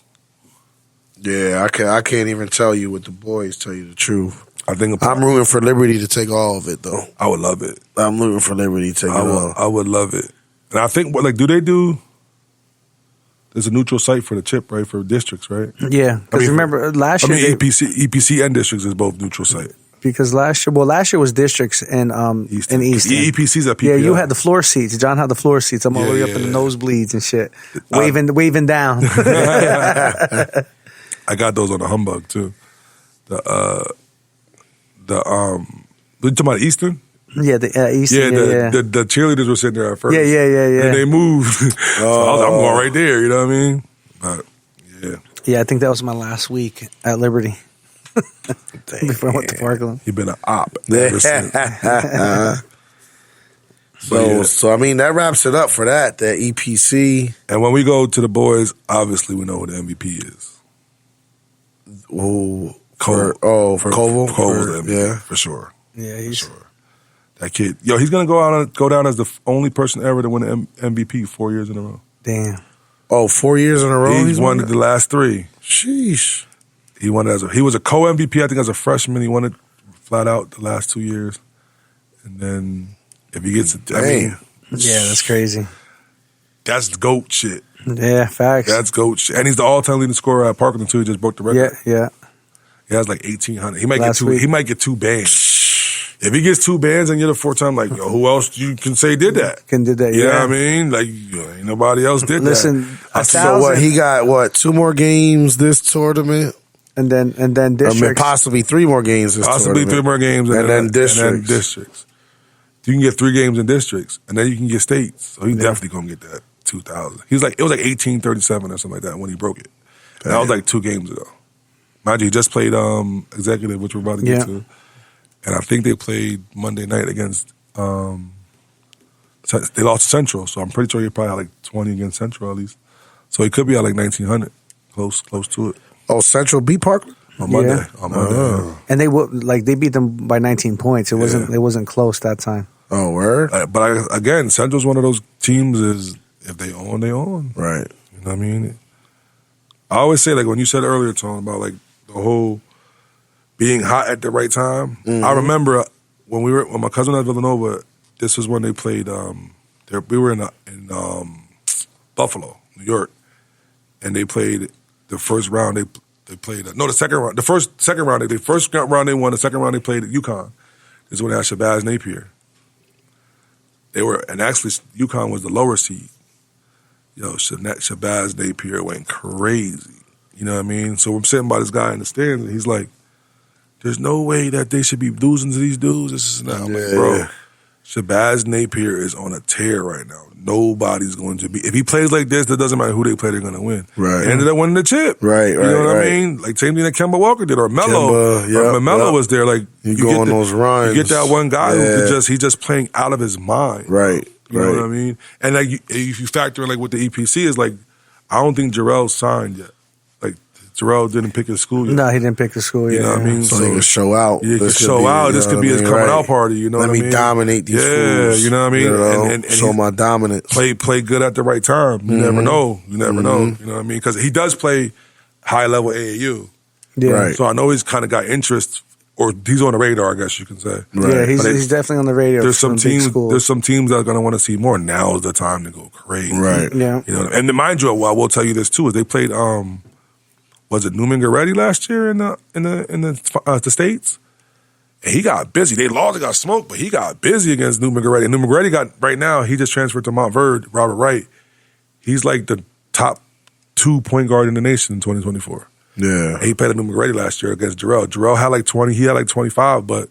Yeah, I can't even tell you what the boys, tell you the truth. I think I'm rooting for Liberty to take all of it, though. I would love it. I'm rooting for Liberty to take it all. I would love it. And I think, there's a neutral site for the chip, right, for districts, right? Yeah, because remember last year... EPC and districts is both neutral site. Because last year was districts in Easton. EPC's at PPL. Yeah, you had the floor seats. John had the floor seats. I'm all the way up in the nosebleeds and shit, waving down. I got those on the humbug too. We talking about Eastern? Yeah, the Eastern. The cheerleaders were sitting there at first. Yeah. And they moved. So I was like, I'm going right there. You know what I mean? But yeah. Yeah, I think that was my last week at Liberty. Before I went to Parkland. You've been an op ever since. So I mean that wraps it up for that EPC. And when we go to the boys, obviously we know who the MVP is. Oh, Koval. Koval. Koval's the MVP, for sure. Yeah, he's for sure. That kid, he's gonna go down as the only person ever to win an MVP 4 years in a row. Damn. Oh, 4 years in a row. He's won the last 3. Sheesh. He won he was a co-MVP, I think, as a freshman. He won it flat out the last 2 years. And then if he gets it, yeah, that's crazy. That's GOAT shit. Yeah, facts. That's GOAT shit. And he's the all-time leading scorer at Parkland too. He just broke the record. Yeah. He has like 1,800. He might get 2 bands. If he gets 2 bands and you're the 4th time, like, who else you can say did that? You know what I mean? Like, ain't nobody else did that. So what? He got 2 more games this tournament, and then districts. I mean, possibly 3 more games this tournament. Possibly 3 more games, and then districts. You can get 3 games in districts, and then you can get states. So he's definitely gonna get that 2,000. It was like 1837 or something like that when he broke it. And that was like 2 games ago. Mind you, he just played executive, which we're about to get to. And I think they played Monday night against, they lost to Central, so I'm pretty sure he probably had like 20 against Central at least. So he could be at like 1,900, close to it. Oh, Central beat Parkland? On Monday. And they beat them by 19 points. It wasn't close that time. Oh, word? But again, Central's one of those teams is if they own, they own. Right. You know what I mean? I always say, like when you said earlier, Tone, about like the whole being hot at the right time. Mm-hmm. I remember when my cousin at Villanova, this was when they played. We were in Buffalo, New York, and they played the first round. They played the second round. The second round they won. The second round they played at UConn. This is when they had Shabazz Napier. And actually UConn was the lower seed. Shabazz Napier went crazy. You know what I mean? So I'm sitting by this guy in the stands, and he's like, there's no way that they should be losing to these dudes. This is not. I'm like, bro, Shabazz Napier is on a tear right now. Nobody's going to be. If he plays like this, it doesn't matter who they play, they're going to win. Right. They ended up winning the chip. Right, You know what I mean? Like, same thing that Kemba Walker did, or Melo. Melo was there. Like, you go on those runs. You get that one guy he's just playing out of his mind. Right. You know what I mean? And like, if you factor in like what the EPC is, like, I don't think Jarrell signed yet. Like, Jarrell didn't pick his school yet. No, he didn't pick the school yet. You know what I mean? So he can show out. He can show out. This could be his coming out party. You know what I mean? Let me dominate these fools. Yeah, you know what I mean? And show my dominance. Play good at the right time. You never know. You never know. You know what I mean? Because he does play high level AAU. Yeah. Right. So I know he's kind of got interest, or he's on the radar, I guess you can say. Right. Yeah, But he's definitely on the radio. There's some from big teams. schools. There's some teams that are going to want to see more. Now is the time to go crazy. Right. Yeah. You know, and then mind you, I will tell you this too: is they played was it Newman Goretti last year in the States? And he got busy. They lost, they got smoked, but he got busy against Newman Goretti. And Newman Goretti got right now. He just transferred to Montverde. Robert Wright. He's like the top 2 point guard in the nation in 2024. Yeah. And he played at Newman Goretti last year against Jarrell. Jarrell had like 20. He had like 25, but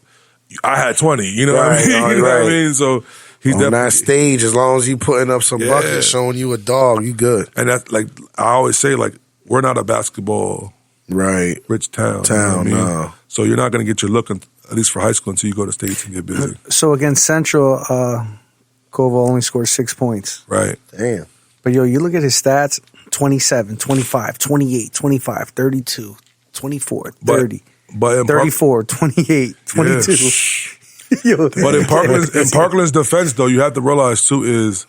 I had 20. You know what I Right, mean? right, You know what I right. mean? So he's On definitely. that stage, as long as you putting up some Yeah. buckets, showing you a dog, you good. And that's like I always say, like we're not a basketball Right. rich town. You know what I mean? No. So you're not going to get your look, at least for high school, until you go to states and get busy. So against Central, Koval only scored 6 points. Right. Damn. But yo, you look at his stats: 27, 25, 28, 25, 32, 24, 30, But in 34, 28, 22. Yo, But in Parkland's defense, though, you have to realize too is,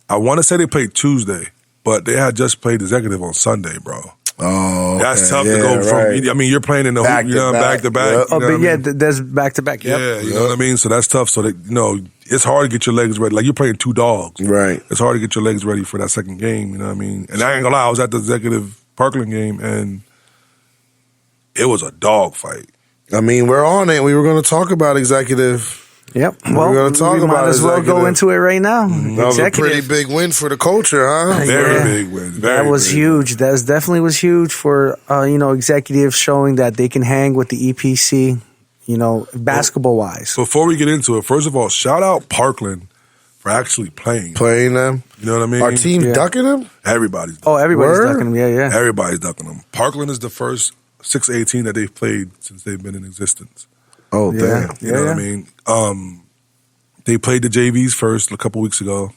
I want to say they played Tuesday, but they had just played Executive on Sunday, bro. Oh, That's okay. tough to go from. right. I mean, you're playing in the Back hoop, to you know, back. back to back. Yep. you Oh, know but what I yeah, mean? there's back to back. Yep. Yeah, you know what I mean. So that's tough. So that it's hard to get your legs ready. Like you're playing two dogs. Right. It's hard to get your legs ready for that second game. You know what I mean? And I ain't gonna lie, I was at the Executive Parkland game, and it was a dog fight. I mean, we're on it. We were going to talk about Executive. Yep. We're Well, gonna talk we about might as well go Executive. into it right now. That was a pretty big win for the culture, huh? Very Yeah. big win. Very That was big. huge. That definitely was huge for executives showing that they can hang with the EPC, basketball wise. Before we get into it, first of all, shout out Parkland for actually playing. Playing them. You know what I mean? Our team Yeah. ducking them? Everybody's Oh, everybody's Word? ducking them. Yeah. everybody's ducking them. Parkland is the first 618 that they've played since they've been in existence. Oh, Yeah. damn. You know what I mean? They played the JVs first a couple weeks ago,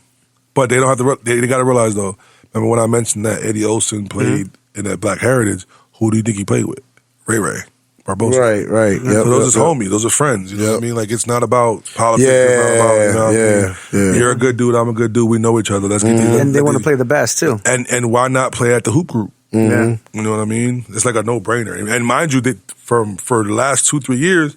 but they don't have to. They got to realize though. Remember when I mentioned that Eddie Olsen played in that Black Heritage? Who do you think he played with? Ray Barbosa. Right. So Yep, those yep, are yep. homies. Those are friends. You know what I Yep. mean? Like it's not about politics. It's not about, you know what I mean? yeah. You're a good dude. I'm a good dude. We know each other. Let's get these. And they want to play the best too. And why not play at the hoop group? Yeah. You know what I mean? It's like a no brainer. And mind you, that for the last 2-3 years,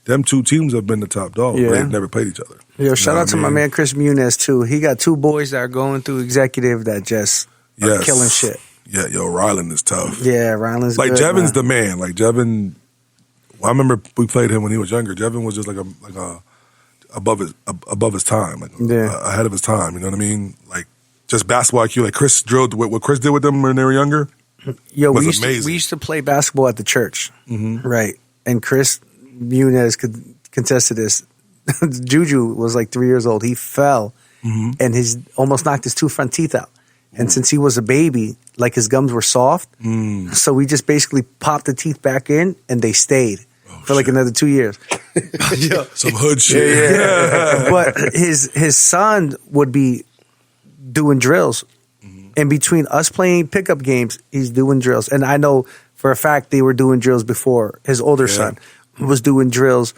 them two teams have been the top dogs. Yeah. But they've never played each other. Yo, shout know out what to I my mean? man Chris Muniz too. He got two boys that are going through executive that just are Yes. killing shit. Yeah, yo, Ryland is tough. Yeah, Ryland's Like good, Jevin's man. the man. Like Jevin, I remember we played him when he was younger. Jevin was just like a above his time, like Yeah. ahead of his time. You know what I mean? Like just basketball IQ. Like Chris drilled what Chris did with them when they were younger. Yo, was we used, to, amazing. we used to play basketball at the church, Mm-hmm. right? And Chris Muniz could contest to this. Juju was like 3 years old. He fell Mm-hmm. and his almost knocked his two front teeth out. And since he was a baby, like his gums were soft, Mm. so we just basically popped the teeth back in, and they stayed for like shit. another 2 years. Some hood shit. But his son would be doing drills. And between us playing pickup games, he's doing drills. And I know for a fact they were doing drills before. His older son was doing drills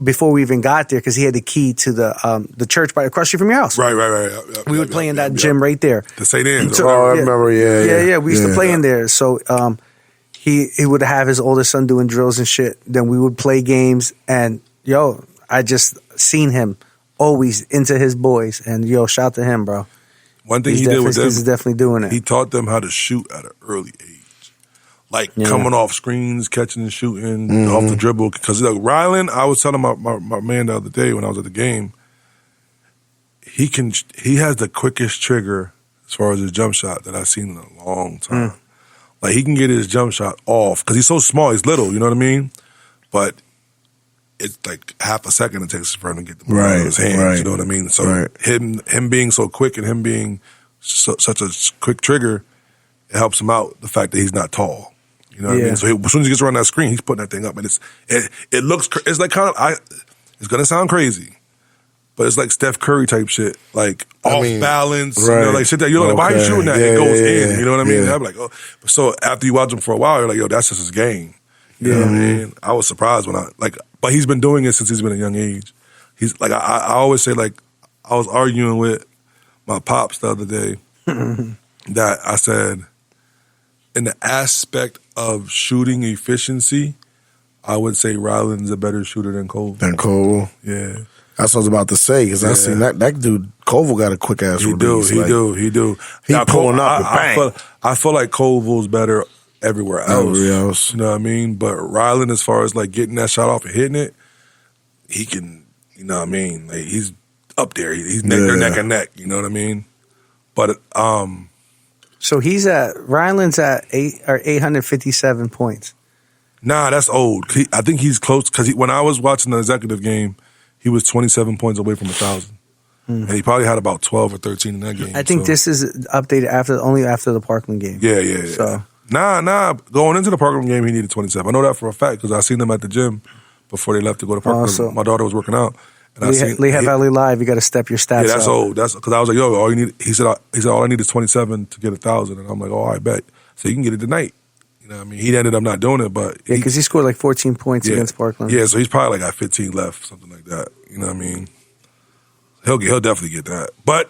before we even got there because he had the key to the church right across the street from your house. Right. We would play in that gym right there. The St. Anne's. So- Oh, I remember, yeah. Yeah. We used to play in there. So he would have his older son doing drills and shit. Then we would play games. And yo, I just seen him always into his boys. And yo, shout to him, bro. One thing He's he did with he's them, definitely doing it. he taught them how to shoot at an early age. Like Yeah. coming off screens, catching and shooting, Mm-hmm. off the dribble. Because look, Ryland, I was telling my man the other day when I was at the game, he has the quickest trigger as far as his jump shot that I've seen in a long time. Like he can get his jump shot off because he's so small, he's little, you know what I mean? But it's like half a second it takes for him to get the ball out of his hands, Right. you know what I mean? So Right. him being so quick and him being such a quick trigger, it helps him out, the fact that he's not tall. You know what I Yeah. mean? So as soon as he gets around that screen, he's putting that thing up, and it looks it's like kind of it's gonna sound crazy, but it's like Steph Curry type shit, like off balance, you know, right. like shit that you're like, why are you Okay. shooting that? Yeah, It goes yeah, in, yeah. you know what I mean? Yeah. And I'm like, oh, so after you watch him for a while, you're like, yo, that's just his game. You know what I mean? I was surprised when but he's been doing it since he's been a young age. He's like, I always say, like, I was arguing with my pops the other day that I said, in the aspect of shooting efficiency, I would say Ryland's a better shooter than Koval. And Koval. Yeah. That's what I was about to say, because I seen that dude, Koval got a quick ass release. He do. He pulling up and bang. I feel like Koval's better everywhere else. You know what I mean? But Ryland, as far as like getting that shot off and hitting it, he can, you know what I mean? Like, he's up there. He's they're neck and neck, you know what I mean? But So Ryland's at 857 points. nah, that's old. I think he's close, because when I was watching the executive game, he was 27 points away from 1,000. And he probably had about 12 or 13 in that game. I think this is updated only after the Parkland game. Yeah. So. Nah. Going into the Parkland game, he needed 27. I know that for a fact, because I seen them at the gym before they left to go to Parkland. So my daughter was working out. And Lehigh Valley Live, you got to step your stats up. Yeah, that's old. That's because I was like, yo, all you need. He said, all I need is 27 to get 1,000, and I'm like, oh, I bet. So you can get it tonight. You know what I mean? He ended up not doing it, but yeah, because he scored like 14 points against Parkland. Yeah, so he's probably like got 15 left, something like that. You know what I mean? He'll definitely get that. But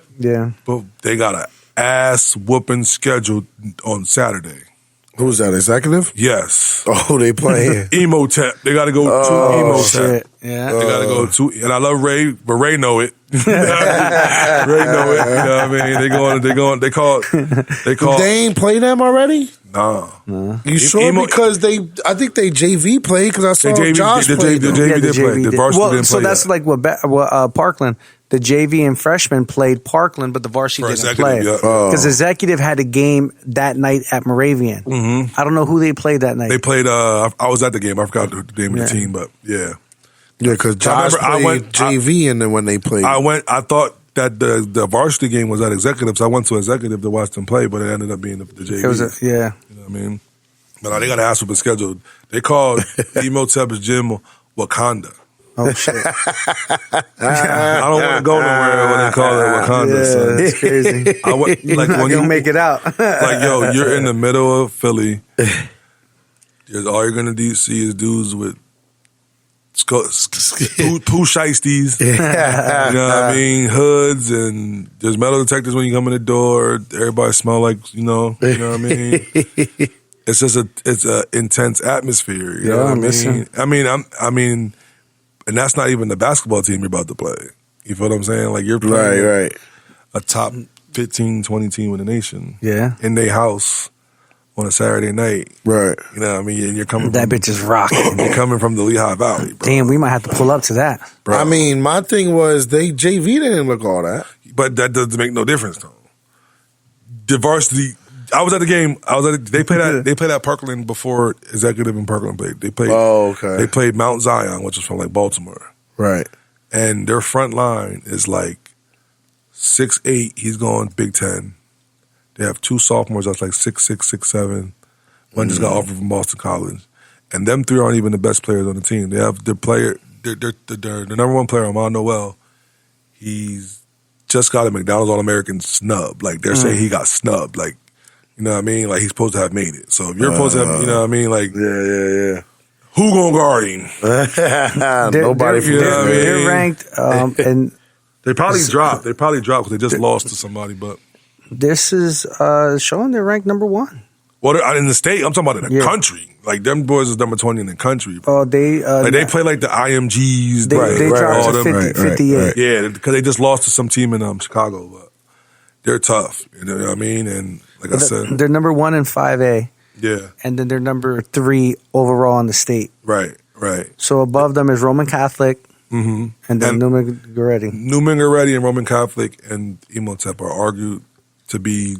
they got an ass whooping scheduled on Saturday. Who's that, executive? Yes. Oh, they playing. Emotep. They got to go to Emotep. Yeah. They got to go to, and I love Ray, but Ray know it. Ray know it. You know what I mean? They call. They ain't play them already? Nah. You sure? Because I think they JV played, because I saw Josh play. The JV did play. The varsity didn't play. So that's like what Parkland. The JV and freshman played Parkland, but the varsity didn't play. Because Executive had a game that night at Moravian. I don't know who they played that night. They played, I was at the game. I forgot the name of the team, but yeah. Yeah, because Josh played JV, and then when they played. I thought that the varsity game was at Executive, so I went to Executive to watch them play, but it ended up being the JV. It was You know what I mean? But they got to ask for scheduled. They called Emotep's gym Wakanda. Oh, shit. I don't want to go nowhere when they call it Wakanda, son. That's crazy. When you make it out. Like, yo, you're in the middle of Philly. All you're going to see is dudes with poo shiesties. You know what I mean? Hoods, and there's metal detectors when you come in the door. Everybody smell like, you know what I mean? It's just it's a intense atmosphere. You know what I mean? I mean, and that's not even the basketball team you're about to play. You feel what I'm saying? Like, you're playing a top 15, 20 team in the nation. Yeah. In their house on a Saturday night. Right. You know what I mean? And you're coming that bitch is rocking. You're coming from the Lehigh Valley, bro. Damn, we might have to pull up to that. Bro. I mean, my thing was JV didn't look all that. But that doesn't make no difference, though. The varsity, I was at the game. They played at Parkland before Executive and Parkland played. They played. Oh, okay. They played Mount Zion, which is from like Baltimore. Right. And their front line is like 6'8". He's going Big Ten. They have two sophomores that's like 6'6", 6'7". One just got offered from Boston College. And them three aren't even the best players on the team. They have their player, the number one player, Amon Noel. He's just got a McDonald's All-American snub. Like, they're saying he got snubbed. Like, you know what I mean? Like, he's supposed to have made it. So if you're supposed to have, you know what I mean? Like, yeah. Who gonna guard him? Nobody. They're ranked, and they probably dropped. They probably dropped because they just lost to somebody. But this is showing they're ranked number 1. Well, in the state, I'm talking about in the country. Like, them boys is number 20 in the country. Oh, they play like the IMGs. They dropped to 58. Yeah, because they just lost to some team in Chicago. But they're tough. You know what I mean? And like I said, they're number 1 in 5A. Yeah. And then they're number 3 overall in the state. Right. So above them is Roman Catholic, and then Newman Goretti. Newman Goretti and Roman Catholic and Emotep are argued to be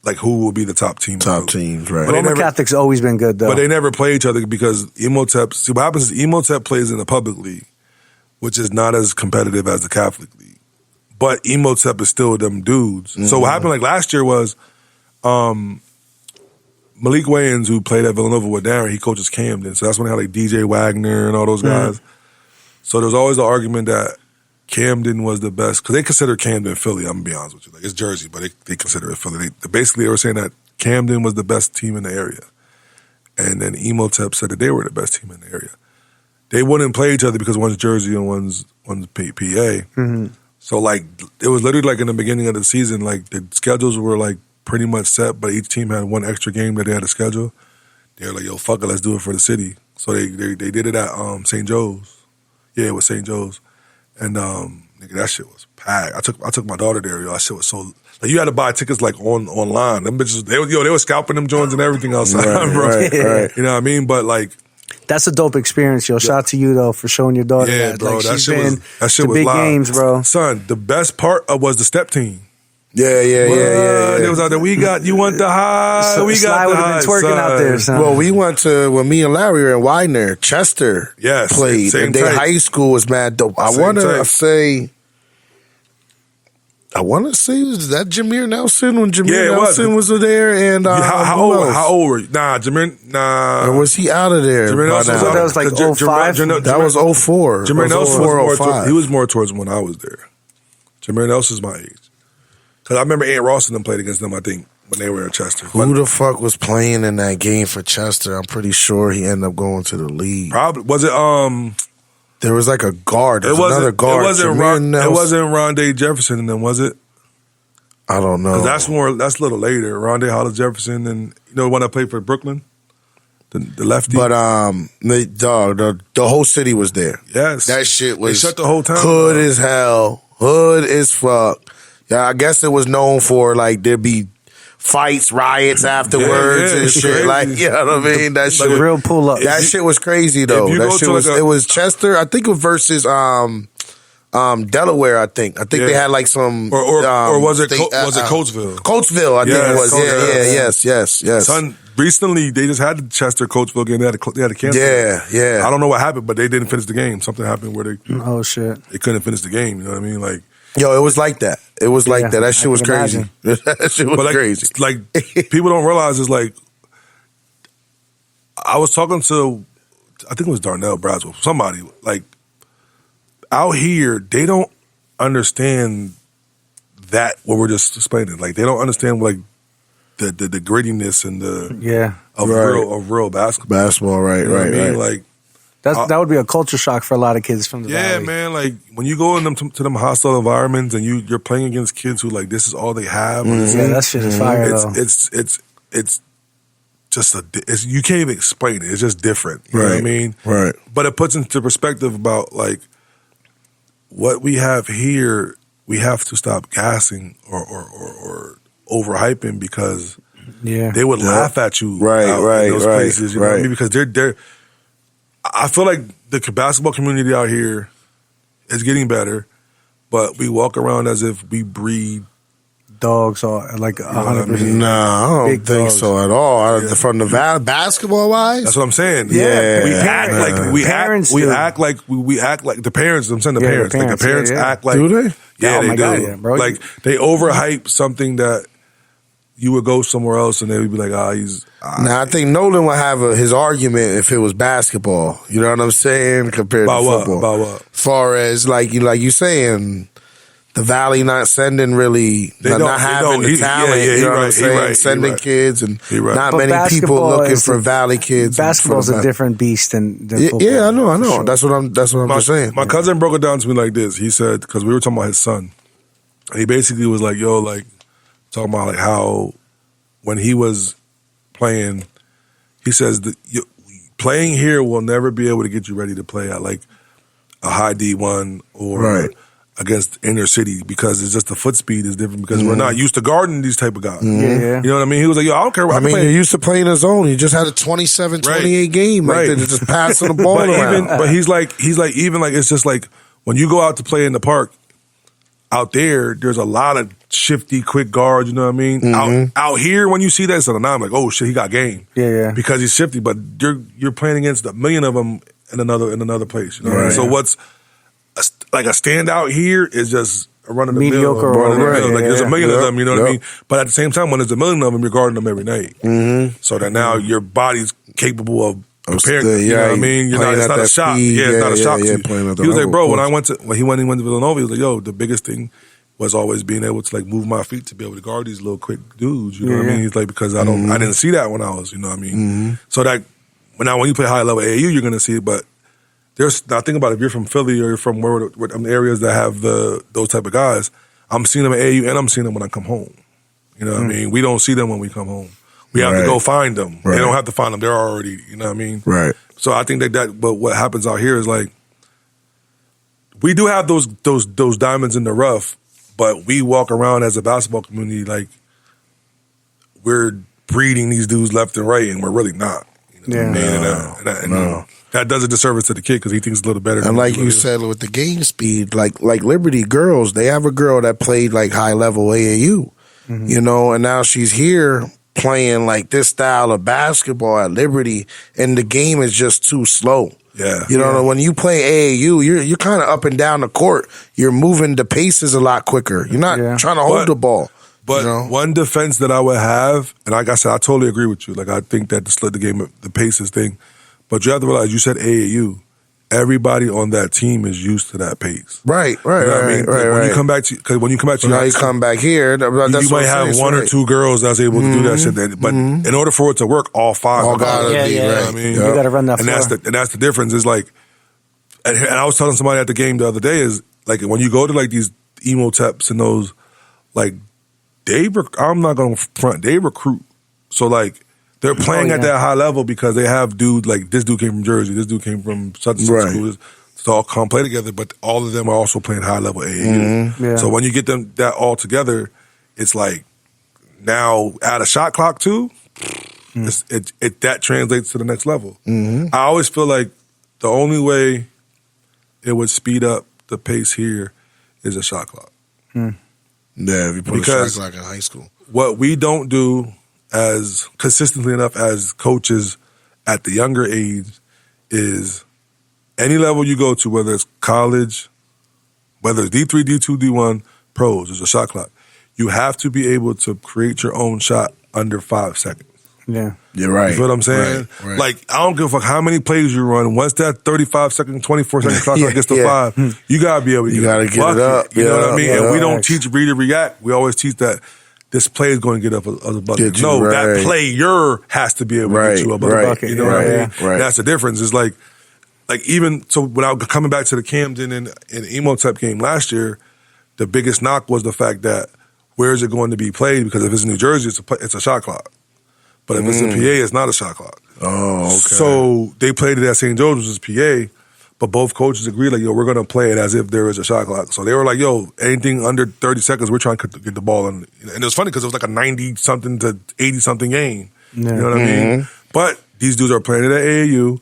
like who will be the top team. Top teams, right. Roman Catholic's always been good, though. But they never play each other because Emotep, see what happens is Emotep plays in the public league, which is not as competitive as the Catholic league. But Emotep is still them dudes. So what happened like last year was Malik Wayans, who played at Villanova with Darren, he coaches Camden. So that's when they had like DJ Wagner and all those guys. So there's always the argument that Camden was the best, because they consider Camden Philly, I'm going to be honest with you. Like, it's Jersey, but they consider it Philly. Basically, they were saying that Camden was the best team in the area. And then Emotep said that they were the best team in the area. They wouldn't play each other because one's Jersey and one's PA. So, like, it was literally like in the beginning of the season, like, the schedules were like pretty much set, but each team had one extra game that they had to schedule. They were like, yo, fuck it, let's do it for the city. So they did it at St. Joe's. Yeah, it was St. Joe's. And nigga, that shit was packed. I took my daughter there, yo. That shit was so like you had to buy tickets like online. Them bitches, they were scalping them joints and everything outside, bro. Right. You know what I mean? But like, That's a dope experience, yo. Shout out to you though for showing your daughter yeah, that. bro, Like, that she's shit been was to big live. games, bro. Son, the best part was the step team. Yeah. They was out there. You want the high? So We Sly got the would high. have been twerking out there, son. Well, we went to when me and Larry were in Widener, Chester. Yes, played, same and their type. high school was mad dope. I Same want to type. say, was that Jameer Nelson when Jameer Yeah, it was. Nelson was there? And How who old? else? How old were you? Nah, Jameer. Nah, Or was he out of there? Jameer by Nelson was now? out. That was like 05? That was 04. Jameer Nelson was 04, more. 05. He was more towards when I was there. Jameer Nelson's my age. Because I remember Ant Ross and them played against them. I think when they were in Chester. Who the fuck was playing in that game for Chester? I'm pretty sure he ended up going to the league. Probably was it. There was like a guard. There It was another wasn't. guard. It wasn't. Jameer Nelson. It wasn't Rondé Jefferson and them, was it? I don't know. 'Cause that's a little later. Rondé Hollis Jefferson and the one that played for Brooklyn, the lefty. But the whole city was there. yes, That shit was They shut the whole town hood down. as hell, hood as fuck. Yeah, I guess it was known for like there'd be fights, riots afterwards yeah, and it's shit. crazy. Like, you know what I mean? That shit, The real pull up. that shit was crazy though. if you That go shit to was. like a- It was Chester. I think it was versus Delaware. I think Yeah. they had like some or was it state- was it Coatesville? Coatesville, I think it Yes, was. Coatesville. Yes. Son, recently they just had the Chester Coatesville game. They had to cancel. Yeah. I don't know what happened, but they didn't finish the game. Something happened where Oh shit. they couldn't finish the game. You know what I mean? Like, Yo, it was like that. It was like Yeah, that. That shit I was can crazy. That shit was but like, crazy. like people don't realize is like, I was talking to, I think it was Darnell Braswell, somebody like out here. They don't understand that what we're just explaining. Like they don't understand like the grittiness and the Yeah. of Right. real basketball. Basketball, right, You know what I mean? right. Like, That would be a culture shock for a lot of kids from the yeah, valley. man. Like when you go in them to them hostile environments and you're playing against kids who like this is all they have. Yeah, that shit is fire though. It's just you can't even explain it. It's just different. You know what I Right. mean? Right. But it puts into perspective about like what we have here. We have to stop gassing or overhyping because Yeah. they would Yeah. laugh at you Right, out right, in those right, places. You know what I right. mean? Because they're. I feel like the basketball community out here is getting better, but we walk around as if we breed. Dogs are like what I 100%. mean? No, I don't Big think dogs. so at all. Yeah. From the basketball wise, That's what I'm saying. Yeah. we act like Parents we do. act like we act like the parents. I'm saying the Yeah, the parents. Like the parents, parents yeah. act like. do they? Yeah, Oh they my do. God, yeah, bro. Like they overhype something that you would go somewhere else and they would be like, he's. Now I think Nolan would have his argument if it was basketball. You know what I'm saying? Compared About to what? football. About what? As far as like you saying, the Valley not sending really, They not don't- having they the don't. talent. Yeah, you he know what I'm right, he saying? right, he Sending right. kids and He right. not But many people basketball looking is for a- Valley kids. Basketball's for the a different beast than Yeah, football. yeah, I know. for sure. That's what I'm just saying. My cousin broke it down to me like this. He said, because we were talking about his son. And he basically was like, yo, like, talking about like how when he was playing, he says that playing here will never be able to get you ready to play at like a high D1 or Right. against inner city because it's just the foot speed is different because we're not used to guarding these type of guys. Yeah. You know what I mean? He was like, yo, I don't care what I mean, play. you're used to playing a zone. You just had a 27, 28 game. Like Right. they're just passing the ball but around. but he's like even like it's just like when you go out to play in the park out there's a lot of shifty quick guards, you know what I mean? Out here when you see that it's an anomaly, like, oh shit, he got game. Yeah. Because he's shifty, but you're playing against a million of them in another place, you know what I mean? Right. So what's like a standout here is just a run of the Mediocre mill, or whatever. like there's a million of them, you know what I Yep. mean? But at the same time, when there's a million of them, you're guarding them every night. So that now your body's capable of preparing. still, You know yeah, what I mean? You're not. playing It's at not a that shock. speed. Yeah, it's not a Yeah, shock yeah, to you. playing at the He was like, level, bro, of when course. he went to Villanova, he was like, yo, the biggest thing was always being able to like move my feet to be able to guard these little quick dudes. You know what I Yeah. mean? He's like, because I didn't see that when I was, you know what I mean? So that when you play high level AAU, you're gonna see it, but now think about it, if you're from Philly or you're from where areas that have those type of guys, I'm seeing them at AAU and I'm seeing them when I come home. You know what I mean? We don't see them when we come home. We have to Right. go find them. Right. They don't have to find them. They're already, you know what I mean? Right. So I think but what happens out here is like, we do have those diamonds in the rough, but we walk around as a basketball community like we're breeding these dudes left and right, and we're really not. You know what I mean? And that does a disservice to the kid because he thinks he's a little better. And like you said, with the game speed, like Liberty girls, they have a girl that played like high level AAU, you know, and now she's here playing like this style of basketball at Liberty, and the game is just too slow. Yeah. You know, when you play AAU, you're kind of up and down the court. You're moving the paces a lot quicker. You're not trying to hold the ball. But you know? one defense that I would have, and like I said, I totally agree with you. Like I think that the game, the paces thing. But you have to realize, you said AAU. Everybody on that team is used to that pace. Right. You know what I mean? When you come back to, because when you come back to So now you come back here, that's you might have one or two girls that's able to do that shit. But in order for it to work, all five All gotta gotta be. be, You know right. what I mean? You gotta run that and floor. that's the difference. Is like, and I was telling somebody at the game the other day, is like when you go to like these emo teps and those, like I'm not gonna front, they recruit. So like they're playing at that high level because they have dude like this dude came from Jersey, this dude came from such and such school. So all come play together, but all of them are also playing high level AAU. Yeah. So when you get them that all together, it's like now add a shot clock too. It that translates to the next level. I always feel like the only way it would speed up the pace here is a shot clock. Yeah, if you put a shot clock in high school. What we don't do as consistently enough as coaches at the younger age is any level you go to, whether it's college, whether it's D3, D2, D1, pros, there's a shot clock. You have to be able to create your own shot under 5 seconds. Yeah. You're right. You feel what I'm saying? Right. Like, I don't give a fuck how many plays you run. Once that 35-second, 24-second clock gets to 5, you got to be able to gotta get it up. You know what I mean? And we don't Facts. teach read to react. We always teach that this play is going to get up as a bucket. Get you, No, that right. player has to be able to get you up as a bucket. You know what I mean? Right. That's the difference. It's like even, so when I was coming back to the Camden and Emo Type game last year, the biggest knock was the fact that where is it going to be played? Because if it's in New Jersey, it's a shot clock. But if it's in PA, it's not a shot clock. Oh, okay. So they played it at St. Joe's, which is PA, but both coaches agreed, like, yo, we're going to play it as if there is a shot clock. So they were like, yo, anything under 30 seconds, we're trying to get the ball in. And it was funny because it was like a 90-something to 80-something game. Yeah. You know what I mean? But these dudes are playing it at AAU.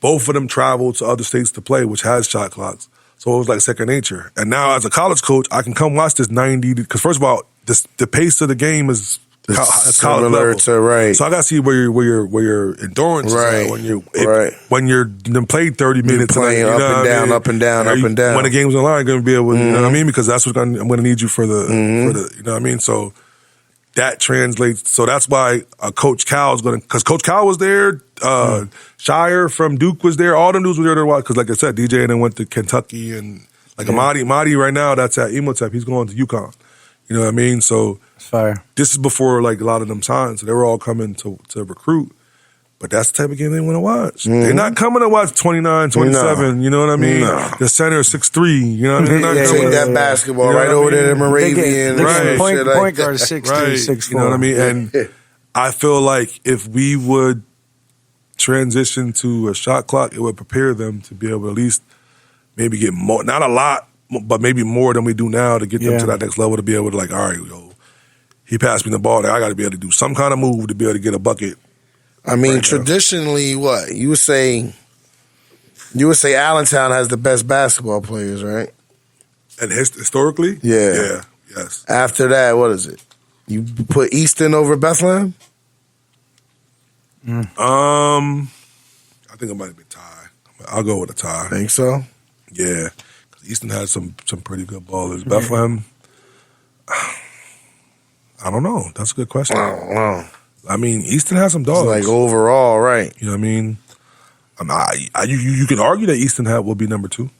Both of them traveled to other states to play, which has shot clocks. So it was like second nature. And now as a college coach, I can come watch this 90, because first of all, the pace of the game is It's college similar level. to, right. So I got to see where your endurance Right. is at when you're done played 30 minutes. playing up and down, up and down, up and down. When the game's on line, going to be able, you know what I mean? Because that's what I'm going to need you for the, you know what I mean? So that translates. So that's why Coach Cal is going to, because Coach Cal was there, Shire from Duke was there, all the dudes were there to watch. Because like I said, DJ and then went to Kentucky, and like Amadi right now, that's at Emotep. He's going to UConn. You know what I mean? So Fire. this is before like a lot of them signed, so they were all coming to recruit. But that's the type of game they want to watch. They're not coming to watch 29, 27, you know what I mean? No. The center is 6'3", you know what I mean? They're not Take coming- that basketball You know right what I over there to mean? Moravian. They Right. get point Shit like guard that. 6'3", Right, 6'4". you know what I mean? And I feel like if we would transition to a shot clock, it would prepare them to be able to at least maybe get more, not a lot, but maybe more than we do now to get them to that next level, to be able to like, all right, yo, he passed me the ball there, I got to be able to do some kind of move to be able to get a bucket. I mean, Right now. traditionally, what you would say Allentown has the best basketball players, right? And historically, Yeah. yes. After that, what is it? You put Easton over Bethlehem? I think it might be a tie. I'll go with a tie. Think so? Yeah, 'cause Easton has some pretty good ballers. Bethlehem, I don't know. That's a good question. I don't know. I mean, Easton has some It's dogs. like overall, right? You know what I mean? You can argue that Easton will be number 2.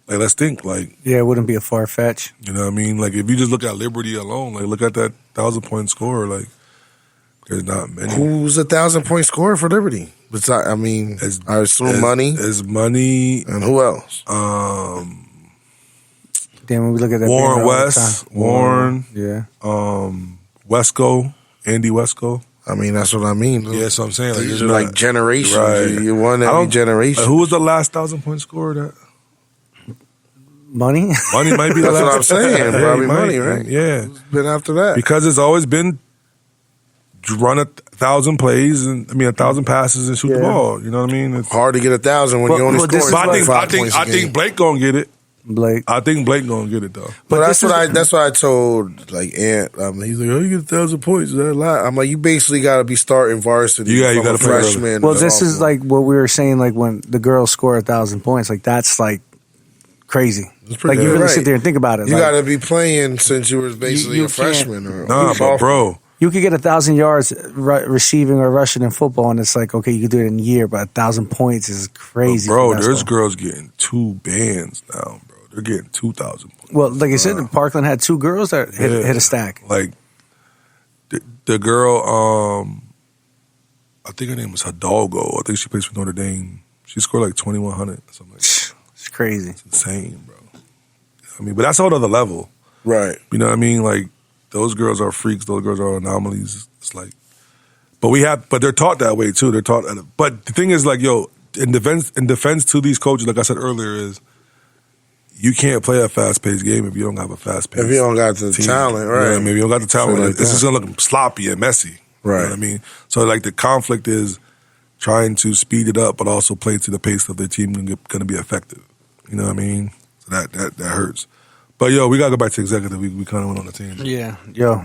Like, let's think. Like, Yeah, it wouldn't be a far fetch. you know what I mean? Like, if you just look at Liberty alone, like, look at that 1,000-point scorer. Like, there's not many. Who's a 1,000-point scorer for Liberty? Besides, I mean, I assume Money. Is Money. And who else? Then when we look at that Warren banner all the West, time. Warren, Yeah. Wesco, Andy Wesco. I mean, that's what I mean. Yeah, that's what I'm saying. Like, These it's are not- like generations. Right. You won I every don't- generation. Who was the last 1,000-point scorer? That Money? Money might be the That's last. what I'm saying. Yeah, Probably he might. Money, right? Yeah, Who's been after that? because it's always been run 1,000 plays and 1,000 passes and shoot the Yeah. ball. You know what I mean? It's, Hard to get 1,000 when Well, you only well, this scoring is but I 25 think points a game. Blake gonna get it. Blake. I think Blake gonna get it though. But that's this what is- that's what I told like Ant. He's like, "Oh, you get 1,000 points? Is that a lot?" I'm like, "You basically got to be starting varsity. You from gotta a play early. freshman." Well, to this is sophomore. like what we were saying, like when the girls score 1,000 points, like that's like crazy. It's pretty Like you good, really right. sit there and think about it. you like, got to be playing since you were basically you a freshman or Nah, but sophomore. bro, you could get 1,000 yards receiving or rushing in football, and it's like, okay, you could do it in a year, but 1,000 points is crazy. bro, for there's basketball. girls getting 2 bands now, bro. They're getting 2,000 points. Well, like I said, Parkland had 2 girls that hit a stack. Like the girl, I think her name was Hidalgo. I think she plays for Notre Dame. She scored like 2,100 or something like that. It's crazy. It's insane, bro. I mean, but that's a whole other level. Right. You know what I mean? Like those girls are freaks. Those girls are anomalies. It's like, but they're taught that way too. They're taught. But the thing is, like, yo, in defense to these coaches, like I said earlier, is you can't play a fast paced game if you don't have a fast paced. If you don't got the talent, right? Yeah, maybe you don't got the talent. Shit like It's just that. gonna look sloppy and messy. You know Right. what I mean? So like the conflict is trying to speed it up, but also play to the pace of their team going to be effective. You know what I mean? So that hurts. But yo, we gotta go back to executive. We kind of went on the team. Yeah. Yo.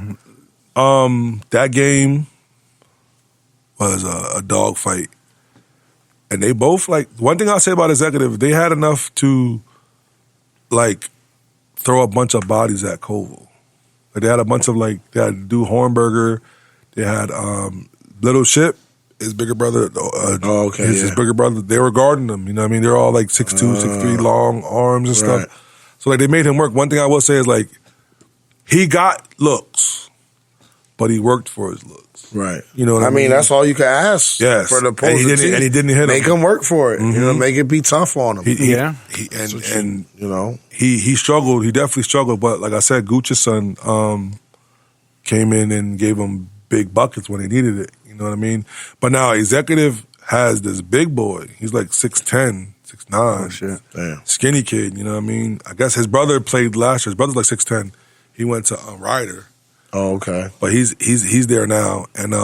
That game was a dog fight, and they both like. One thing I'll say about executive, they had enough to like throw a bunch of bodies at Koval. Like, they had a bunch of like they had do Hornberger, they had Little Ship, his bigger brother. okay, his yeah. bigger brother. They were guarding him. You know what I mean? They're all like 6'2", 6'3", long arms and Right. stuff. So like they made him work. One thing I will say is like he got looks, but he worked for his looks. Right. You know what I I mean, mean? that's all you can ask. Yes. For the And opposing he didn't- team. and he didn't hit Make him. him work for it. You know, Mhm. make it be tough on him. Yeah. And you know, he struggled. He definitely struggled. But like I said, Gucci's son came in and gave him big buckets when he needed it. You know what I mean? But now executive has this big boy. He's like 6'10", 6'9". Oh, shit. damn. Skinny kid. You know what I mean? I guess his brother played last year. His brother's like 6'10". He went to Ryder, Oh, okay. but he's there now, and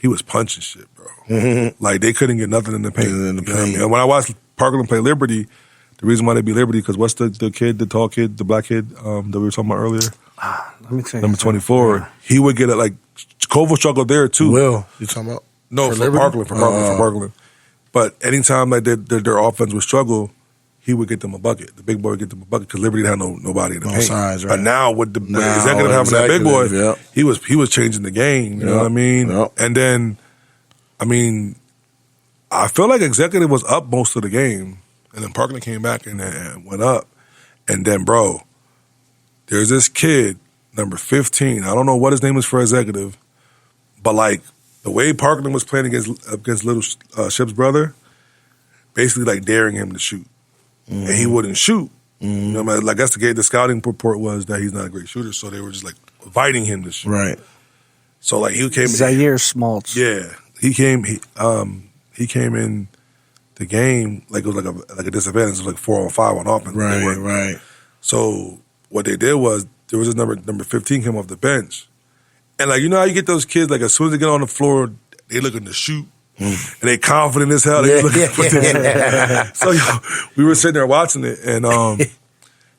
he was punching shit, bro. Like they couldn't get nothing in the paint. In the You know what I paint. mean? And when I watched Parkland play Liberty, the reason why they beat Liberty because what's the kid, the tall kid, the black kid that we were talking about earlier, Let me tell you. number 24. He would get it like Koval struggled there too. Will, you talking about? No, For for Liberty? Parkland, for Parkland. But anytime like their offense would struggle, he would get them a bucket. The big boy would get them a bucket because Liberty had nobody in the Both paint. sides, right. But now with the Now, executive having that big boy, executive, yep. he was changing the game. You know Yep, what I mean? yep. And then, I mean, I feel like executive was up most of the game, and then Parkland came back and went up. And then, bro, there's this kid, number 15. I don't know what his name is for executive, but like the way Parkland was playing against Little Ship's brother, basically like daring him to shoot, and he wouldn't shoot. You know, like I guess the scouting report was that he's not a great shooter, so they were just like inviting him to shoot. Right. So like he came, Zaire Smaltz. yeah, he came in the game like it was like a disadvantage. It was like 4-on-5 on offense. They Right. weren't. Right. So what they did was there was this number 15 came off the bench, and like you know how you get those kids like as soon as they get on the floor they looking to shoot. And they confident as hell. They looking for this. So yo, we were sitting there watching it, and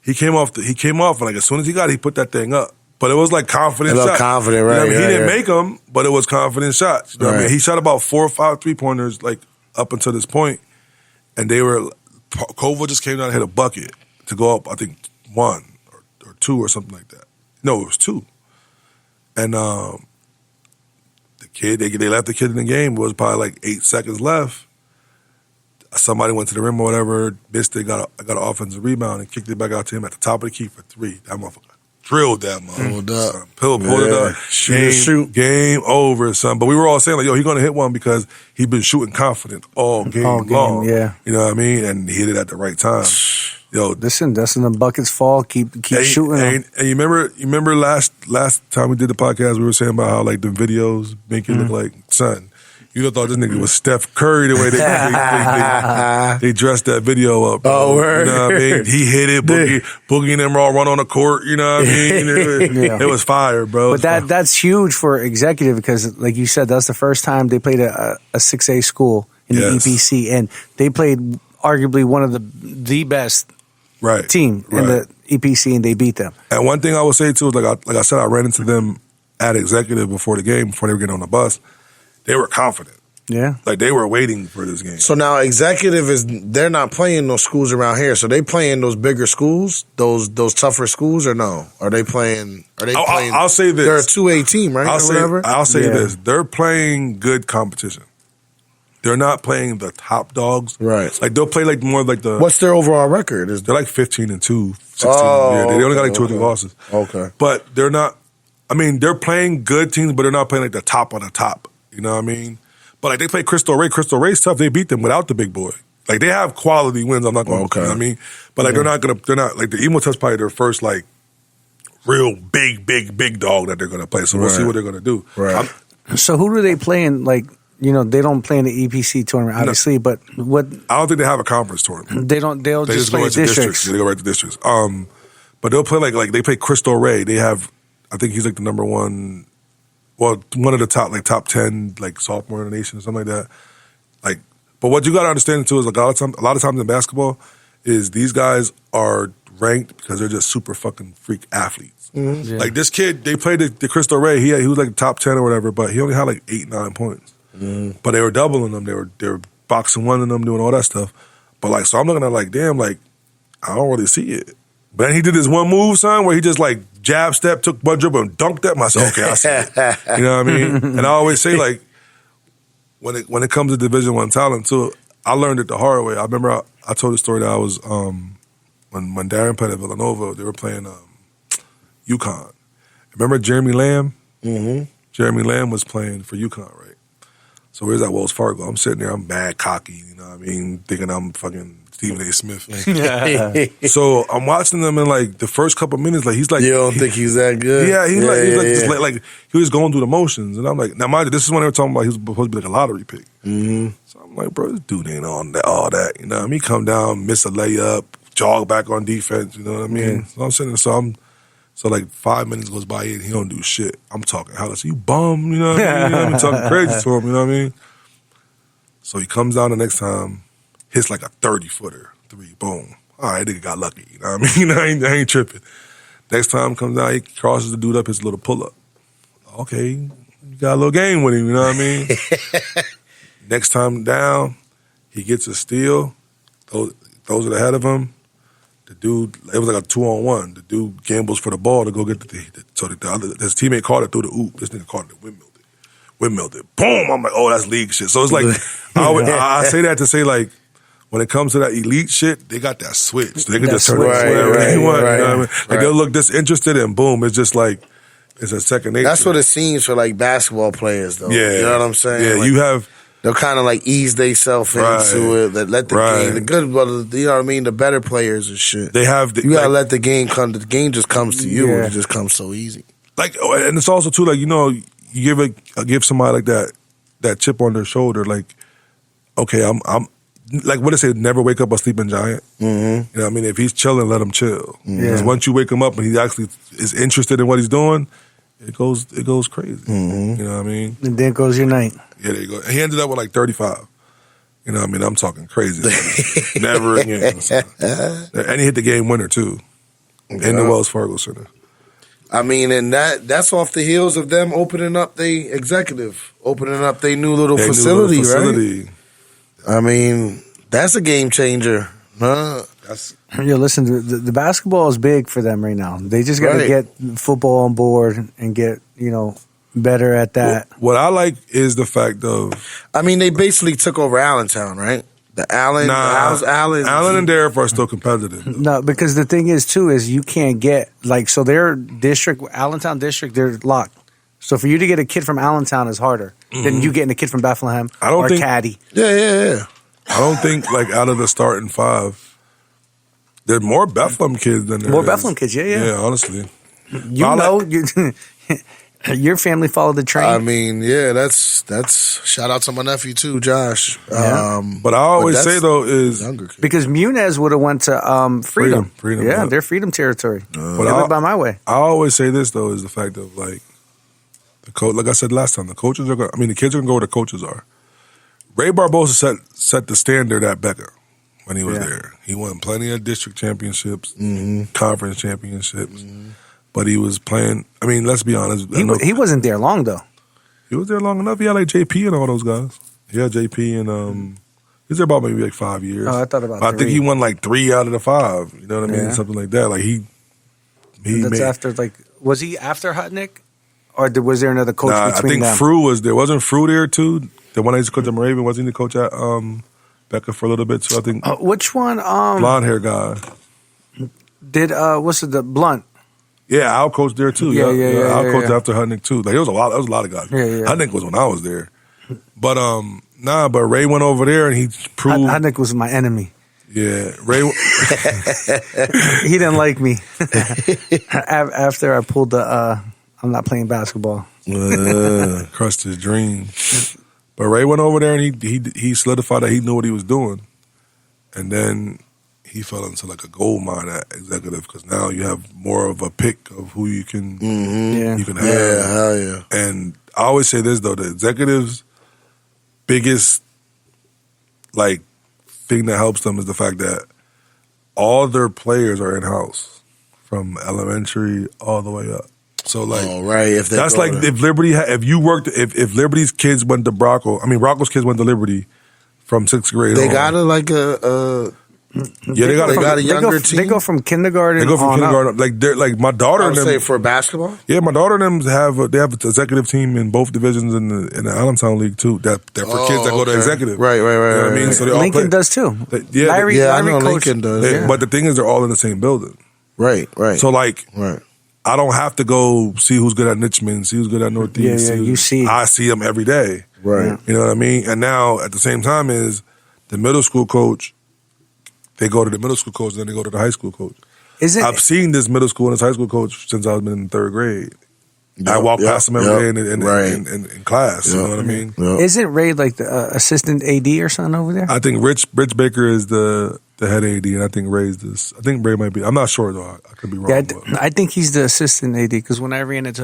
he came off, and like as soon as he got it, he put that thing up. But it was like confident A little shots. confident, You know what I right, mean? yeah, He didn't yeah. make them, but it was confident shots. You know what I Right. mean? He shot about 4 or 5 3-pointers like up until this point, and they were Koval just came down and hit a bucket to go up. I think 1 or 2 or something like that. No, it was 2. And the kid, they left the kid in the game. It was probably like 8 seconds left. Somebody went to the rim or whatever, missed it, got an offensive rebound and kicked it back out to him at the top of the key for 3. That motherfucker drilled that motherfucker. Pulled up. son. Pulled it Yeah. up. Shoot. Game over, son. But we were all saying, like, yo, he's going to hit one because he's been shooting confident all game All game, long. yeah. You know what I mean? And he hit it at the right time. Yo, Listen, that's in the buckets fall. Keep shooting them. And you remember last time we did the podcast, we were saying about how like the videos make it look like, son, you thought this nigga was Steph Curry the way they dressed that video up. Bro. Oh, word. You know what I mean? He hit it, Boogie and them all run on the court. You know what I mean? It was fire, bro. But that's huge for executive because, like you said, that's the first time they played a 6A school in the EPC, and they played arguably one of the best team in the EPC, and they beat them. And one thing I would say too is like I said, I ran into them at executive before the game, before they were getting on the bus. They were confident. Yeah. Like they were waiting for this game. So now executive they're not playing those schools around here. So they playing those bigger schools, those tougher schools, or no? Are they playing? I'll say this. They're a 2A team, right? I'll say this. They're playing good competition. They're not playing the top dogs. Right. Like they'll play like more like the. What's their overall record? They're like 15-2, 16. They only got like 2 or 3 losses. Okay. But they're not. I mean, they're playing good teams, but they're not playing like the top of the top. You know what I mean? But like they play Crystal Ray. Crystal Ray's tough. They beat them without the big boy. Like they have quality wins. I'm not going to. You know what I mean? But like they're not like the Emo Test probably their first like real big dog that they're going to play. So we'll see what they're going to do. Right. So who do they play in? Like, you know, they don't play in the EPC tournament, obviously. But what? I don't think they have a conference tournament. They don't. They'll just play go right to districts. They go right to districts. But they'll play like they play Crystal Ray. They have. I think he's like the number one. Well, one of the top 10 like sophomore in the nation or something like that. Like, but what you got to understand too is like a lot of times in basketball is these guys are ranked because they're just super fucking freak athletes. Mm-hmm. Yeah. Like this kid, they played the Crystal Ray. He was like top 10 or whatever, but he only had like 8-9 points. Mm-hmm. But they were doubling them. They were boxing one of them, doing all that stuff. But like, so I'm looking at like, damn, like I don't really see it. But then he did this one move, son, where he just like jab step, took one dribble and dunked at myself. Okay, I see it. You know what I mean? And I always say like, when it comes to Division I talent too, I learned it the hard way. I remember I told the story that I was when Darren played at Villanova, they were playing UConn. Remember Jeremy Lamb? Mm-hmm. Jeremy Lamb was playing for UConn, right? So where's that Wells Fargo? I'm sitting there, I'm mad cocky, you know what I mean? Thinking I'm fucking Stephen A. Smith. So I'm watching them in like the first couple minutes, like he's like, you don't think he's that good? Yeah, he's like he was going through the motions, and I'm like, now mind you, this is when they were talking about he was supposed to be like a lottery pick. Mm-hmm. So I'm like, bro, this dude ain't on all that, you know what I mean? He come down, miss a layup, jog back on defense, you know what I mean? Mm-hmm. So I'm sitting there, so like 5 minutes goes by and he don't do shit. I'm talking, how does you bum, you know what I mean? I'm talking crazy to him, you know what I mean? So he comes down the next time, hits like a 30-footer, 3, boom. All right, nigga got lucky, you know what I mean? I ain't tripping. Next time comes down, he crosses the dude up, his little pull-up. Okay, you got a little game with him, you know what I mean? Next time down, he gets a steal, throws it ahead of him. The dude, it was like a 2-on-1. The dude gambles for the ball to go get his teammate caught it through the oop. This nigga caught it and windmilled it. Boom! I'm like, oh, that's league shit. So it's like, I say that to say like, when it comes to that elite shit, they got that switch. They can just turn it whatever they want. You know what I mean? Like they'll look disinterested and boom, it's just like, it's a second nature. That's what it seems for like basketball players though. Yeah. You know what I'm saying? Yeah, like, they'll kind of like ease themselves into it. Let the game, the good, you know what I mean? The better players and shit. They have. You gotta let the game come. The game just comes to you. And it just comes so easy. Like, and it's also too like, you know, you give somebody like that chip on their shoulder. Like, okay, I'm like what they say, never wake up a sleeping giant. Mm-hmm. You know what I mean? If he's chilling, let him chill. Because once you wake him up and he actually is interested in what he's doing, it goes crazy. Mm-hmm. You know what I mean? And there goes your night. Yeah, there you go. He ended up with like 35. You know what I mean? I'm talking crazy. Never again. And he hit the game winner too. In the Wells Fargo Center. I mean, and that's off the heels of them opening up their new little facility, right? I mean, that's a game changer. Listen, the basketball is big for them right now. They just got to get football on board and get, you know, better at that. What I like is the fact of... I mean, they basically took over Allentown, right? Allen and Darragh are still competitive. No, because the thing is, too, is you can't get, like, so their district, Allentown district, they're locked. So for you to get a kid from Allentown is harder than you getting a kid from Bethlehem or Caddy. Yeah. I don't think, like, out of the starting 5, There's more Bethlehem kids than there More is. Bethlehem kids, yeah. Yeah, honestly. You Well, know, your family followed the train. I mean, yeah, that's shout out to my nephew too, Josh. Yeah. But I always that's say though is younger kid. because Muniz would have went to Freedom. Freedom, yeah, yeah. their Freedom territory. But They live by my way. I always say this though is the fact of like the coach. Like I said last time, the coaches are. The kids are gonna go where the coaches are. Ray Barbosa set the standard at Becca when he was Yeah. there. He won plenty of district championships, conference championships, but he was playing. I mean, let's be honest. He wasn't there long though. He was there long enough. He had like JP and all those guys. He had JP and he was there about maybe like 5 years. Oh, I thought about I think 3. he won like 3 out of the 5. You know what I mean? Yeah. Something like that. Like he That's made. after was he after Hutnick, or was there another coach Nah, I between think them? Frew was there. Wasn't Frew there too? The one that used to coach at Moravian, wasn't he the coach at Becca for a little bit? So I think Which one? blonde hair guy. Did what's it? The Blunt. Yeah, Al coached there too. Yeah, Al coached yeah. after Hutnick too. Like there was a lot of guys. Yeah. Hutnick was when I was there. But but Ray went over there and he proved. Hutnick was my enemy. Yeah, Ray. He didn't like me after I pulled the. I'm not playing basketball. crushed his dream. But Ray went over there and he solidified that he knew what he was doing, and then he fell into like a gold mine at executive because now you have more of a pick of who you can Yeah. you can have. Yeah, hell yeah. And I always say this though: the executives' biggest like thing that helps them is the fact that all their players are in house from elementary all the way up. So like, Oh, right. If they that's go like to- if Liberty, if Liberty's kids went to Rocco, Rocco's kids went to Liberty from 6th grade. they on. got a yeah, they got a younger They team? go from kindergarten. They go from on up. kindergarten. Like they're like my daughter I and would them. say for basketball. Yeah, my daughter and them have an executive team in both divisions in the Allentown League too. They're for kids that go to okay. executive. Right. You know what I mean? right. So they all Lincoln play. does too. Yeah, Larry, Yeah, I Larry know coached- Lincoln does. They- Yeah. But the thing is, they're all in the same building. Right. So like, right. I don't have to go see who's good at Richmond, see who's good at Northeast. Yeah, you see. I see them every day. Right. You know what I mean? And now at the same time is the middle school coach. They go to the middle school coach, and then they go to the high school coach. Is it? I've seen this middle school and this high school coach since I've been in 3rd grade. I walk past them every day in class. You know what I mean? Yep. Isn't Ray like the assistant AD or something over there? I think Rich Baker is the head AD, and I think Ray's this. I think Ray might be. I'm not sure though. I could be wrong. Yeah, but. I think he's the assistant AD because when I ran into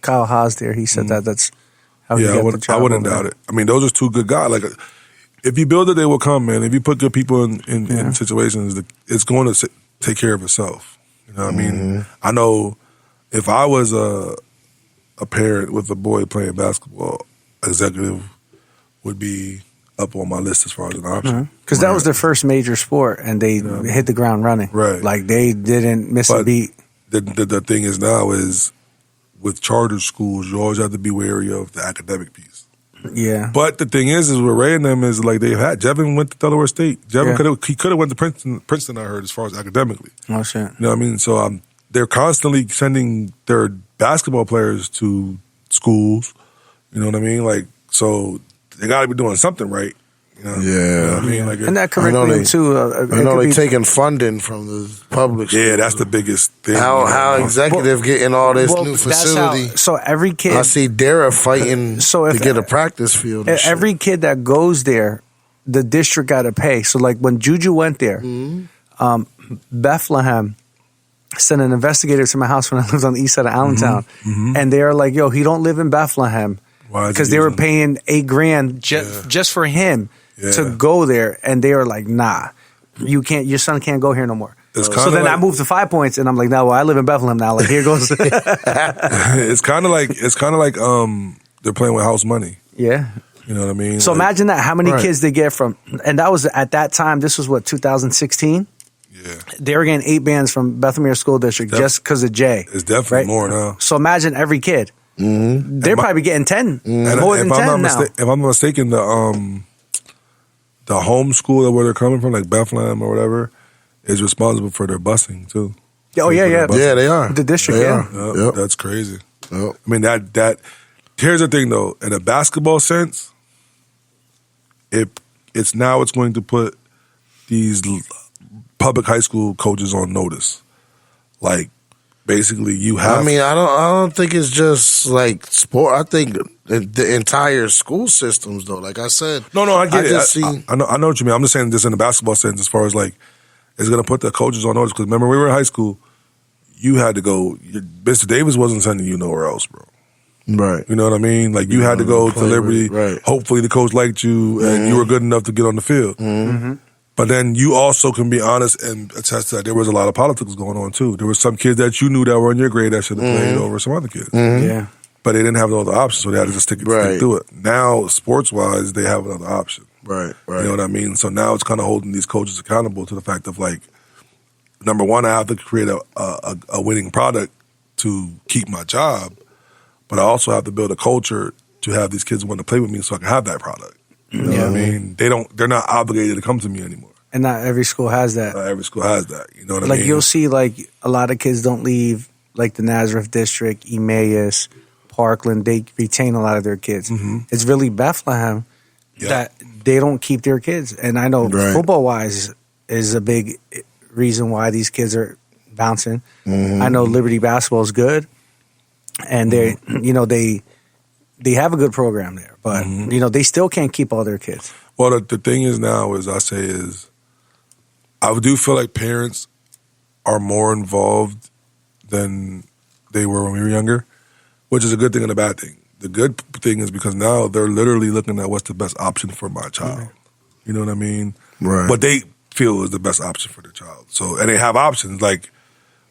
Kyle Haas there, he said that's how he Yeah, got I the wouldn't, job. I wouldn't over doubt there. it. I mean, those are two good guys. Like, if you build it, they will come, man. If you put good people in situations, it's going to take care of itself. You know what I mean? I know if I was a parent with a boy playing basketball, executive would be up on my list as far as an option. Because that was their first major sport, and they hit the ground running. Right. Like they didn't miss a But beat. The thing is now is with charter schools, you always have to be wary of the academic piece. Yeah. But the thing is with Ray and them is like they've had Jevin went to Delaware State. Jevin could have went to Princeton. I heard as far as academically. Oh shit. You know what I mean? So they're constantly sending their basketball players to schools. You know what I mean? Like so they got to be doing something right. You know? Yeah. You know what I mean? Like And that I know curriculum they- too. I know they taking funding from the public. yeah, schools. that's the biggest thing. How executive getting all this new facility. So every kid. I see Dara fighting So to if- get a practice field. and shit. Every kid that goes there, the district got to pay. So, like when Juju went there, Bethlehem sent an investigator to my house when I lived on the east side of Allentown, and they were like, "Yo, he don't live in Bethlehem Why is because he they were using- paying $8,000 just for him Yeah. to go there," and they were like, "Nah, you can't. Your son can't go here no more." It's So kinda then I like- moved to 5 Points, and I'm like, "No, well, I live in Bethlehem now. Like here goes." it's kind of like they're playing with house money. Yeah. You know what I mean? So Like, imagine that, how many Right. kids they get from, and that was at that time, this was what, 2016? Yeah, They were getting 8 bands from Bethlehem School District just because of Jay. it's definitely Right? more now. So imagine every kid. Mm-hmm. They're probably getting 10, And more if than 10 I'm now. if I'm not mistaken, the home school where they're coming from, like Bethlehem or whatever, is responsible for their busing too. Oh, yeah, yeah. Yeah, they are. The district, They yeah. are. Yep, Yep. That's crazy. Yep. I mean that. Here's the thing though, in a basketball sense, it's going to put these public high school coaches on notice. Like, basically, you have. I mean, I don't think it's just like sport. I think the entire school systems, though. Like I said, No, I get it. just I know what you mean. I'm just saying this in the basketball sense, as far as like, it's going to put the coaches on notice. Because remember, we were in high school, you had to go. Mr. Davis wasn't sending you nowhere else, bro. right. You know what I mean? Like, you had to go to play Liberty. right. Hopefully, the coach liked you and you were good enough to get on the field. But then you also can be honest and attest to that there was a lot of politics going on too. There were some kids that you knew that were in your grade that should have played over some other kids. Yeah. But they didn't have no other option, so they had to just stick through it. Now, sports-wise, they have another option. Right. You know what I mean? So now it's kind of holding these coaches accountable to the fact of, like, number one, I have to create a winning product to keep my job, but I also have to build a culture to have these kids want to play with me so I can have that product. You know what I mean? They're not obligated to come to me anymore. And not every school has that. Every school has that. You know what I Like mean? you'll see, like a lot of kids don't leave, like the Nazareth district, Emmaus, Parkland. They retain a lot of their kids. It's really Bethlehem that they don't keep their kids. And I know football wise is a big reason why these kids are bouncing. I know Liberty basketball is good, and they have a good program there, but they still can't keep all their kids. Well, the thing is now is I do feel like parents are more involved than they were when we were younger, which is a good thing and a bad thing. The good thing is because now they're literally looking at what's the best option for my child. You know what I mean? Right. What they feel is the best option for their child. So, and they have options. Like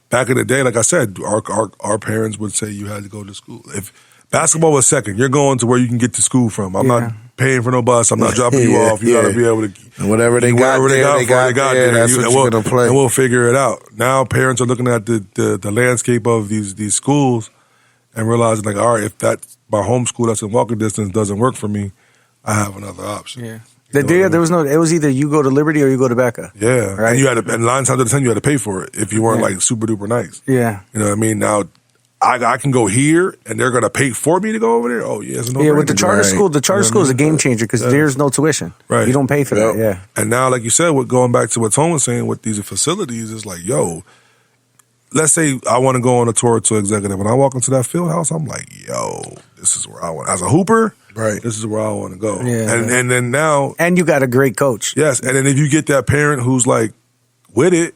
back in the day, like I said, our parents would say you had to go to school. If basketball was second, you're going to where you can get to school from. I'm not paying for no bus. I'm not dropping you off. You got to be able to. And whatever they got there, that's what you're going to play. And we'll figure it out. Now parents are looking at the landscape of these schools and realizing, like, all right, if my home school that's in walking distance doesn't work for me, I have another option. Yeah. There was it was either you go to Liberty or you go to Becca. Yeah. Right. And you had to, and 9 times out of 10 you had to pay for it if you weren't like super duper nice. Yeah. You know what I mean? Now I can go here and they're gonna pay for me to go over there. Oh yeah, it's with the charter school, school is a game changer because there's no tuition. Right. You don't pay for that. Yeah. And now, like you said, going back to what Tone was saying with these facilities, it's like, yo, let's say I want to go on a tour to executive, and I walk into that field house, I'm like, yo, this is where I want. As a hooper, right? This is where I want to go. Yeah. And then now, and you got a great coach. Yes, and then if you get that parent who's like with it,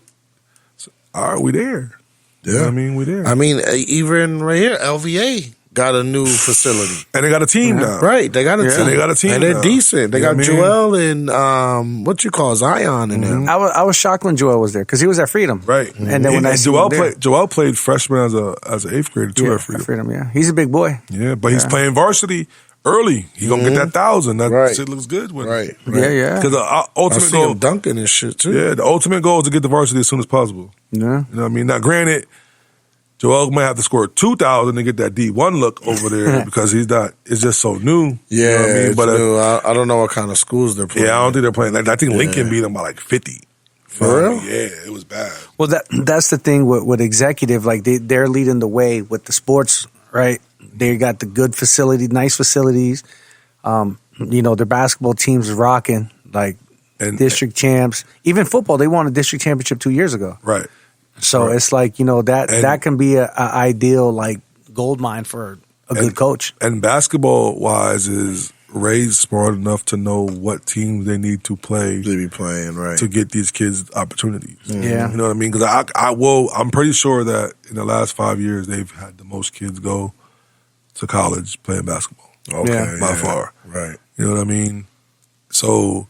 all right, we there. Yeah, you know what I mean, we there. I mean, even right here, LVA got a new facility, and they got a team now. Right, they got a team. They got a team, and they're now. decent. They You know got what I mean? Joel and what you call Zion in them. I was shocked when Joel was there because he was at Freedom. Right, And then when I see Joel played freshman as an 8th grader too at Freedom. Yeah, he's a big boy. Yeah, but he's playing varsity early. He gonna get that 1,000. That shit looks good. Right. Yeah. Because the ultimate I see goal, him dunking and shit too. Yeah, the ultimate goal is to get to varsity as soon as possible. Yeah. You know what I mean? Now, granted, Joel might have to score 2,000 to get that D1 look over there because he's not. It's just so new. Yeah, you know what I mean? it's But new. I don't know what kind of schools they're playing. yeah, I don't think they're playing. Like, I think Lincoln beat them by like 50. For real? Yeah, it was bad. Well, that's the thing with executive. Like they're leading the way with the sports, right? They got the good facility, nice facilities. Their basketball teams is rocking, like district champs. Even football, they won a district championship 2 years ago. Right. So it's like, that can be a ideal like gold mine for a good coach. And basketball wise is Ray's smart enough to know what teams they need to play They be playing right to get these kids opportunities. Yeah. You know what I mean? Because I'm pretty sure that in the last 5 years they've had the most kids go to college playing basketball. Okay, by far. Right. You know what I mean? So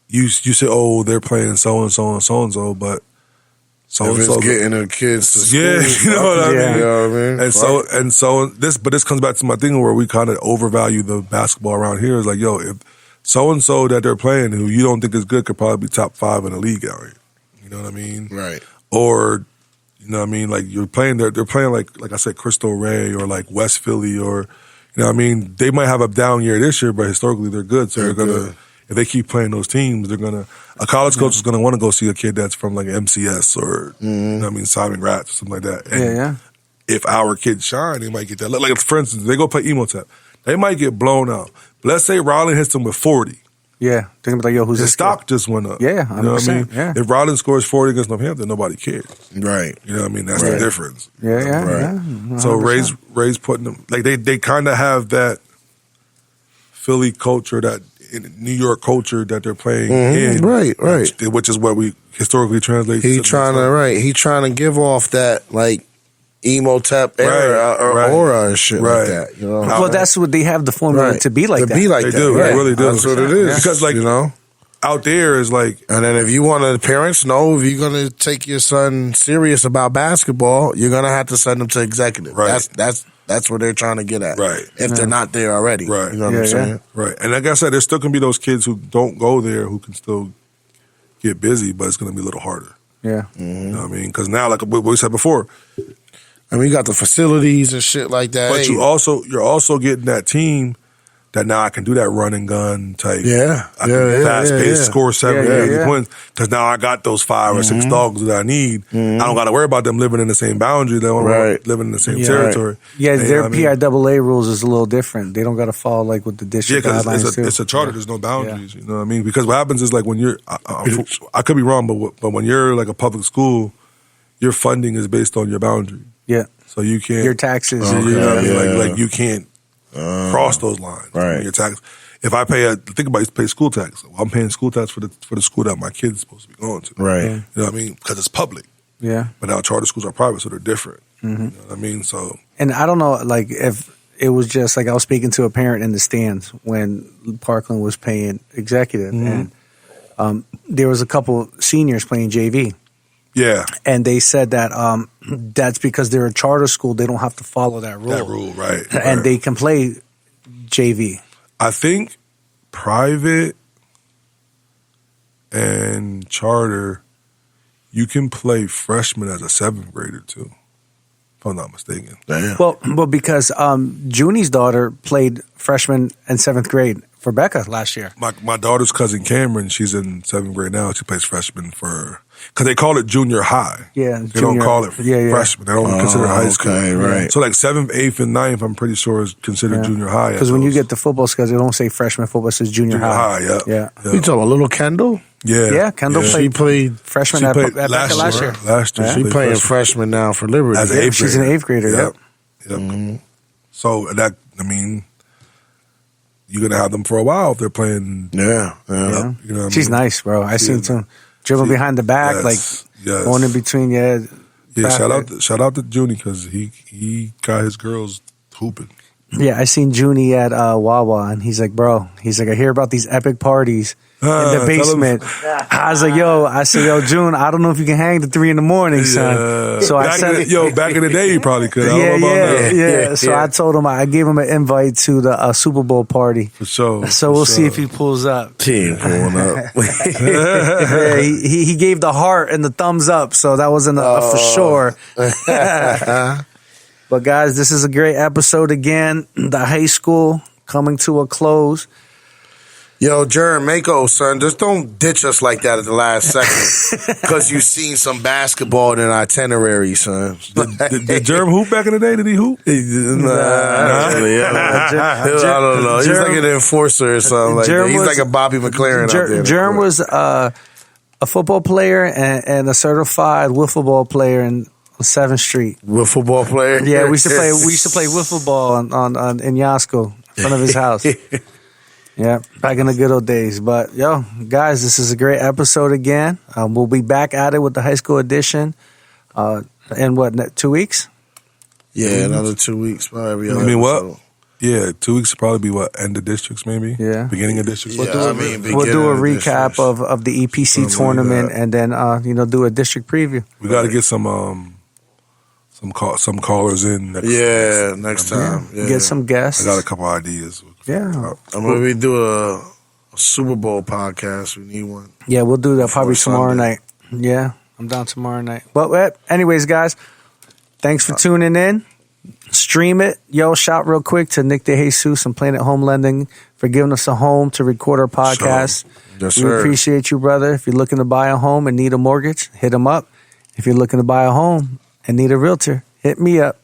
you say, oh, they're playing so and so and so and so, but so if and so it's getting the kids to school, yeah, you know what I mean. You know what I mean? And so this comes back to my thing where we kind of overvalue the basketball around here. It's like, yo, if so and so that they're playing who you don't think is good could probably be top 5 in the league out here. You know what I mean? Right. Or you know what I mean? Like you're playing, they're playing like I said, Cristo Rey or like West Philly or you know what I mean? They might have a down year this year, but historically they're good. So they're gonna. If they keep playing those teams, a college coach is gonna want to go see a kid that's from like MCS or you know what I mean, Simon Gratz or something like that. And if our kids shine, they might get that. Like for instance, they go play Emotep, they might get blown out. But let's say Raleigh hits them with 40. Yeah, they're gonna be like, yo, who's His this stock just went up. Yeah, you know what I mean. 100%, yeah. If Rollins scores 40 against Northampton, nobody cares. Right. You know what I mean? That's the difference. kid? Yeah. Right. So 100%. Ray's putting them like they kind of have that Philly culture, that New York culture that they're playing in, Right. which is what we historically translate. He to trying to He trying to give off that like emo tap era or aura and shit like that. You know. Well, that's what they have the formula to be like to that. be like They that. do. Right. They really do. That's what it is. Because, like, you know. out there is like, And then if you want to, parents know if you're going to take your son serious about basketball, you're going to have to send them to executive. Right. That's what they're trying to get at. Right. If they're not there already. Right. You know what I'm saying? right. And like I said, there's still gonna be those kids who don't go there who can still get busy, but it's gonna be a little harder. Yeah. You know what I mean? Because now, like what we said before, I mean, you got the facilities and shit like that. but Hey, you're also getting that team that now I can do that run and gun type. Yeah. I can fast pace, score 7 Yeah, 80 yeah. points. Because now I got those 5 or 6 dogs that I need. I don't got to worry about them living in the same boundary. They don't Right. living in the same Yeah. territory. Yeah, You know their what I mean? PIAA rules is a little different. They don't got to follow like with the Yeah, district because guidelines too. it's a charter. There's no boundaries. You know what I mean? Because what happens is like when you're, I could be wrong, but when you're like a public school, your funding is based on your boundary. Yeah, So you can't your taxes. You know what I mean? Yeah. Like you can't cross those lines. Right. Your tax. If I think about it, you pay school tax. Well, I'm paying school tax for the school that my kid's supposed to be going to. Right. Yeah. You know what I mean? Because it's public. Yeah, But now charter schools are private, so they're different. You know what I mean? So and I don't know, like if it was just like I was speaking to a parent in the stands when Parkland was paying executive, and there was a couple seniors playing JV. yeah, And they said that that's because they're a charter school; they don't have to follow that rule. that rule, right? And right. they can play JV. I think private and charter, you can play freshman as a 7th grader too, if I'm not mistaken. Damn. Well, because Junie's daughter played freshman and 7th grade for Becca last year. My daughter's cousin Cameron, she's in 7th grade now. She plays freshman because they call it junior high. Yeah, They don't call it freshman. They don't consider it high school. okay, right. So like 7th, 8th, and 9th, I'm pretty sure is considered junior high. Because when you get the football schedule, it don't say freshman football; it says junior high. yeah. Yeah. You talking about little Kendall? Yeah. Yeah, Kendall She played played. freshman She at played Becca last year. Last year. Yeah. She played playing freshman. freshman now for Liberty. As an Yeah. eighth She's an 8th grader. Yep. Yep. Yep. So that, I mean, you're going to have them for a while if they're playing. Yeah. You know what I She's mean? nice, bro. I seen is. some dribble behind the back, Yes. like Yes. going in between. Yeah, Yeah, traffic. shout out to Junie because he got his girls hooping. Yeah, I seen Junie at Wawa, and he's like, bro, I hear about these epic parties in the Tell basement. I was like, I said, June, I don't know if you can hang to 3 a.m, son. So I said, back in the day, you probably could. I don't know about now. yeah. So I told him, I gave him an invite to the Super Bowl party. For sure. So we'll see if he pulls up. She ain't pulling up. Yeah, he gave the heart and the thumbs up, so that wasn't a for sure. But guys, this is a great episode again. The high school coming to a close. Yo, Jerm, Mako, son, just don't ditch us like that at the last second because you seen some basketball in an itinerary, son. Did Jerm hoop back in the day? Did he hoop? I don't know. He's Jerm- like an enforcer or something like Jerm that. He's was- like a Bobby McLaren out there. Jerm was a football player and a certified wiffle ball player in 7th Street. a football player. Yeah, we used to play wiffle ball on in Yasko, in front of his house. Yeah, back in the good old days. But yo, guys, this is a great episode again. We'll be back at it with the high school edition in 2 weeks? Yeah, another 2 weeks, probably. I mean, what? Yeah, 2 weeks would probably be end of districts, maybe. Yeah. Beginning of districts. Yeah, I mean, We'll do a beginning recap districts. of the EPC Something like tournament that. and then do a district preview. We got to get some callers in. Next time. Yeah. Get some guests. I got a couple ideas. Yeah. I'm gonna we do a Super Bowl podcast. We need one. Yeah, we'll do that probably Before tomorrow Sunday. night. Yeah, I'm down tomorrow night. But anyways, guys, thanks for tuning in. Stream it. Yo, shout real quick to Nick DeJesus and Planet Home Lending for giving us a home to record our podcast. Yes, We sir. appreciate you, brother. If you're looking to buy a home and need a mortgage, hit them up. If you're looking to buy a home and need a realtor, hit me up.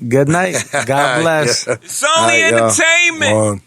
Good night. God bless. Yeah. It's only All right, y'all. entertainment. One.